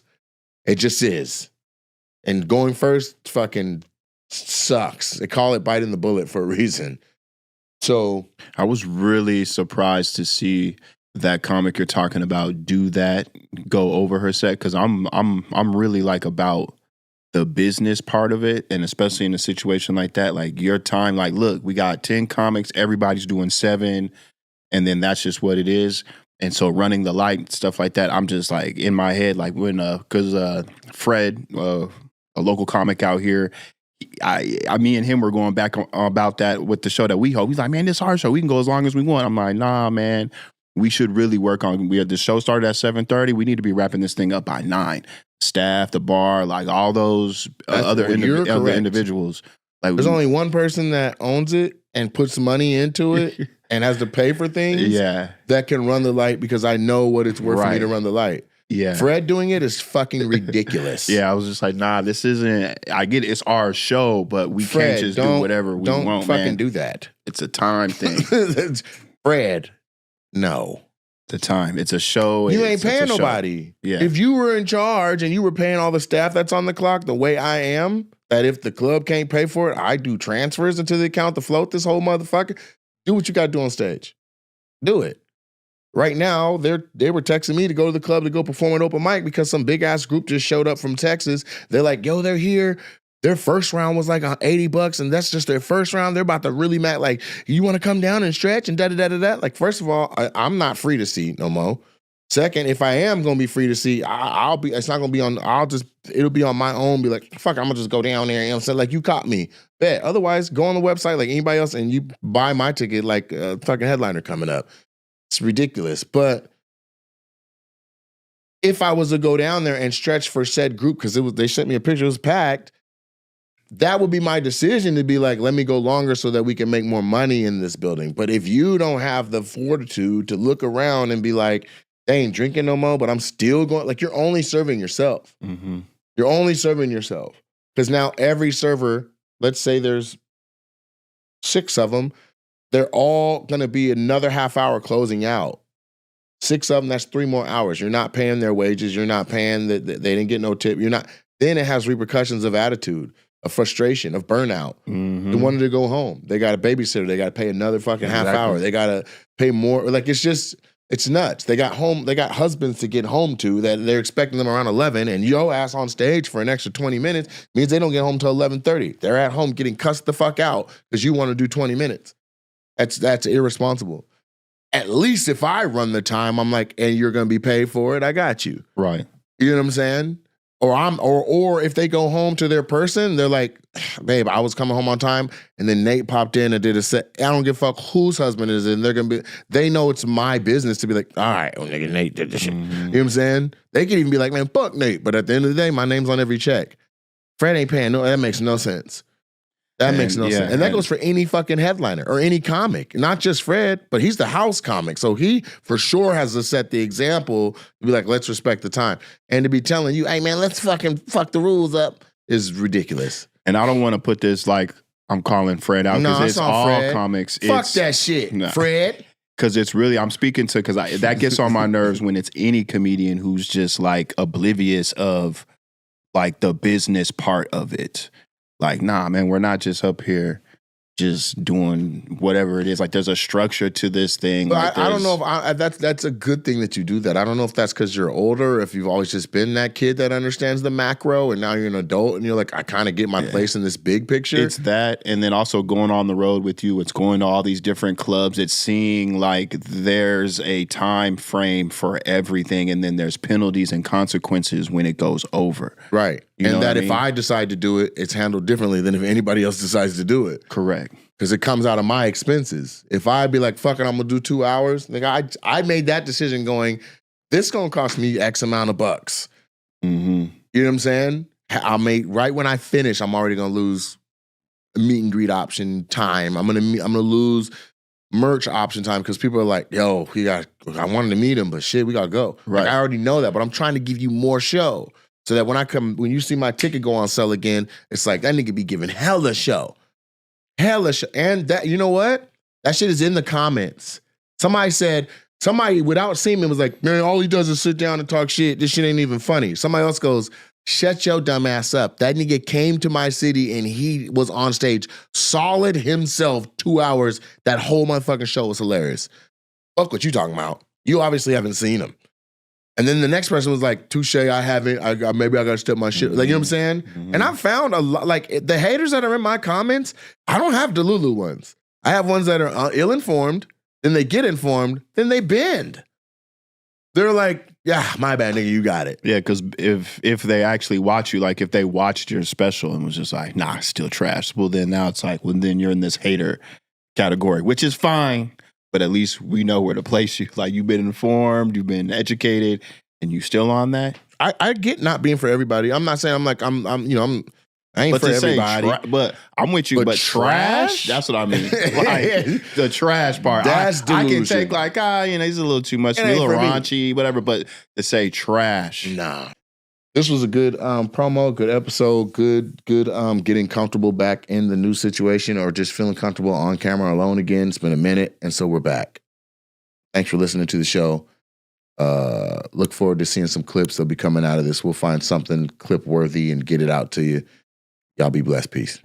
It just is. And going first fucking sucks. They call it biting the bullet for a reason. So I was really surprised to see that comic you're talking about do that, go over her set, because I'm really like about the business part of it, and especially in a situation like that, like your time, like look, we got 10 comics, everybody's doing 7. And then that's just what it is. And so running the light, stuff like that, I'm just like in my head, like when, because Fred, a local comic out here, me and him were going back about that with the show that we hope. He's like, man, this is our show. We can go as long as we want. I'm like, nah, man, we should really work on, the show started at 7:30. We need to be wrapping this thing up by 9. Staff, the bar, like all those other individuals. Like there's only one person that owns it and puts money into it and has to pay for things that can run the light, because I know what it's worth for me to run the light. Yeah. Fred doing it is fucking ridiculous. Yeah, I was just like, nah, this isn't, I get it, it's our show, but we can't just do whatever we want, Don't fucking man. do that. It's a time thing. Fred, no. The time. It's a show. You ain't paying nobody. Yeah. If you were in charge and you were paying all the staff that's on the clock the way I am, that if the club can't pay for it, I do transfers into the account to float this whole motherfucker. Do what you got to do on stage. Do it. Right now, they were texting me to go to the club to go perform an open mic because some big ass group just showed up from Texas. They're like, yo, they're here. Their first round was like $80, and that's just their first round. They're about to really mad. Like, you want to come down and stretch and da-da-da-da-da? Like, first of all, I'm not free to see no more. Second, if I am going to be free to see, it's not going to be on, it'll be on my own. Be like, fuck, I'm going to just go down there. You know what I'm saying? Like, you caught me. Bet. Otherwise, go on the website like anybody else and you buy my ticket like a fucking headliner coming up. It's ridiculous. But if I was to go down there and stretch for said group, because they sent me a picture, it was packed, that would be my decision to be like, let me go longer so that we can make more money in this building. But if you don't have the fortitude to look around and be like, they ain't drinking no more, but I'm still going, like, you're only serving yourself. Mm-hmm. You're only serving yourself. Because now every server, let's say there's 6 of them, they're all going to be another half hour closing out. 6 of them, that's 3 more hours. You're not paying their wages. You're not paying, they didn't get no tip. You're not. Then it has repercussions of attitude, of frustration, of burnout. They wanted to go home. They got a babysitter. They got to pay another fucking half hour. They got to pay more. Like, it's nuts. They got husbands to get home to that they're expecting them around 11, and your ass on stage for an extra 20 minutes means they don't get home till 11:30. They're at home getting cussed the fuck out because you want to do 20 minutes. That's irresponsible. At least if I run the time, I'm like, and you're going to be paid for it, I got you. Right. You know what I'm saying? Or if they go home to their person, they're like, babe, I was coming home on time, and then NaTe popped in and did a set. I don't give a fuck whose husband it is, and they know it's my business to be like, all right, well, nigga, NaTe did this shit. You know what I'm saying? They can even be like, man, fuck NaTe. But at the end of the day, my name's on every check. Fred ain't paying. No, that makes no sense. That makes no sense. And that goes for any fucking headliner or any comic, not just Fred, but he's the house comic. So he for sure has to set the example to be like, let's respect the time. And to be telling you, hey man, let's fucking fuck the rules up is ridiculous. And I don't want to put this like I'm calling Fred out because it's all Fred. comics. Fuck that shit, Fred. Because it's really, I'm speaking to, because that gets on my nerves when it's any comedian who's just like oblivious of like the business part of it. Like, nah, man, we're not just up here just doing whatever it is. Like, there's a structure to this thing. But like, I don't know if that's a good thing that you do that. I don't know if that's because you're older, if you've always just been that kid that understands the macro, and now you're an adult and you're like, I kind of get my place in this big picture. It's that, and then also going on the road with you. It's going to all these different clubs. It's seeing like there's a time frame for everything, and then there's penalties and consequences when it goes over. Right. You know and that what I mean? if I decide to do it, it's handled differently than if anybody else decides to do it. Correct. Because it comes out of my expenses. If I be like, fuck it, I'm going to do 2 hours, like I made that decision going, this going to cost me X amount of bucks. Mm-hmm. You know what I'm saying? Right when I finish, I'm already going to lose meet and greet option time. I'm going to lose merch option time because people are like, yo, I wanted to meet him, but shit, we got to go. Right. Like, I already know that, but I'm trying to give you more show. So that when you see my ticket go on sale again, it's like, that nigga be giving hella show. Hella show. And that, you know what? That shit is in the comments. Somebody without seeing me was like, man, all he does is sit down and talk shit. This shit ain't even funny. Somebody else goes, shut your dumb ass up. That nigga came to my city and he was on stage solid himself 2 hours. That whole motherfucking show was hilarious. Fuck what you talking about. You obviously haven't seen him. And then the next person was like, touche, I haven't. Maybe I got to step my shit. Like, you know what I'm saying? Mm-hmm. And I found a lot, like the haters that are in my comments, I don't have Delulu ones. I have ones that are ill-informed, then they get informed, then they bend. They're like, yeah, my bad, nigga, you got it. Yeah, because if they actually watch you, like if they watched your special and was just like, nah, it's still trash. Well, then now it's like, well, then you're in this hater category, which is fine. But at least we know where to place you. Like, you've been informed, you've been educated, and you still on that. I get not being for everybody. I'm not saying I ain't for everybody. But I'm with you. But trash? That's what I mean. Like the trash part. That's I delusion. can take like, he's a little too much, a little raunchy, whatever. But to say trash, nah. This was a good promo, good episode, good getting comfortable back in the new situation or just feeling comfortable on camera alone again. It's been a minute, and so we're back. Thanks for listening to the show. Look forward to seeing some clips that'll be coming out of this. We'll find something clip-worthy and get it out to you. Y'all be blessed. Peace.